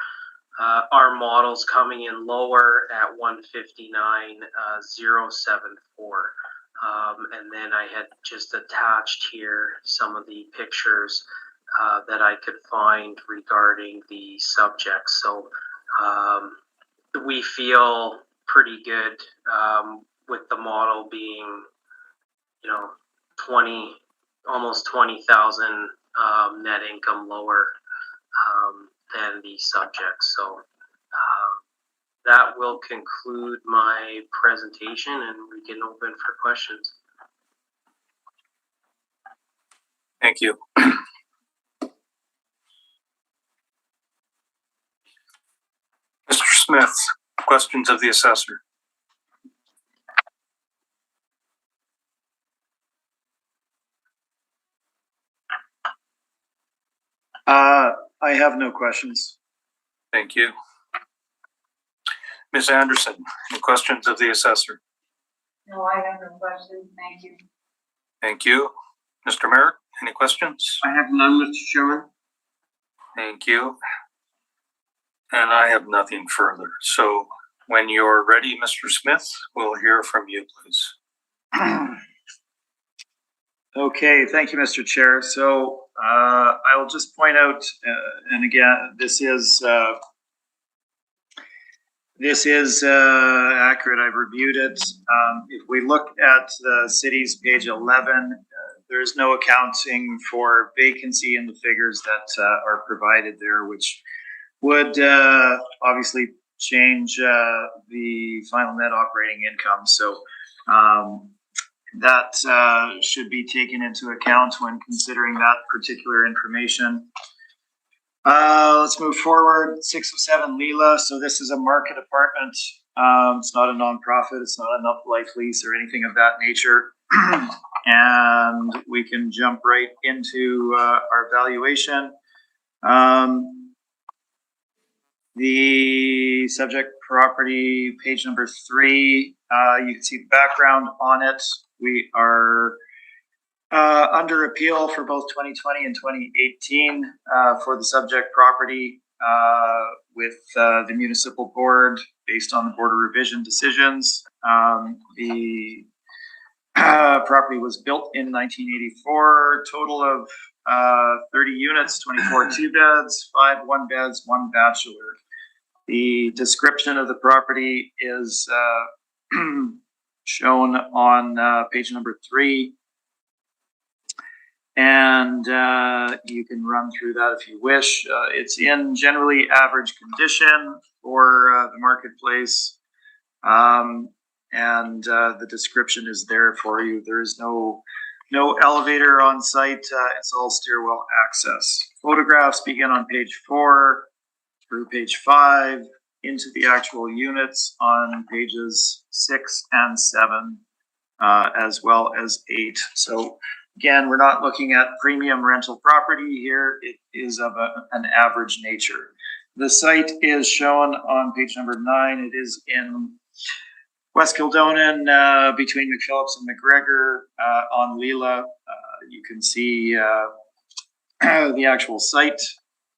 Our model's coming in lower at 159,074. And then I had just attached here some of the pictures that I could find regarding the subjects. So we feel pretty good with the model being, almost 20,000 net income lower than the subjects. So that will conclude my presentation and we can open for questions. Thank you. Mr. Smith, questions of the assessor? I have no questions. Thank you. Ms. Anderson, any questions of the assessor? No, I have no questions. Thank you. Thank you. Mr. Merrick, any questions? I have none, Mr. Chairman. Thank you. And I have nothing further. So when you're ready, Mr. Smith, we'll hear from you, please. Okay, thank you, Mr. Chair. So I will just point out, and again, this is accurate. I've reviewed it. If we look at the city's page 11, there's no accounting for vacancy in the figures that are provided there, which would obviously change the final net operating income. So that should be taken into account when considering that particular information. Let's move forward. 607 Leela. So this is a market apartment. It's not a nonprofit. It's not an up-life lease or anything of that nature. And we can jump right into our valuation. The subject property, page number 3, you can see the background on it. We are under appeal for both 2020 and 2018 for the subject property with the municipal board based on the board of revision decisions. The property was built in 1984, total of 30 units, 24 2-beds, 5 1-beds, 1 bachelor. The description of the property is shown on page number 3. And you can run through that if you wish. It's in generally average condition for the marketplace. And the description is there for you. There is no elevator on site. It's all stairwell access. Photographs begin on page 4 through page 5 into the actual units on pages 6 and 7, as well as 8. So again, we're not looking at premium rental property here. It is of an average nature. The site is shown on page number 9. It is in West Kildonan, between McPhillips and McGregor, on Leela. You can see the actual site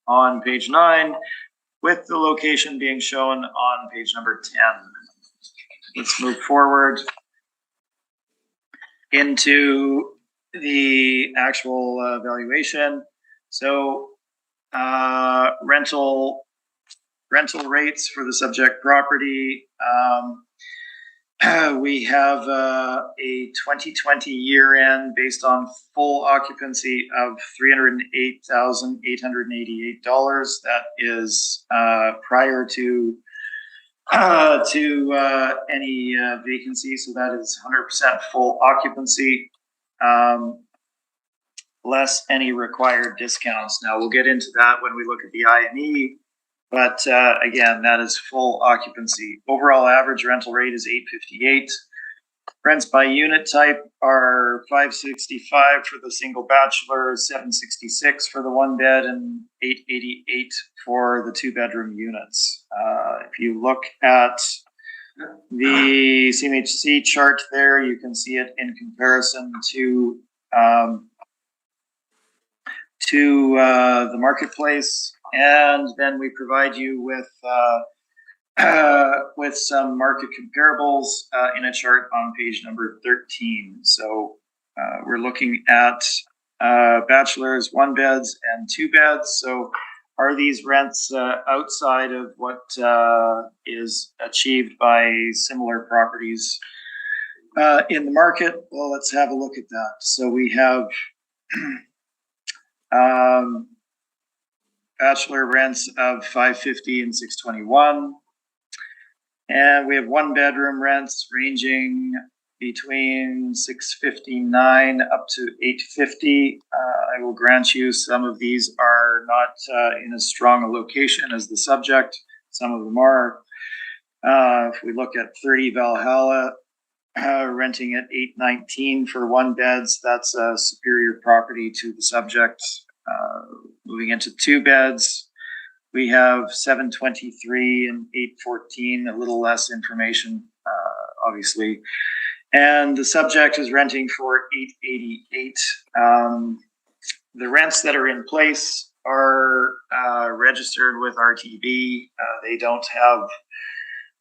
on page 9, with the location being shown on page number 10. Let's move forward into the actual valuation. So rental rates for the subject property. We have a 2020 year end based on full occupancy of $308,888. That is prior to any vacancy. So that is 100% full occupancy, less any required discounts. Now we'll get into that when we look at the IME. But again, that is full occupancy. Overall average rental rate is $858. Rents by unit type are $565 for the single bachelor, $766 for the 1 bed, and $888 for the 2 bedroom units. If you look at the CMHC chart there, you can see it in comparison to the marketplace. And then we provide you with some market comparables in a chart on page number 13. So we're looking at bachelors, 1 beds, and 2 beds. So are these rents outside of what is achieved by similar properties in the market? Well, let's have a look at that. So we have bachelor rents of $550 and $621, and we have 1 bedroom rents ranging between $659 up to $850. I will grant you some of these are not in as strong a location as the subject. Some of them are. If we look at 30 Valhalla, renting at $819 for 1 beds, that's a superior property to the subject. Moving into 2 beds, we have 723 and 814, a little less information, obviously. And the subject is renting for $888. The rents that are in place are registered with RTB. They don't have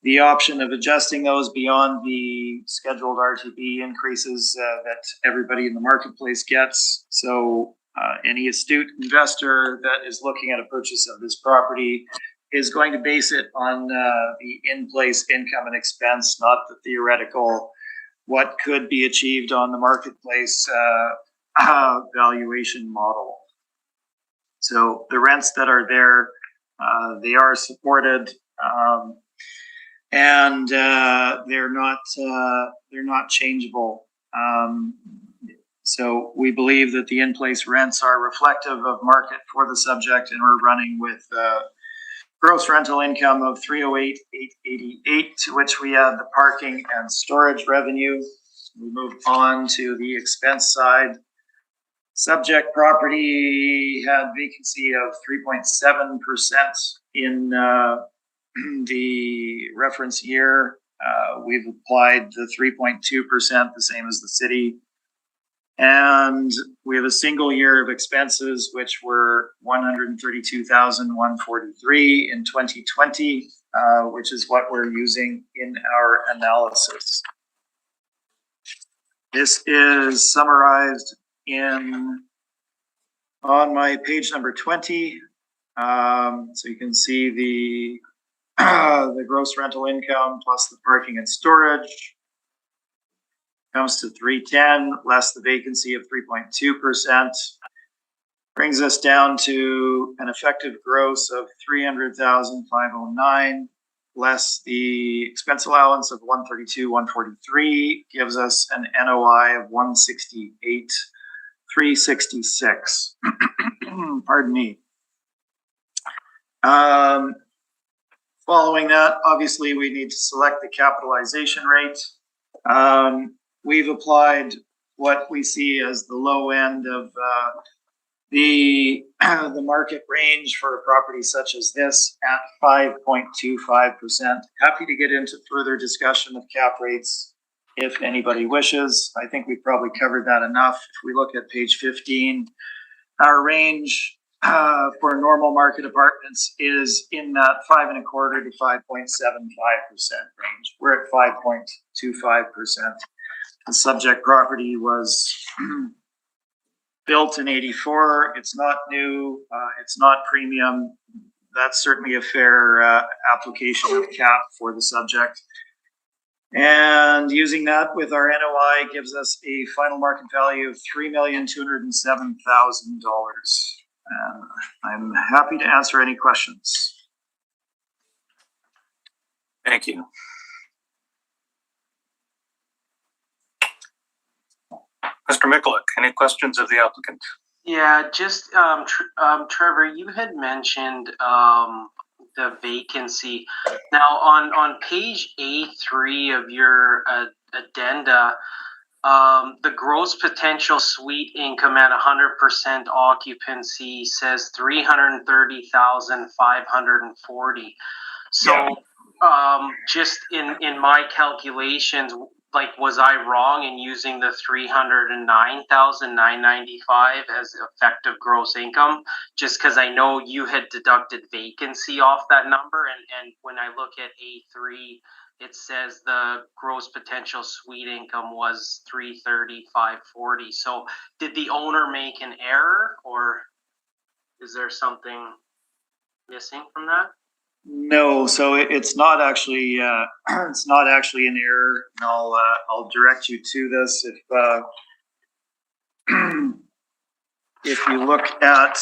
the option of adjusting those beyond the scheduled RTB increases that everybody in the marketplace gets. So any astute investor that is looking at a purchase of this property is going to base it on the in-place income and expense, not the theoretical what could be achieved on the marketplace valuation model. So the rents that are there, they are supported, and they're not changeable. So we believe that the in-place rents are reflective of market for the subject, and we're running with gross rental income of $308,888, to which we add the parking and storage revenue. We move on to the expense side. Subject property had vacancy of 3.7% in the reference year. We've applied the 3.2%, the same as the city. And we have a single year of expenses, which were $132,143 in 2020, which is what we're using in our analysis. This is summarized on my page number 20. So you can see the gross rental income plus the parking and storage comes to 310, less the vacancy of 3.2%. Brings us down to an effective gross of 300,509, less the expense allowance of 132,143, gives us an NOI of 168,366. Pardon me. Following that, obviously, we need to select the capitalization rate. We've applied what we see as the low end of the market range for a property such as this at 5.25%. Happy to get into further discussion of cap rates if anybody wishes. I think we've probably covered that enough. If we look at page 15, our range for normal market apartments is in that 5.25% to 5.75% range. We're at 5.25%. The subject property was built in 84. It's not new. It's not premium. That's certainly a fair application of cap for the subject. And using that with our NOI gives us a final market value of $3,207,000. I'm happy to answer any questions. Thank you. Mr. Mikulik, any questions of the applicant? Yeah, just Trevor, you had mentioned the vacancy. Now on page A3 of your addenda, the gross potential suite income at 100% occupancy says 330,540. So just in my calculations, like, was I wrong in using the 309,995 as effective gross income? Just because I know you had deducted vacancy off that number, and when I look at A3, it says the gross potential suite income was 330,540. So did the owner make an error, or is there something missing from that? No, so it's not actually an error. And I'll direct you to this. If you look at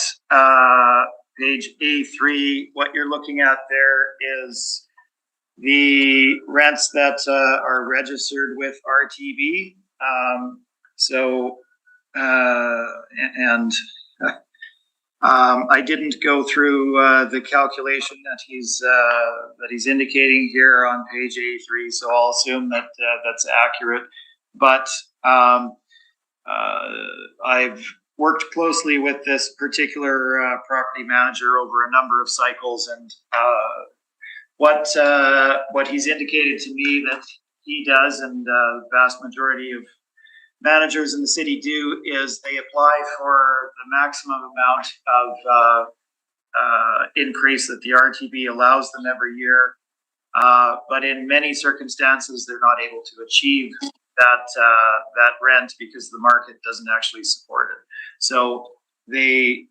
page A3, what you're looking at there is the rents that are registered with RTB. I didn't go through the calculation that he's indicating here on page A3, so I'll assume that that's accurate. But I've worked closely with this particular property manager over a number of cycles, and what he's indicated to me that he does, and the vast majority of managers in the city do, is they apply for the maximum amount of increase that the RTB allows them every year. But in many circumstances, they're not able to achieve that rent because the market doesn't actually support it. So they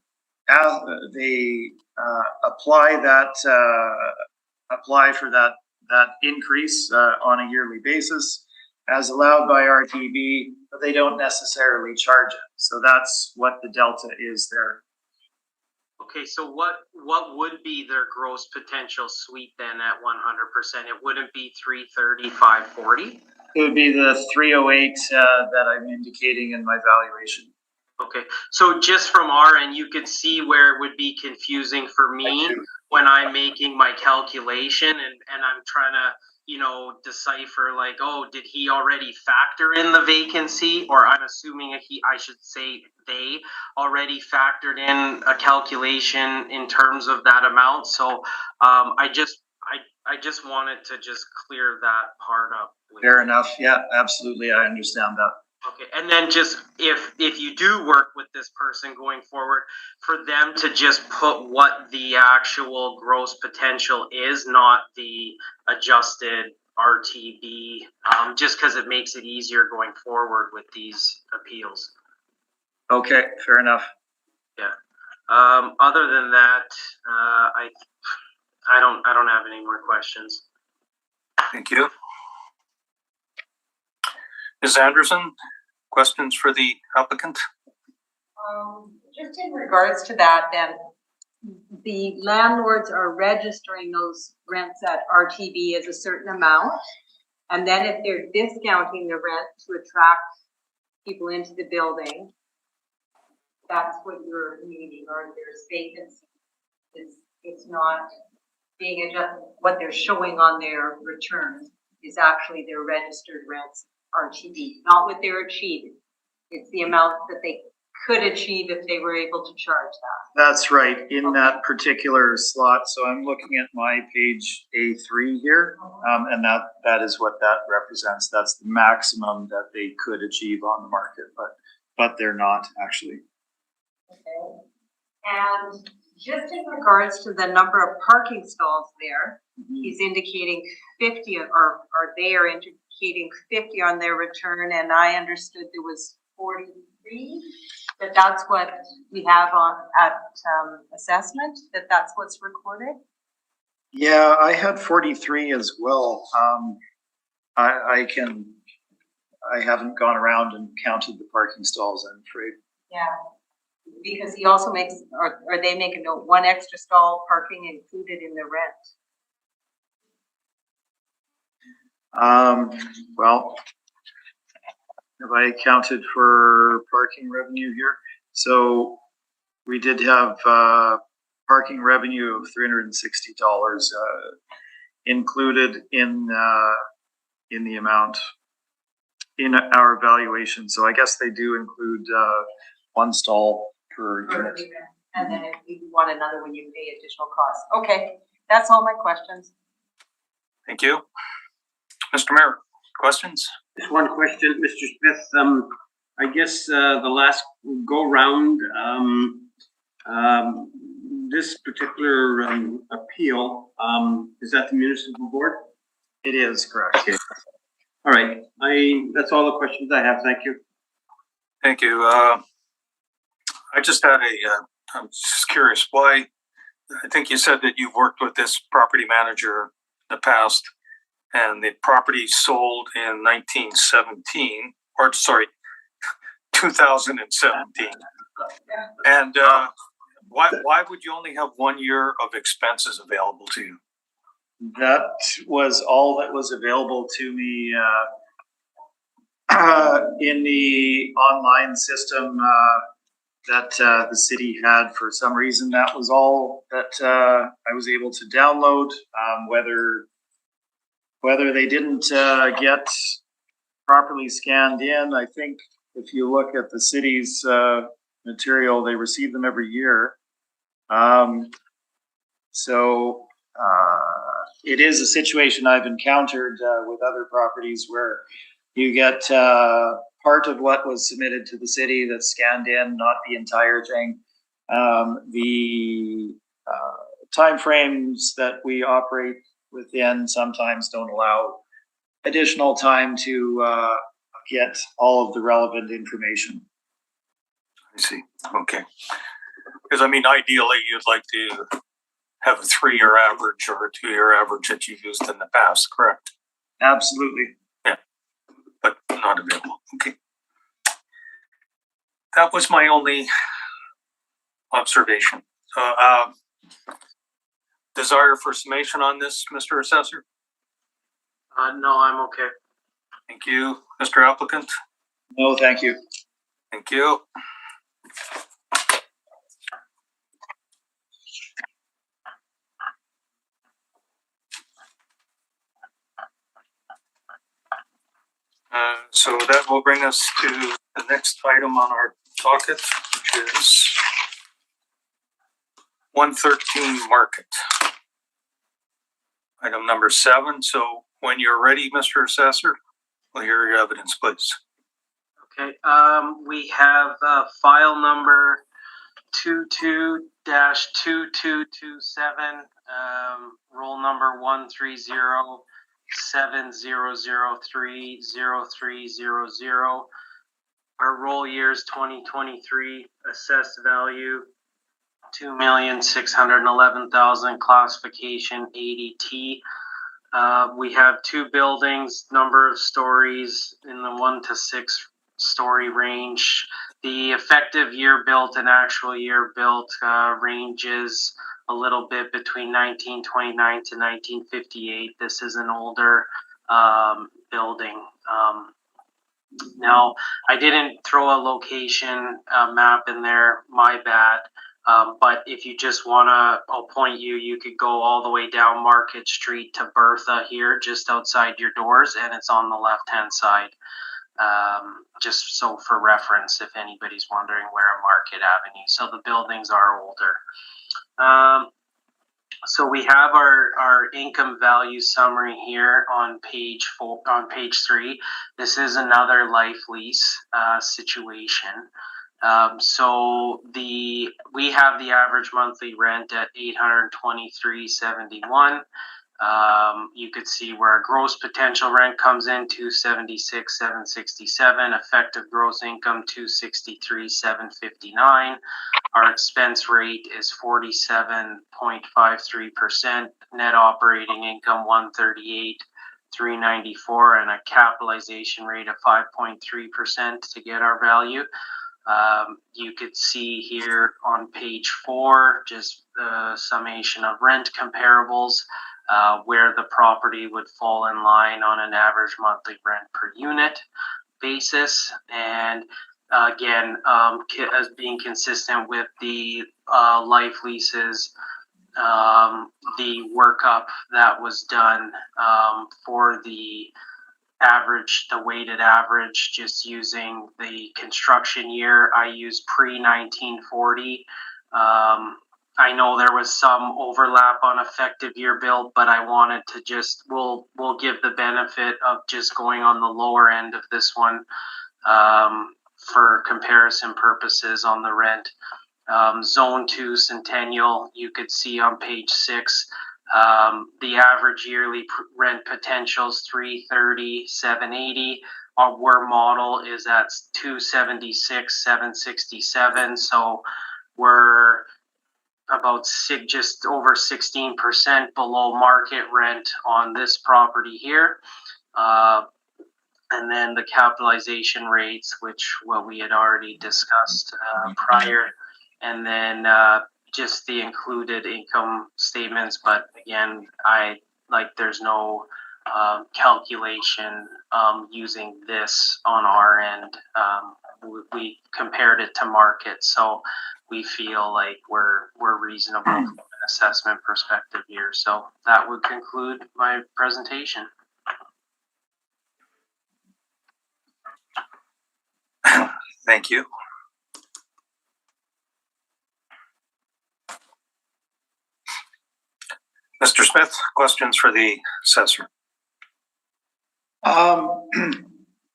apply for that increase on a yearly basis as allowed by RTB, but they don't necessarily charge it. So that's what the delta is there. Okay, so what would be their gross potential suite then at 100%? It wouldn't be 330,540? It would be the 308 that I'm indicating in my valuation. Okay, so just from our end, you could see where it would be confusing for me when I'm making my calculation and I'm trying to, decipher, like, oh, did he already factor in the vacancy? Or I'm assuming I should say they already factored in a calculation in terms of that amount. So I just wanted to just clear that part up. Fair enough. Yeah, absolutely. I understand that. Okay, and then just if you do work with this person going forward, for them to just put what the actual gross potential is, not the adjusted RTB, just because it makes it easier going forward with these appeals. Okay, fair enough. Yeah. Other than that, I don't have any more questions. Thank you. Ms. Anderson, questions for the applicant? Just in regards to that, then, the landlords are registering those rents at RTB as a certain amount. And then if they're discounting the rent to attract people into the building, that's what you're meaning, or there's vacancy. It's not being adjusted. What they're showing on their return is actually their registered rents, RTB, not what they're achieving. It's the amount that they could achieve if they were able to charge that. That's right, in that particular slot. So I'm looking at my page A3 here, and that is what that represents. That's the maximum that they could achieve on the market, but they're not actually. Okay. And just in regards to the number of parking stalls there, he's indicating 50, or they are indicating 50 on their return, and I understood there was 43. That's what we have on at assessment. That's what's recorded. Yeah, I had 43 as well. I haven't gone around and counted the parking stalls, I'm afraid. Yeah, because he also makes, or they make a note, 1 extra stall parking included in the rent. Well, have I accounted for parking revenue here? So we did have parking revenue of $360 included in the amount in our evaluation. So I guess they do include 1 stall per unit. And then if you want another one, you pay additional costs. Okay, that's all my questions. Thank you. Mr. Mayor, questions? Just one question, Mr. Smith. I guess the last go round, this particular appeal, is that the municipal board? It is correct. Okay. All right. That's all the questions I have. Thank you. Thank you. I just had I'm just curious why, I think you said that you've worked with this property manager in the past, and the property sold in 2017. And why would you only have 1 year of expenses available to you? That was all that was available to me in the online system that the city had. For some reason, that was all that I was able to download. Whether they didn't get properly scanned in, I think if you look at the city's material, they receive them every year. So it is a situation I've encountered with other properties where you get part of what was submitted to the city that's scanned in, not the entire thing. The timeframes that we operate within sometimes don't allow additional time to get all of the relevant information. I see. Okay. Because I mean, ideally, you'd like to have a 3-year average or a 2-year average that you've used in the past, correct? Absolutely. Yeah, but not available. Okay. That was my only observation. Desire for summation on this, Mr. Assessor? No, I'm okay. Thank you. Mr. Applicant? No, thank you. Thank you. So that will bring us to the next item on our docket, which is 113 Market. Item number 7. So when you're ready, Mr. Assessor, we'll hear your evidence, please. Okay, we have file number 22-2227, roll number 130-7003-0300. Our roll years 2023, assessed value 2,611,000 classification 80T. We have two buildings, number of stories in the 1 to 6 story range. The effective year built and actual year built ranges a little bit between 1929 to 1958. This is an older building. Now, I didn't throw a location map in there, my bad. But if you just want to, I'll point you, you could go all the way down Market Street to Bertha here, just outside your doors, and it's on the left-hand side. Just so for reference, if anybody's wondering where Market Avenue. So the buildings are older. So we have our income value summary here on page 3. This is another life lease situation. So we have the average monthly rent at $823.71. You could see where our gross potential rent comes in, $276,767. Effective gross income, $263,759. Our expense rate is 47.53%. Net operating income, $138,394, and a capitalization rate of 5.3% to get our value. You could see here on page 4 just the summation of rent comparables, where the property would fall in line on an average monthly rent per unit basis. And again, as being consistent with the life leases, the workup that was done for the average, the weighted average, just using the construction year, I use pre-1940. I know there was some overlap on effective year built, but I wanted to just, we'll give the benefit of just going on the lower end of this one for comparison purposes on the rent. Zone 2 Centennial, you could see on page 6, the average yearly rent potential is $330,780. Our model is at $276,767. So we're about just over 16% below market rent on this property here. And then the capitalization rates, which we had already discussed prior, and then just the included income statements. But again, there's no calculation using this on our end. We compared it to market, so we feel like we're reasonable from an assessment perspective here. So that would conclude my presentation. Thank you. Mr. Smith, questions for the assessor?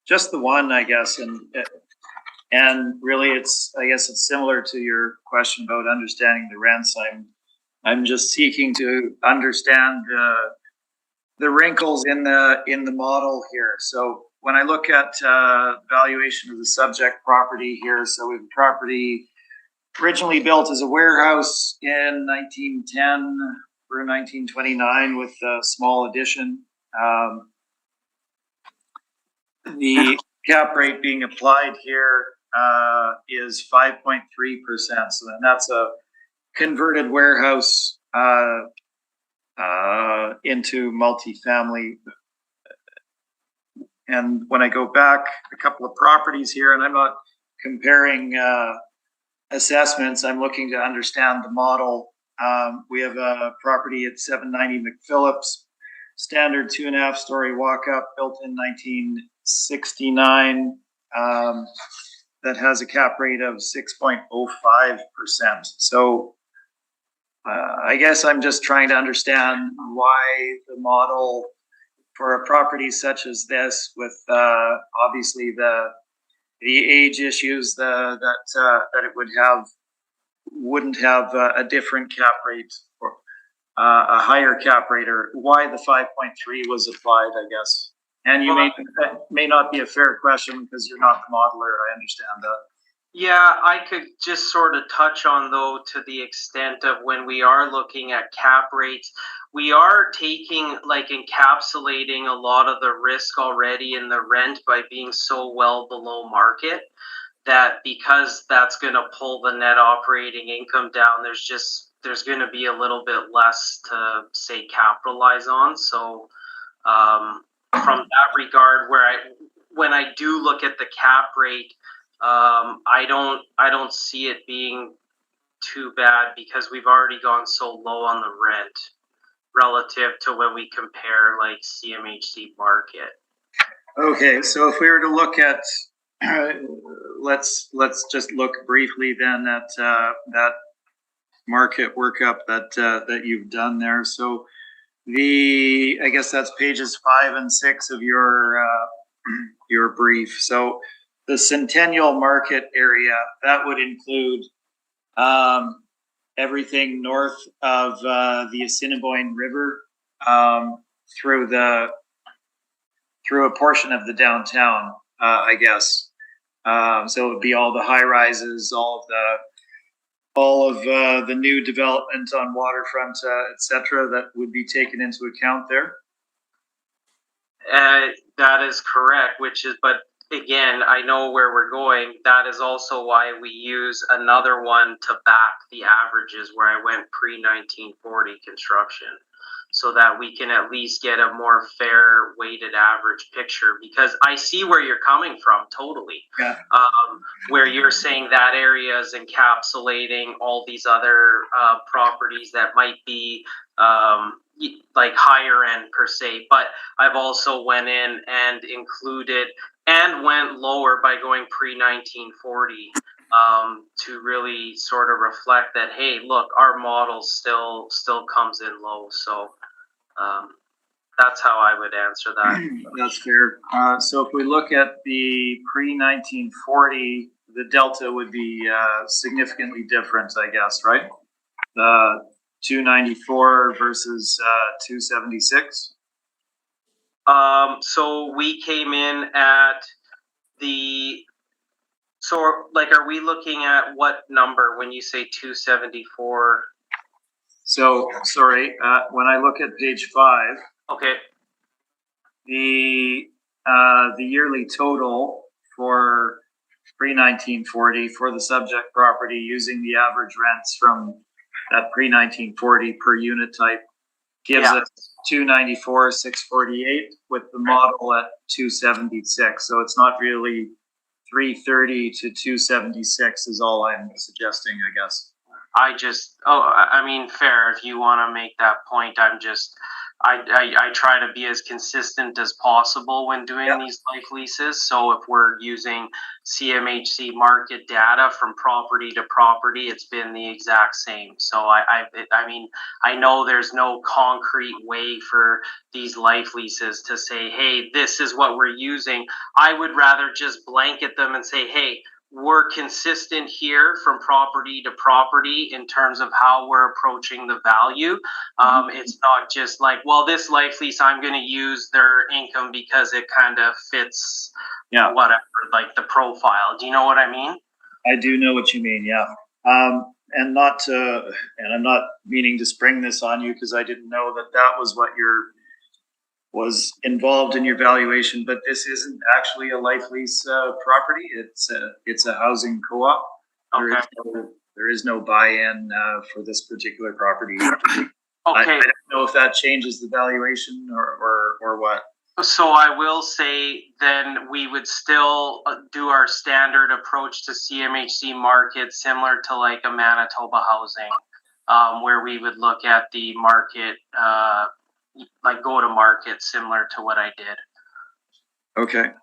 Just the one, I guess, and really, I guess it's similar to your question about understanding the rents. I'm just seeking to understand the wrinkles in the model here. So when I look at valuation of the subject property here, so we have a property originally built as a warehouse in 1910 through 1929 with a small addition. The cap rate being applied here is 5.3%. So then that's a converted warehouse into multifamily. And when I go back a couple of properties here, and I'm not comparing assessments, I'm looking to understand the model. We have a property at 790 McPhillips, standard 2.5 story walk up, built in 1969, that has a cap rate of 6.05%. So I guess I'm just trying to understand why the model for a property such as this, with obviously the age issues that it wouldn't have a different cap rate or a higher cap rate, or why the 5.3 was applied, I guess. And you may not be a fair question because you're not the modeler. I understand that. Yeah, I could just sort of touch on though to the extent of when we are looking at cap rates, we are taking like encapsulating a lot of the risk already in the rent by being so well below market that because that's going to pull the net operating income down, there's going to be a little bit less to say capitalize on. So from that regard, when I do look at the cap rate, I don't see it being too bad because we've already gone so low on the rent relative to when we compare like CMHC market. Okay, so if we were to look at, let's just look briefly then at that market workup that you've done there. So I guess that's pages 5 and 6 of your brief. So the Centennial Market area, that would include everything north of the Assiniboine River through a portion of the downtown, I guess. So it would be all the high rises, all of the new development on waterfront, etc., that would be taken into account there. That is correct, but again, I know where we're going. That is also why we use another one to back the averages where I went pre-1940 construction, so that we can at least get a more fair weighted average picture, because I see where you're coming from totally. Yeah. Where you're saying that area is encapsulating all these other properties that might be like higher end per se, but I've also went in and included and went lower by going pre-1940 to really sort of reflect that, hey, look, our model still comes in low. So that's how I would answer that. That's fair. So if we look at the pre-1940, the delta would be significantly different, I guess, right? 294 versus 276. So we came in at are we looking at what number when you say 274? So sorry, when I look at page 5, okay, the yearly total for pre-1940 for the subject property using the average rents from that pre-1940 per unit type gives us 294, 648 with the model at 276. So it's not really 330 to 276 is all I'm suggesting, I guess. I mean, fair. If you want to make that point, I try to be as consistent as possible when doing these life leases. So if we're using CMHC market data from property to property, it's been the exact same. So I mean, I know there's no concrete way for these life leases to say, hey, this is what we're using. I would rather just blanket them and say, hey, we're consistent here from property to property in terms of how we're approaching the value. It's not just like, well, this life lease, I'm going to use their income because it kind of fits whatever, like the profile. Do you know what I mean? I do know what you mean, yeah. And I'm not meaning to spring this on you because I didn't know that was what was involved in your valuation, but this isn't actually a life lease property. It's a housing co-op. Okay. There is no buy-in for this particular property. Okay. I don't know if that changes the valuation or what. So I will say then we would still do our standard approach to CMHC market similar to like a Manitoba housing, where we would look at the market like go to market similar to what I did. Okay.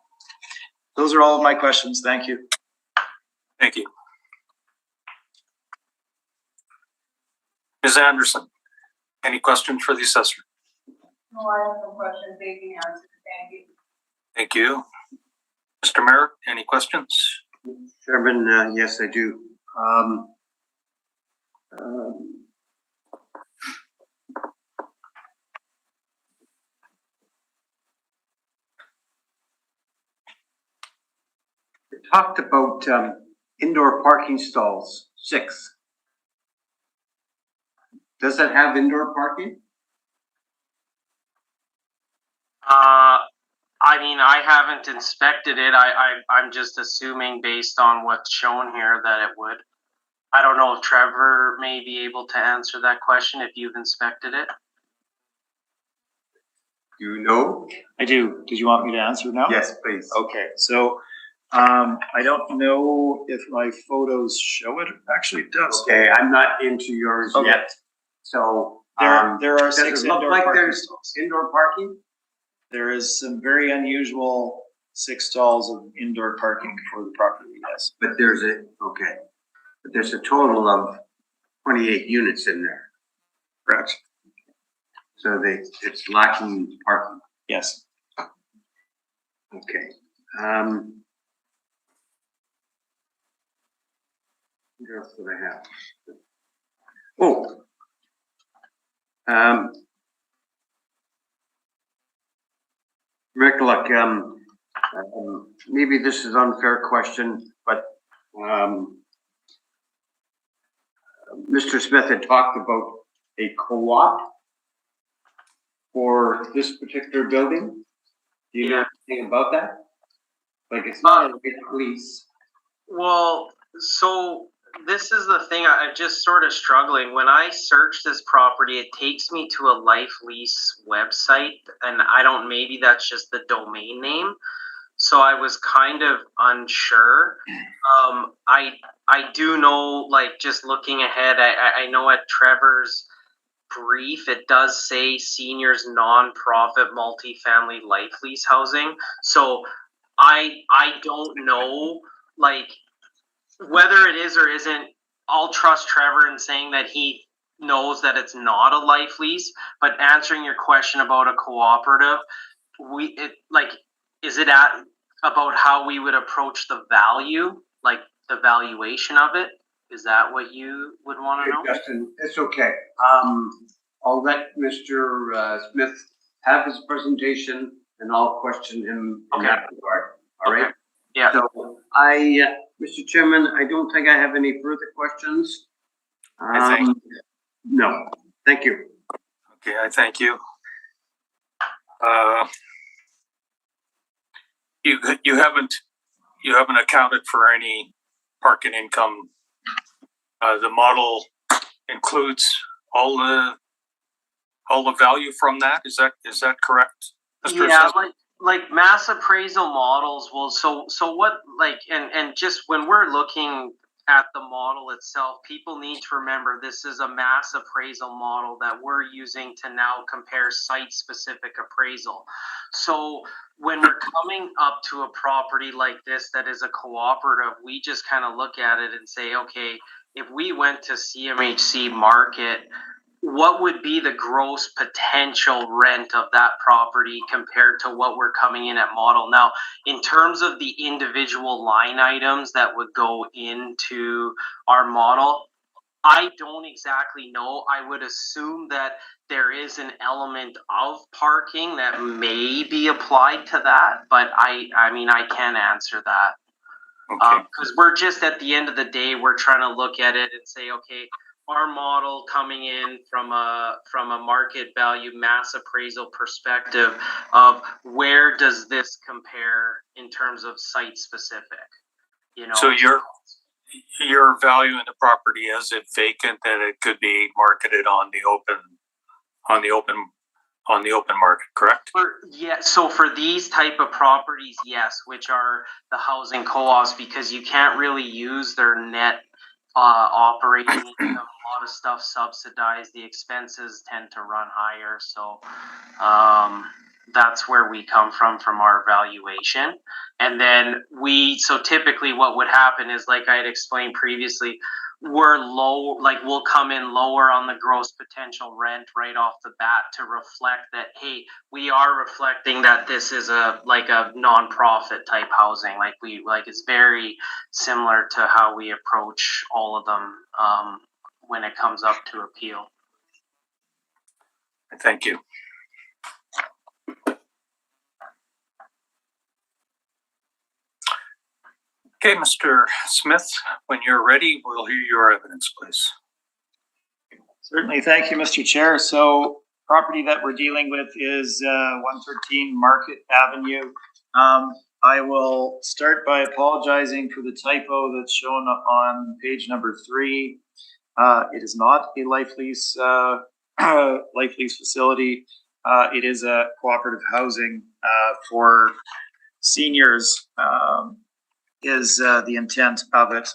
Those are all of my questions. Thank you. Thank you. Ms. Anderson, any questions for the assessor? No, I have no questions. They've been answered. Thank you. Thank you. Mr. Merrick, any questions? Chairman, yes, I do. Talked about indoor parking stalls, 6. Does that have indoor parking? I mean, I haven't inspected it. I'm just assuming based on what's shown here that it would. I don't know if Trevor may be able to answer that question if you've inspected it. Do you know? I do. Did you want me to answer now? Yes, please. Okay, so I don't know if my photos show it. Actually, it does. Okay, I'm not into yours Okay. yet. So, There are does 6 it look indoor like parking there's stalls. indoor parking? There is some very unusual 6 stalls of indoor parking for the property, yes. But there's a total of 28 units in there. Correct. So it's lacking parking. Yes. Okay. What else did I have? Oh. Recollect, maybe this is an unfair question, but Mr. Smith had talked about a co-op for this particular building. Do you know anything about that? Like, it's not a big lease. Well, so this is the thing. I'm just sort of struggling. When I search this property, it takes me to a life lease website, and maybe that's just the domain name. So I was kind of unsure. I do know, like, just looking ahead, I know at Trevor's brief, it does say seniors nonprofit multifamily life lease housing. So I don't know, like, whether it is or isn't. I'll trust Trevor in saying that he knows that it's not a life lease. But answering your question about a cooperative, is it about how we would approach the value, like the valuation of it? Is that what you would want to know? Justin, it's okay. I'll let Mr. Smith have his presentation and I'll question him in that regard. All right? Okay. Yeah. So Mr. Chairman, I don't think I have any further questions. No, thank you. Okay, I thank you. You haven't accounted for any parking income. The model includes all the value from that. Is that correct, Mr. Yeah, Assessor? like mass appraisal models will so what, like, and just when we're looking at the model itself, people need to remember this is a mass appraisal model that we're using to now compare site specific appraisal. So when we're coming up to a property like this that is a cooperative, we just kind of look at it and say, okay, if we went to CMHC market, what would be the gross potential rent of that property compared to what we're coming in at model? Now, in terms of the individual line items that would go into our model, I don't exactly know. I would assume that there is an element of parking that may be applied to that, but I mean, I can't answer that. Okay. Because we're just, at the end of the day, we're trying to look at it and say, okay, our model coming in from a market value mass appraisal perspective of where does this compare in terms of site specific, you know? So your value in the property as if vacant, that it could be marketed on the open market, correct? So for these type of properties, yes, which are the housing co-ops, because you can't really use their net operating income. A lot of stuff subsidized. The expenses tend to run higher. So that's where we come from our valuation. And then so typically what would happen is, like I had explained previously, we'll come in lower on the gross potential rent right off the bat to reflect that, hey, we are reflecting that this is a nonprofit type housing. Like it's very similar to how we approach all of them when it comes up to appeal. Thank you. Okay, Mr. Smith, when you're ready, we'll hear your evidence, please. Certainly, thank you, Mr. Chair. So property that we're dealing with is 113 Market Avenue. I will start by apologizing for the typo that's shown on page number 3. It is not a life lease facility. It is a cooperative housing for seniors. Is the intent of it.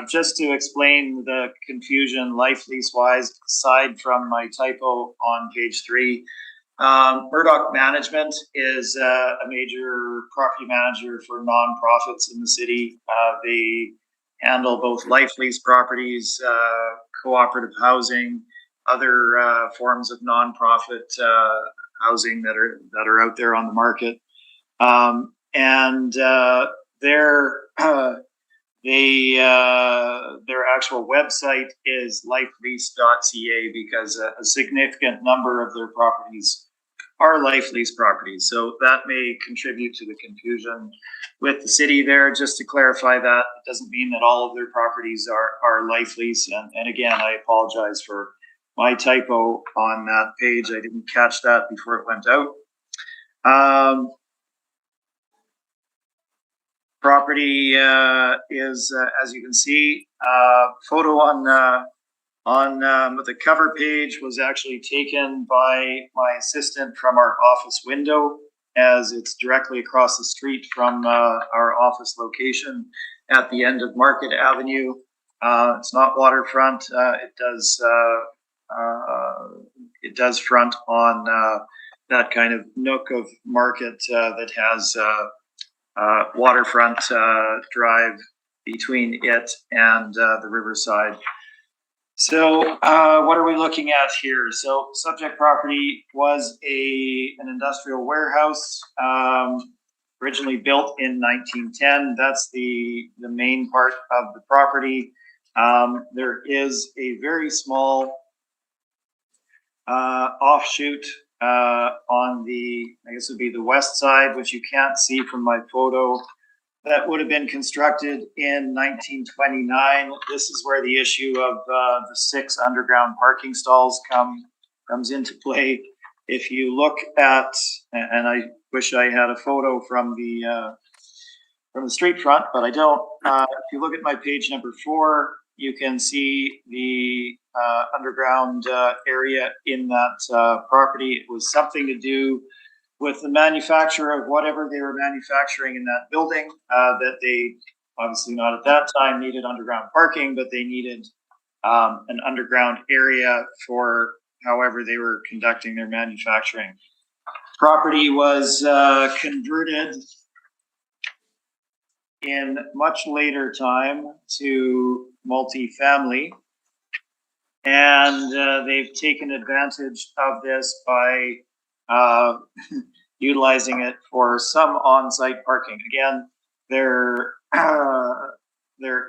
Just to explain the confusion life lease wise, aside from my typo on page 3, Murdoch Management is a major property manager for nonprofits in the city. They handle both life lease properties, cooperative housing, other forms of nonprofit housing that are out there on the market. Their actual website is lifelease.ca because a significant number of their properties are life lease properties. So that may contribute to the confusion with the city there. Just to clarify that, it doesn't mean that all of their properties are life lease. And again, I apologize for my typo on that page. I didn't catch that before it went out. Property is, as you can see, photo on the cover page was actually taken by my assistant from our office window, as it's directly across the street from our office location at the end of Market Avenue. It's not waterfront. It does front on that kind of nook of Market that has waterfront drive between it and the riverside. So what are we looking at here? So subject property was an industrial warehouse, originally built in 1910. That's the main part of the property. There is a very small offshoot on the, I guess it would be the west side, which you can't see from my photo, that would have been constructed in 1929. This is where the issue of the 6 underground parking stalls comes into play. If you look at, and I wish I had a photo from the street front, but I don't. If you look at my page number 4, you can see the underground area in that property. It was something to do with the manufacture of whatever they were manufacturing in that building, that they, obviously not at that time, needed underground parking, but they needed an underground area for however they were conducting their manufacturing. Property was converted in much later time to multifamily, and they've taken advantage of this by utilizing it for some on-site parking. Again, there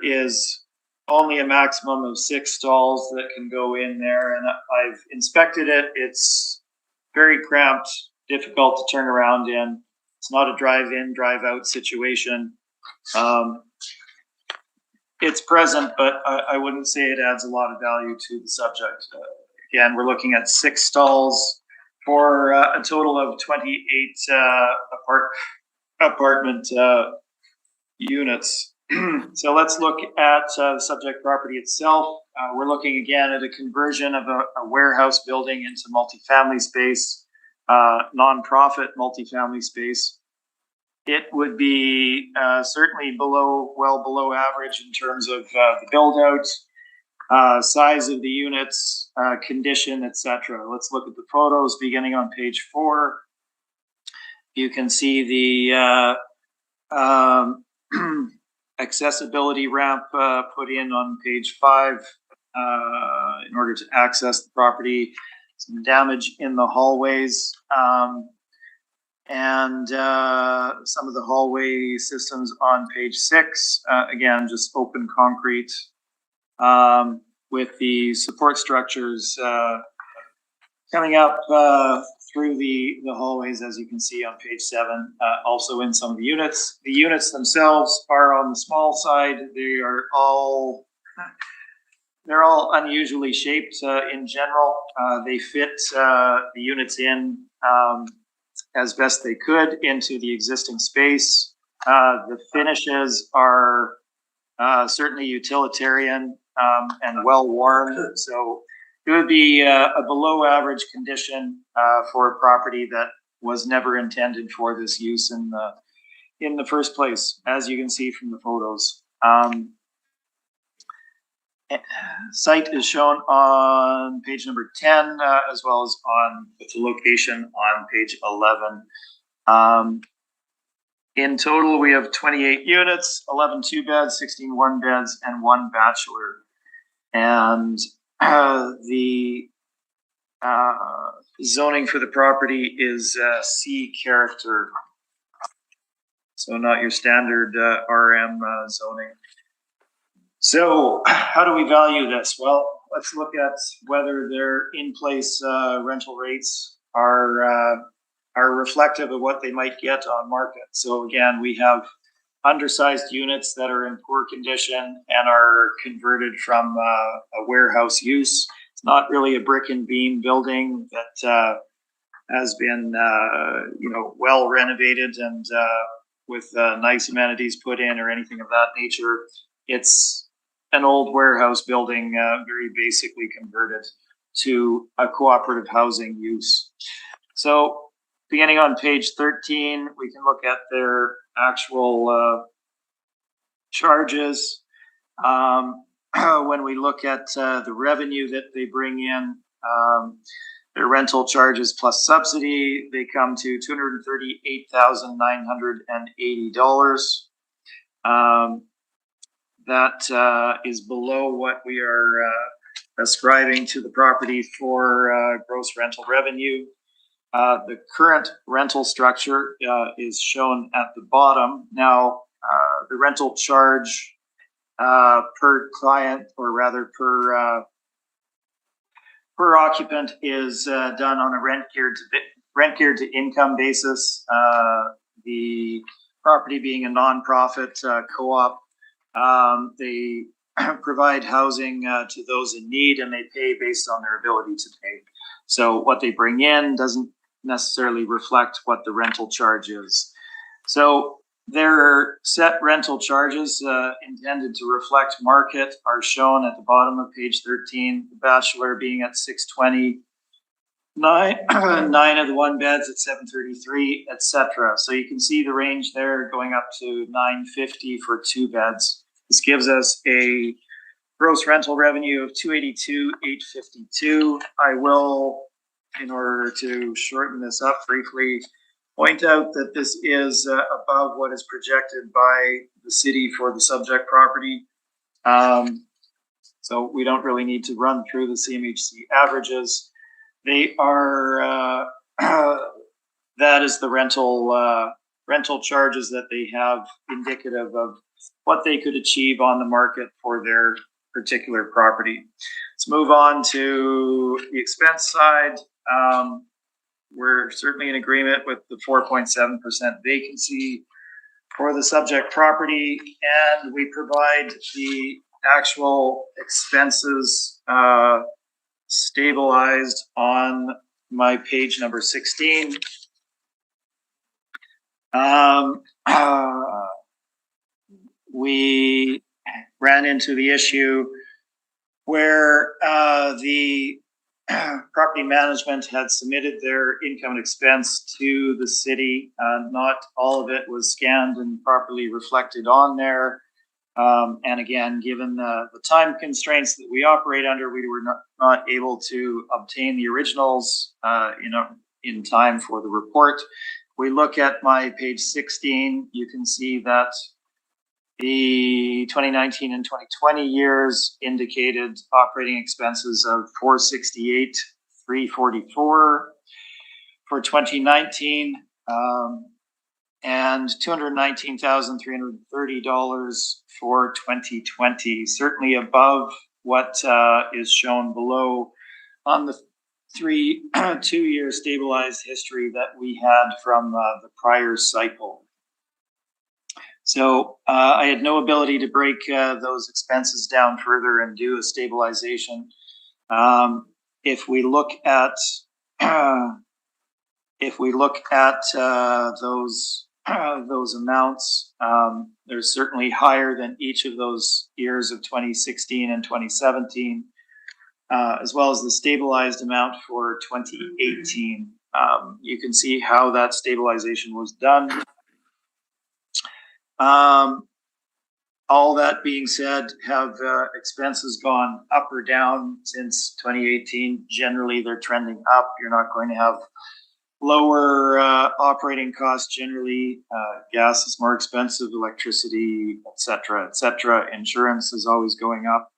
is only a maximum of 6 stalls that can go in there, and I've inspected it. It's very cramped, difficult to turn around in. It's not a drive-in, drive-out situation. It's present, but I wouldn't say it adds a lot of value to the subject. Again, we're looking at 6 stalls for a total of 28 apartment units. So let's look at the subject property itself. We're looking again at a conversion of a warehouse building into multifamily space, nonprofit multifamily space. It would be certainly well below average in terms of the build out, size of the units, condition, etc. Let's look at the photos beginning on page 4. You can see the accessibility ramp put in on page 5 in order to access the property. Some damage in the hallways, and some of the hallway systems on page 6. Again, just open concrete with the support structures coming up through the hallways, as you can see on page 7, also in some of the units. The units themselves are on the small side. They're all unusually shaped in general. They fit the units in as best they could into the existing space. The finishes are certainly utilitarian and well worn. So it would be a below average condition for a property that was never intended for this use in the first place, as you can see from the photos. Site is shown on page number 10, as well as with the location on page 11. In total, we have 28 units, 11 2-beds, 16 1-beds, and 1 bachelor. And the zoning for the property is C character. So not your standard RM zoning. So how do we value this? Well, let's look at whether their in-place rental rates are reflective of what they might get on market. So again, we have undersized units that are in poor condition and are converted from a warehouse use. It's not really a brick and beam building that has been well renovated and with nice amenities put in or anything of that nature. It's an old warehouse building, very basically converted to a cooperative housing use. So beginning on page 13, we can look at their actual charges. When we look at the revenue that they bring in, their rental charges plus subsidy, they come to $238,980. That is below what we are ascribing to the property for gross rental revenue. The current rental structure is shown at the bottom. Now, the rental charge per client, or rather per occupant, is done on a rent geared to income basis. The property being a nonprofit co-op, they provide housing to those in need, and they pay based on their ability to pay. So what they bring in doesn't necessarily reflect what the rental charge is. So their set rental charges intended to reflect market are shown at the bottom of page 13. The bachelor being at $620, 9 of the 1-beds at $733, etc. So you can see the range there going up to $950 for 2-beds. This gives us a gross rental revenue of $282,852. I will, in order to shorten this up briefly, point out that this is above what is projected by the city for the subject property. So we don't really need to run through the CMHC averages. They are, that is the rental charges that they have, indicative of what they could achieve on the market for their particular property. Let's move on to the expense side. We're certainly in agreement with the 4.7% vacancy for the subject property, and we provide the actual expenses stabilized on my page number 16. We ran into the issue where the property management had submitted their income and expense to the city. Not all of it was scanned and properly reflected on there. And again, given the time constraints that we operate under, we were not able to obtain the originals in time for the report. We look at my page 16, you can see that the 2019 and 2020 years indicated operating expenses of $468,344 for 2019, and $219,330 for 2020. Certainly above what is shown below on the 2-year stabilized history that we had from the prior cycle. So I had no ability to break those expenses down further and do a stabilization. If we look at those amounts, they're certainly higher than each of those years of 2016 and 2017, as well as the stabilized amount for 2018. You can see how that stabilization was done. All that being said, have expenses gone up or down since 2018? Generally, they're trending up. You're not going to have lower operating costs generally. Gas is more expensive, electricity, et cetera, et cetera. Insurance is always going up.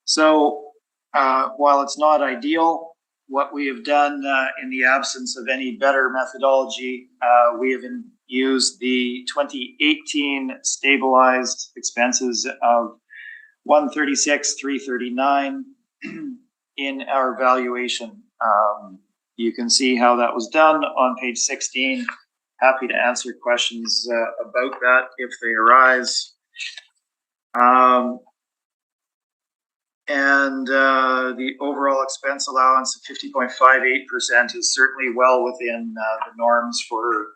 So while it's not ideal, what we have done in the absence of any better methodology, we have used the 2018 stabilized expenses of $136,339 in our valuation. You can see how that was done on page 16. Happy to answer questions about that if they arise. And the overall expense allowance of 50.58% is certainly well within the norms for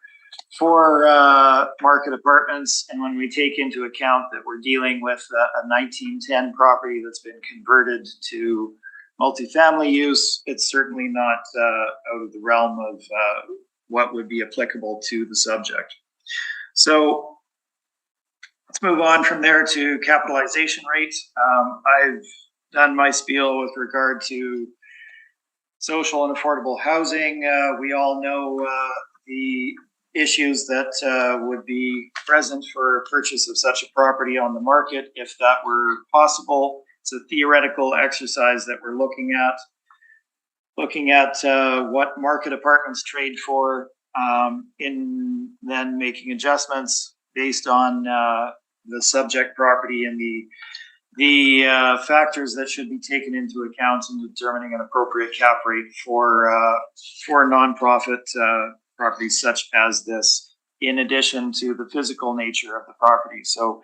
market apartments. And when we take into account that we're dealing with a 1910 property that's been converted to multifamily use, it's certainly not out of the realm of what would be applicable to the subject. So let's move on from there to capitalization rate. I've done my spiel with regard to social and affordable housing. We all know the issues that would be present for purchase of such a property on the market if that were possible. It's a theoretical exercise that we're looking at what market apartments trade for, in then making adjustments based on the subject property and the factors that should be taken into account in determining an appropriate cap rate for nonprofit properties such as this, in addition to the physical nature of the property. So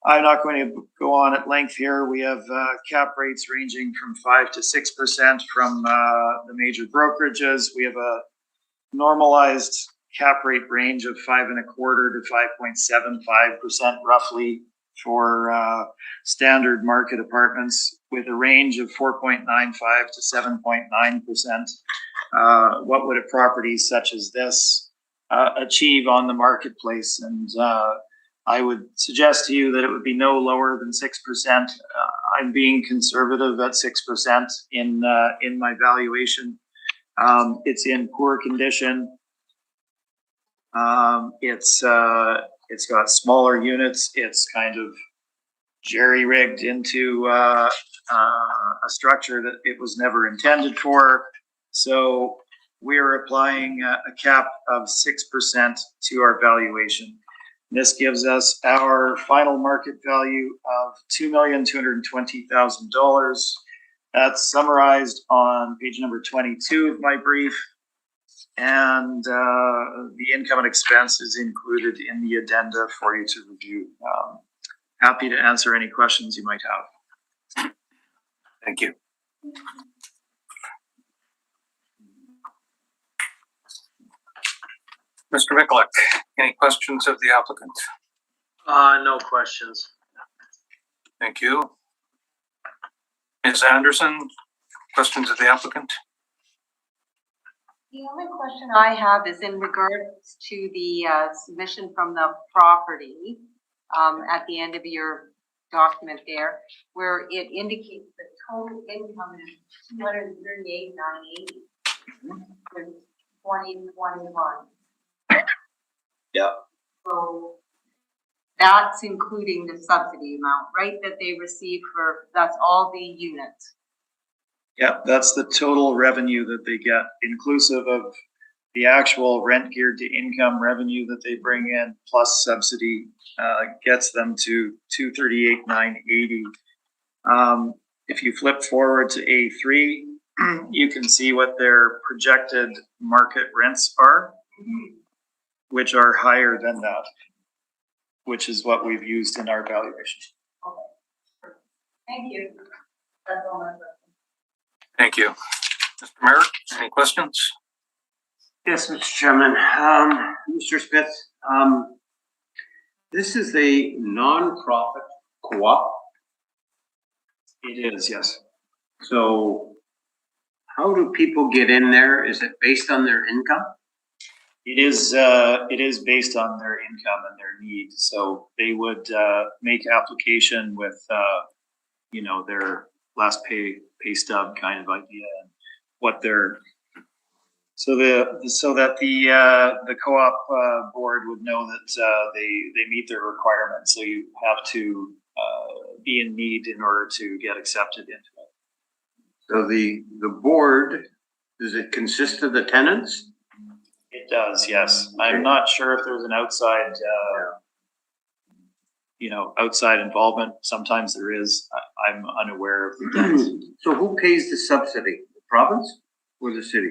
I'm not going to go on at length here. We have cap rates ranging from 5 to 6% from the major brokerages. We have a normalized cap rate range of 5.25% to 5.75% roughly for standard market apartments, with a range of 4.95 to 7.9%. What would a property such as this achieve on the marketplace? And I would suggest to you that it would be no lower than 6%. I'm being conservative at 6% in my valuation. It's in poor condition. It's got smaller units. It's kind of jerry-rigged into a structure that it was never intended for. So we're applying a cap of 6% to our valuation. This gives us our final market value of $2,220,000. That's summarized on page number 22 of my brief. And the income and expense is included in the addenda for you to review. Happy to answer any questions you might have. Thank you. Mr. Mikulik, any questions of the applicant? No questions. Thank you. Ms. Anderson, questions of the applicant? The only question I have is in regards to the submission from the property at the end of your document there, where it indicates the total income is $238,980 for 2021. Yeah. So that's including the subsidy amount, right? That they receive that's all the units. Yeah, that's the total revenue that they get, inclusive of the actual rent geared to income revenue that they bring in, plus subsidy, gets them to $238,980. If you flip forward to A3, you can see what their projected market rents are, which are higher than that, which is what we've used in our valuation. Thank you. That's all my questions. Thank you. Mr. Merrick, any questions? Yes, Mr. Chairman. Mr. Smith, this is a non-profit co-op. It is, yes. So how do people get in there? Is it based on their income? It is based on their income and their needs. So they would make application with, their last pay stub kind of idea, and what their so that the co-op board would know that they meet their requirements. So you have to be in need in order to get accepted into it. So the board, does it consist of the tenants? It does, yes. I'm not sure if there's an outside, outside involvement. Sometimes there is. I'm unaware of the tenants. So who pays the subsidy? The province or the city?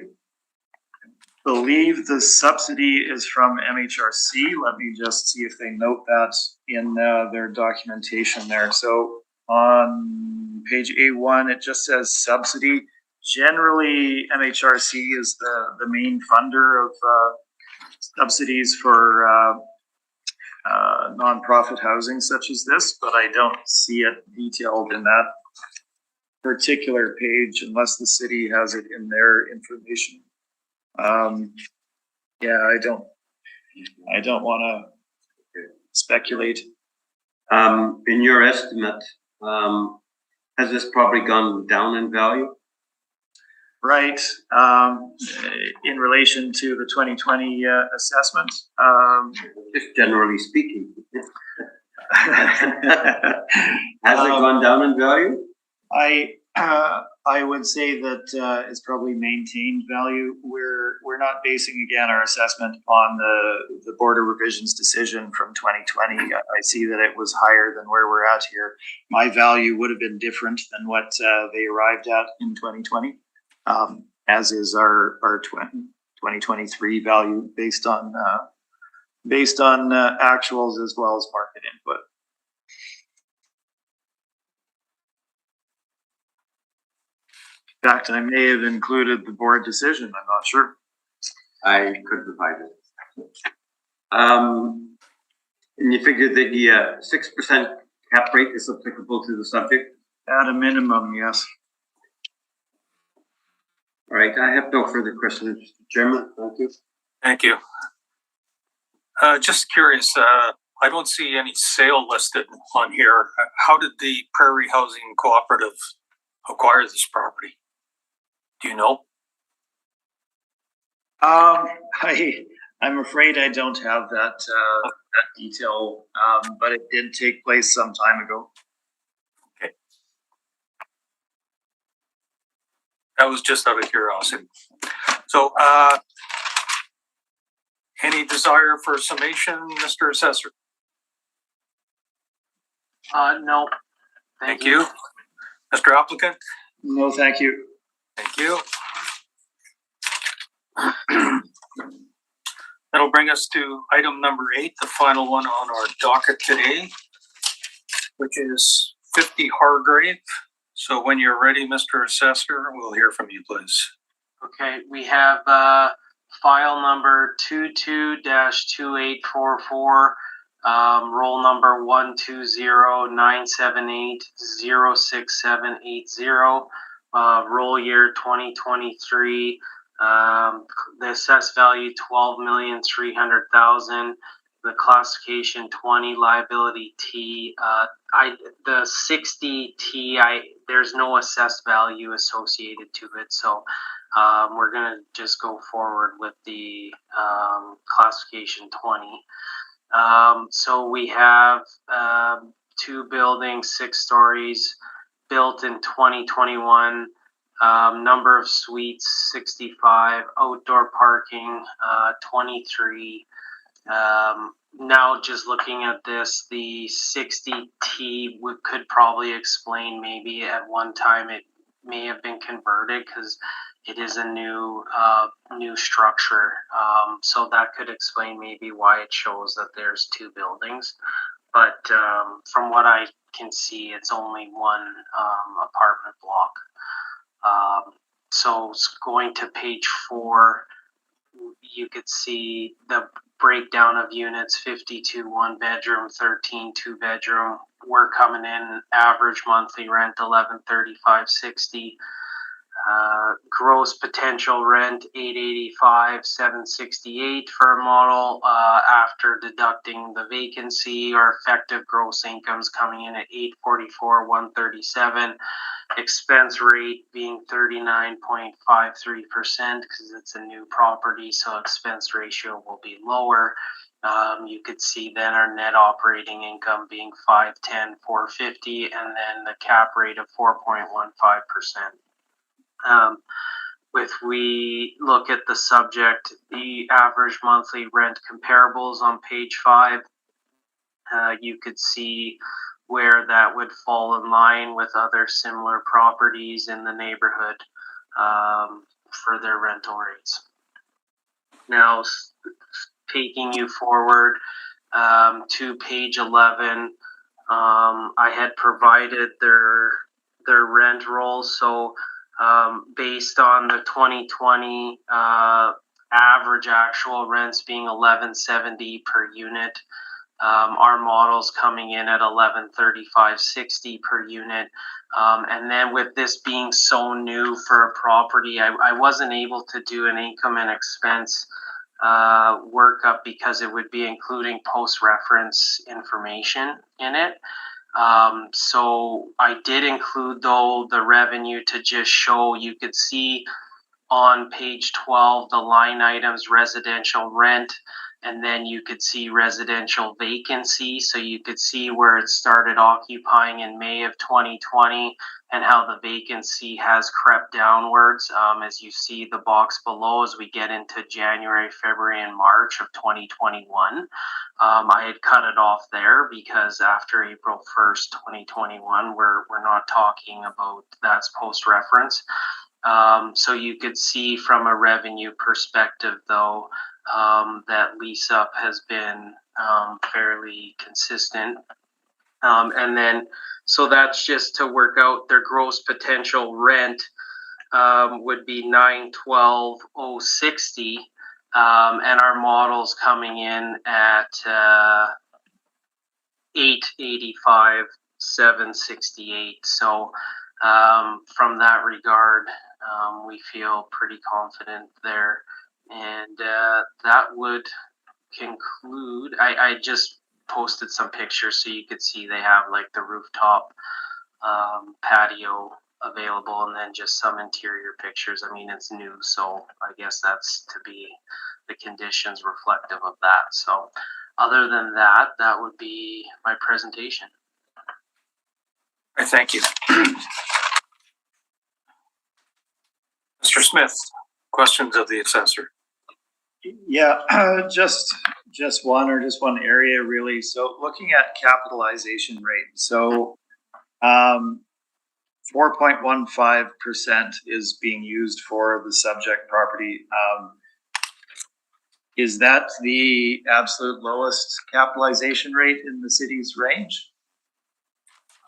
Believe the subsidy is from MHRC. Let me just see if they note that in their documentation there. So on page A1, it just says subsidy. Generally, MHRC is the main funder of subsidies for nonprofit housing such as this, but I don't see it detailed in that particular page unless the city has it in their information. I don't want to speculate. In your estimate, has this probably gone down in value? Right. In relation to the 2020 assessment. Just generally speaking. Has it gone down in value? I would say that it's probably maintained value. We're not basing again our assessment on the Board of Revision's decision from 2020. I see that it was higher than where we're at here. My value would have been different than what they arrived at in 2020, as is our 2023 value based on actuals as well as market input. In fact, I may have included the board decision. I'm not sure. I could provide it. And you figured that the 6% cap rate is applicable to the subject? At a minimum, yes. All right, I have no further questions, Mr. Chairman. Thank you. Thank you. Just curious, I don't see any sale listed on here. How did the Prairie Housing Cooperative acquire this property? Do you know? I'm afraid I don't have that detail, but it did take place some time ago. Okay. That was just out of curiosity. So, any desire for summation, Mr. Assessor? No. Thank you. Mr. Applicant? No, thank you. Thank you. That'll bring us to item number 8, the final one on our docket today, which is 50 Hargrave. So when you're ready, Mr. Assessor, we'll hear from you, please. Okay, we have file number 22-2844, roll number 120-978-06780. Roll year 2023. The assessed value $12,300,000. The classification 20, liability T. The 60 T. There's no assessed value associated to it, so we're gonna just go forward with the classification 20. So we have 2 buildings, 6 stories, built in 2021, number of suites 65, outdoor parking 23. Now just looking at this, the 60T could probably explain maybe at one time it may have been converted because it is a new structure. So that could explain maybe why it shows that there's two buildings. But from what I can see, it's only one apartment block. So going to page 4, you could see the breakdown of units: 52 one bedroom, 13 two bedroom. We're coming in average monthly rent $1135.60. Gross potential rent $885, $768 for a model. After deducting the vacancy, our effective gross income's coming in at $844, $137. Expense rate being 39.53% because it's a new property, so expense ratio will be lower. You could see then our net operating income being $510, $450, and then the cap rate of 4.15%. If we look at the subject, the average monthly rent comparables on page 5, you could see where that would fall in line with other similar properties in the neighborhood for their rental rates. Now, taking you forward to page 11, I had provided their rent rolls. So based on the 2020 average actual rents being $1170 per unit, our model's coming in at $1135.60 per unit. And then with this being so new for a property, I wasn't able to do an income and expense workup because it would be including post-reference information in it. So I did include, though, the revenue to just show. You could see on page 12 the line items: residential rent, and then you could see residential vacancy. So you could see where it started occupying in May of 2020 and how the vacancy has crept downwards. As you see the box below, as we get into January, February, and March of 2021. I had cut it off there because after April 1st, 2021, we're not talking about, that's post-reference. So you could see from a revenue perspective, though, that lease up has been fairly consistent. And then, so that's just to work out their gross potential rent would be $912,060, and our model's coming in at $885,768. So from that regard, we feel pretty confident there. And that would conclude. I just posted some pictures so you could see they have like the rooftop patio available, and then just some interior pictures. I mean, it's new, so I guess that's to be the conditions reflective of that. So other than that, that would be my presentation. I thank you. Mr. Smith, questions of the assessor? Yeah, just one area really. So looking at capitalization rate, so 4.15% is being used for the subject property. Is that the absolute lowest capitalization rate in the city's range?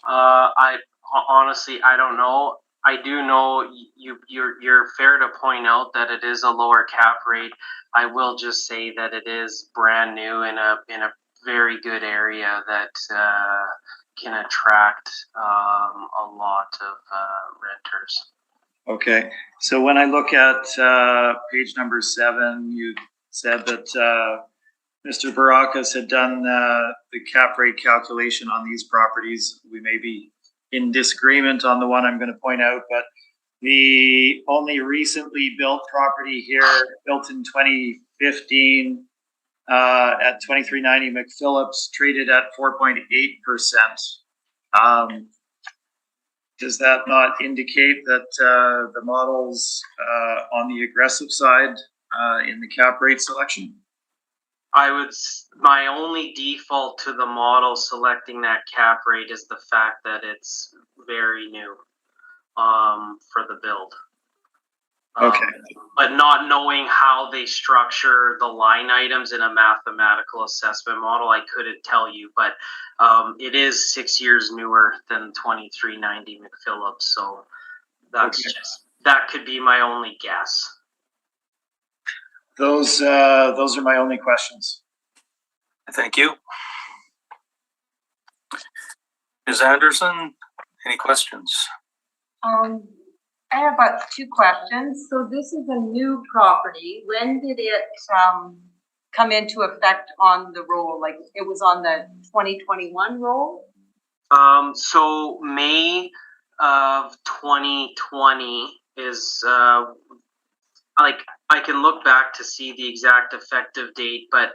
I honestly, I don't know. I do know you're fair to point out that it is a lower cap rate. I will just say that it is brand new in a very good area that can attract a lot of renters. Okay, so when I look at page number 7, you said that Mr. Barakas had done the cap rate calculation on these properties. We may be in disagreement on the one I'm going to point out, but the only recently built property here, built in 2015 at 2390 McPhillips, traded at 4.8%. Does that not indicate that the model's on the aggressive side in the cap rate selection? My only default to the model selecting that cap rate is the fact that it's very new. for the build. Okay. But not knowing how they structure the line items in a mathematical assessment model, I couldn't tell you. But it is 6 years newer than 2390 McPhillips, so that's that could be my only guess. Those are my only questions. Thank you. Ms. Anderson, any questions? I have about 2 questions. So this is a new property. When did it come into effect on the roll? Like it was on the 2021 roll? So May of 2020 is like I can look back to see the exact effective date, but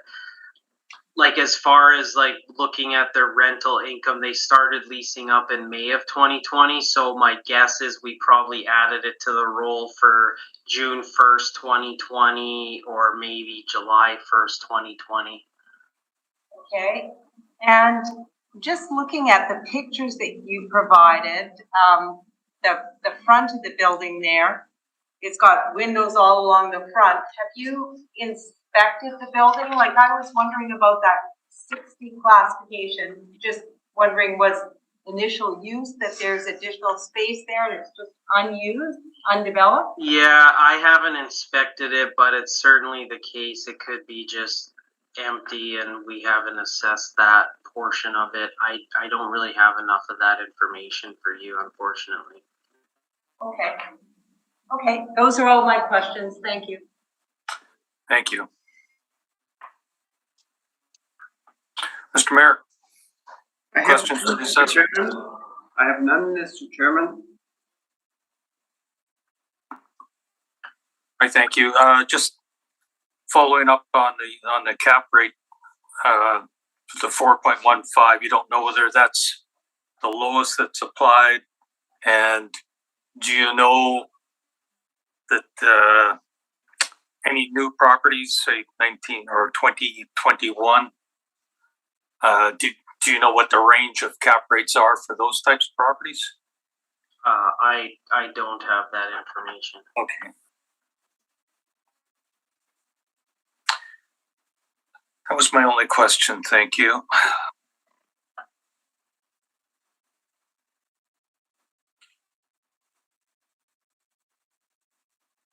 like as far as like looking at their rental income, they started leasing up in May of 2020. So my guess is we probably added it to the roll for June 1st, 2020, or maybe July 1st, 2020. Okay. And just looking at the pictures that you provided, the front of the building there, it's got windows all along the front. Have you inspected the building? Like I was wondering about that 60 classification, just wondering was initial use that there's additional space there and it's just unused, undeveloped? Yeah, I haven't inspected it, but it's certainly the case. It could be just empty and we haven't assessed that portion of it. I don't really have enough of that information for you, unfortunately. Okay. Okay, those are all my questions. Thank you. Thank you. Mr. Mayor, questions to the assessor? I have none, Mr. Chairman. I thank you. Just following up on the cap rate, the 4.15. You don't know whether that's the lowest that's applied, and do you know that any new properties, say 19 or 2021, do you know what the range of cap rates are for those types of properties? I don't have that information. Okay. That was my only question. Thank you.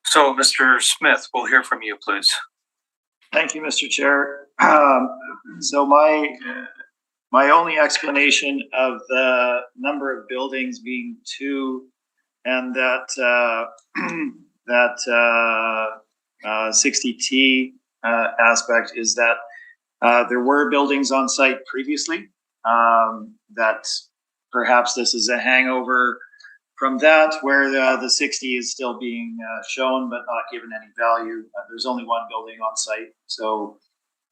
So, Mr. Smith, we'll hear from you, please. Thank you, Mr. Chair. So my only explanation of the number of buildings being 2 and that 60T aspect is that there were buildings on site previously, that perhaps this is a hangover from that, where the 60 is still being shown but not given any value. There's only one building on site, so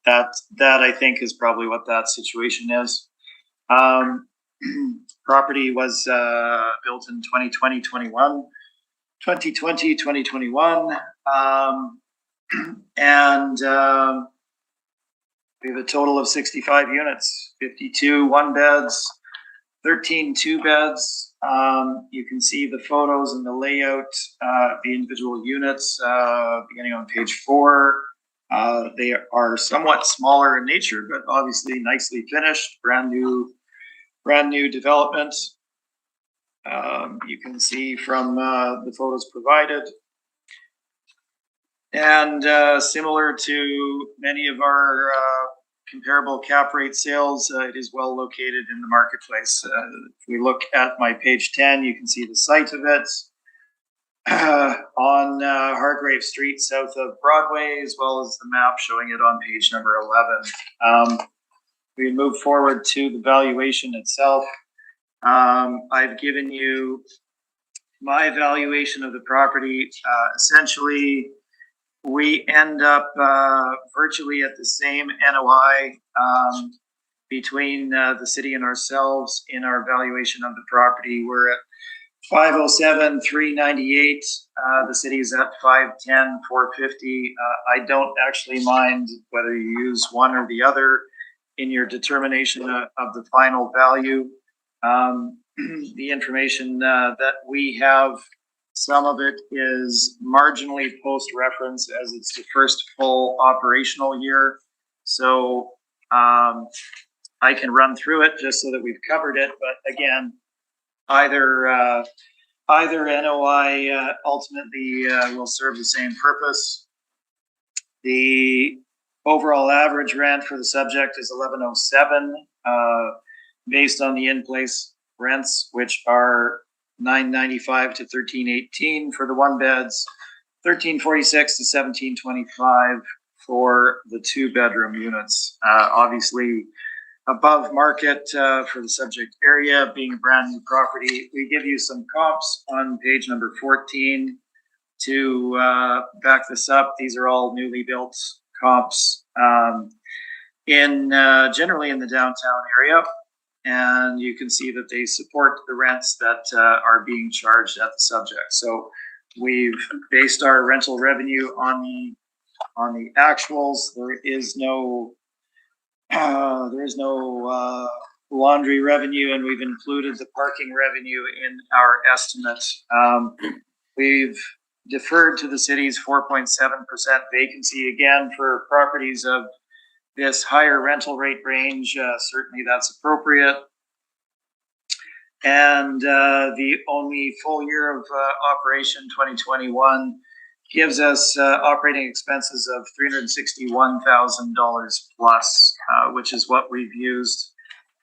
that I think is probably what that situation is. Property was built in 2020, 2021, and we have a total of 65 units, 52 1-beds, 13 2-beds. You can see the photos and the layout, the individual units, beginning on page 4. They are somewhat smaller in nature, but obviously nicely finished, brand new development. You can see from the photos provided. And similar to many of our comparable cap rate sales, it is well located in the marketplace. If we look at my page 10, you can see the site of it on Hargrave Street, south of Broadway, as well as the map showing it on page number 11. We move forward to the valuation itself. I've given you my valuation of the property. Essentially, we end up virtually at the same NOI between the city and ourselves in our valuation of the property. We're at 507,398. The city is at 510,450. I don't actually mind whether you use one or the other in your determination of the final value. the information that we have, some of it is marginally post-reference as it's the first full operational year. So I can run through it just so that we've covered it. But again, either NOI ultimately will serve the same purpose. The overall average rent for the subject is $11.07, based on the in-place rents, which are $9.95 to $13.18 for the one beds, $13.46 to $17.25 for the two bedroom units. Obviously above market for the subject area, being a brand new property. We give you some comps on page number 14 to back this up. These are all newly built comps generally in the downtown area. And you can see that they support the rents that are being charged at the subject. So we've based our rental revenue on the actuals. There is no laundry revenue, and we've included the parking revenue in our estimate. We've deferred to the city's 4.7% vacancy again for properties of this higher rental rate range. Certainly that's appropriate. And the only full year of operation 2021 gives us operating expenses of $361,000 plus, which is what we've used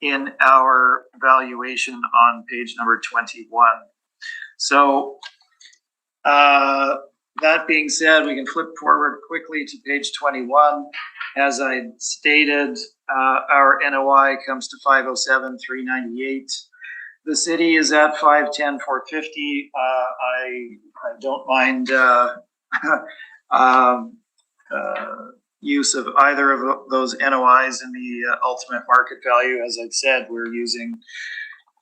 in our valuation on page number 21. So that being said, we can flip forward quickly to page 21. As I stated, our NOI comes to 507,398. The city is at 510,450. I don't mind use of either of those NOIs in the ultimate market value. As I've said, we're using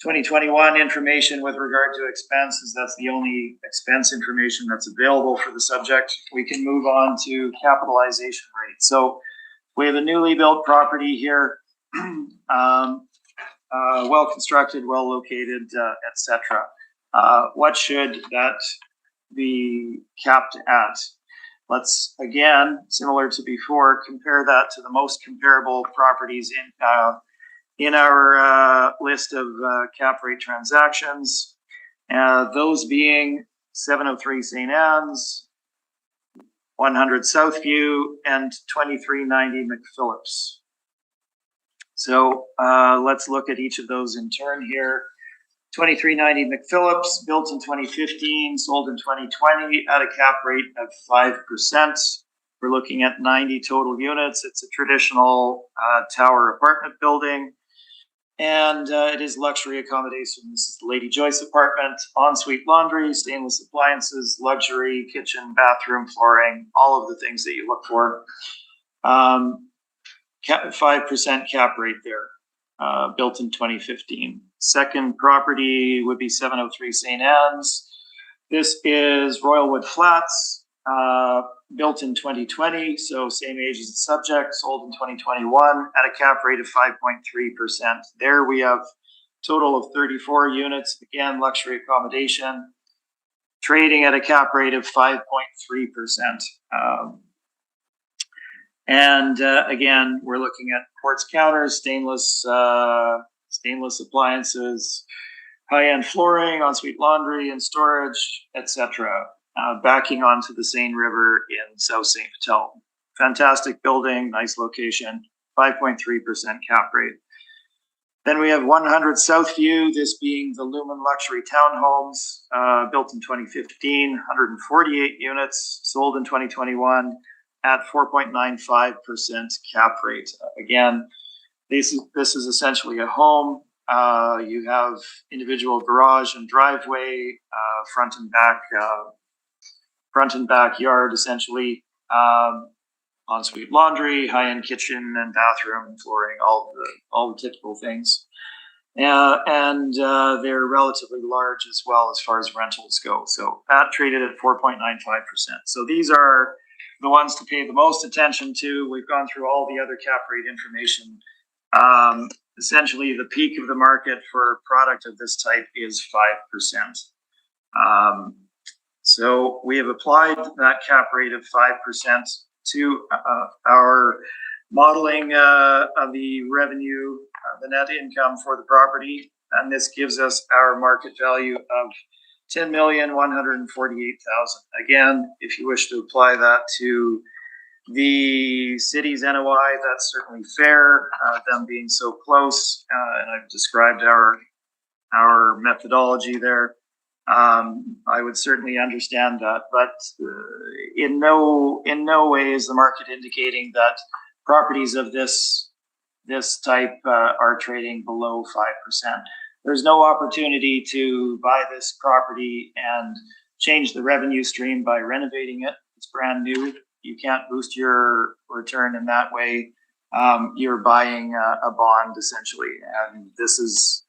2021 information with regard to expenses. That's the only expense information that's available for the subject. We can move on to capitalization rate. So we have a newly built property here, well constructed, well located, etc. What should that be capped at? Let's, again, similar to before, compare that to the most comparable properties in our list of cap rate transactions. Those being 703 St. Anne's, 100 Southview, and 2390 McPhillips. So let's look at each of those in turn here. 2390 McPhillips, built in 2015, sold in 2020 at a cap rate of 5%. We're looking at 90 total units. It's a traditional tower apartment building, and it is luxury accommodation. This is the Lady Joyce apartment, ensuite laundry, stainless appliances, luxury kitchen, bathroom, flooring, all of the things that you look for. 5% cap rate there, built in 2015. Second property would be 703 St. Anne's. This is Royalwood Flats, built in 2020, so same age as the subject, sold in 2021 at a cap rate of 5.3%. There we have total of 34 units, again, luxury accommodation, trading at a cap rate of 5.3%. Again, we're looking at quartz counters, stainless appliances, high-end flooring, ensuite laundry and storage, etc. Backing onto the Seine River in South St. Vital. Fantastic building, nice location, 5.3% cap rate. Then we have 100 Southview, this being the Lumen Luxury Townhomes, built in 2015, 148 units, sold in 2021 at 4.95% cap rate. Again, this is essentially a home. You have individual garage and driveway, front and backyard, essentially, ensuite laundry, high-end kitchen and bathroom, flooring, all the typical things. They're relatively large as well as far as rentals go. So that traded at 4.95%. So these are the ones to pay the most attention to. We've gone through all the other cap rate information essentially the peak of the market for a product of this type is 5%. So we have applied that cap rate of 5% to our modeling of the revenue, the net income for the property, and this gives us our market value of $10,148,000. Again, if you wish to apply that to the city's NOI, that's certainly fair, them being so close, and I've described our methodology there. I would certainly understand that, but in no way is the market indicating that properties of this type are trading below 5%. There's no opportunity to buy this property and change the revenue stream by renovating it. It's brand new. You can't boost your return in that way. You're buying a bond essentially, and this is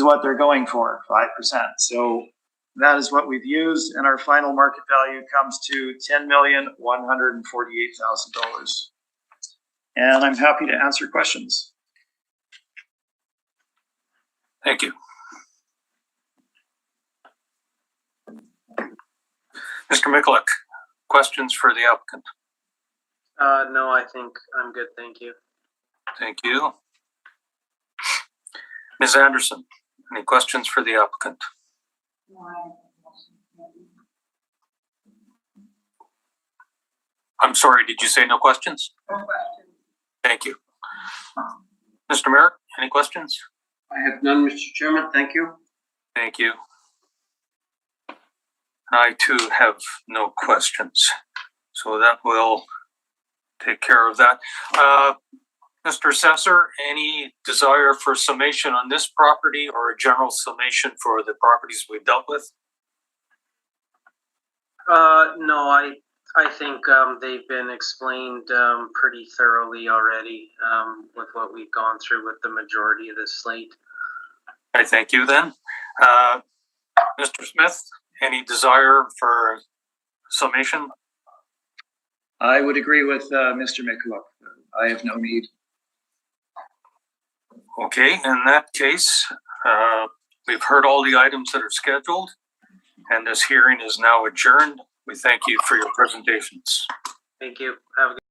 what they're going for, 5%. So that is what we've used, and our final market value comes to $10,148,000. And I'm happy to answer questions. Thank you. Mr. Mikulik, questions for the applicant? No, I think I'm good, thank you. Thank you. Ms. Anderson, any questions for the applicant? I'm sorry, did you say no questions? No questions. Thank you. Mr. Merrick, any questions? I have none, Mr. Chairman. Thank you. Thank you. I too have no questions, so that will take care of that. Mr. Assessor, any desire for summation on this property or a general summation for the properties we've dealt with? No, I think they've been explained pretty thoroughly already with what we've gone through with the majority of this slate. I thank you then. Mr. Smith, any desire for summation? I would agree with Mr. Mikulik. I have no need. Okay, in that case, we've heard all the items that are scheduled, and this hearing is now adjourned. We thank you for your presentations. Thank you. Have a good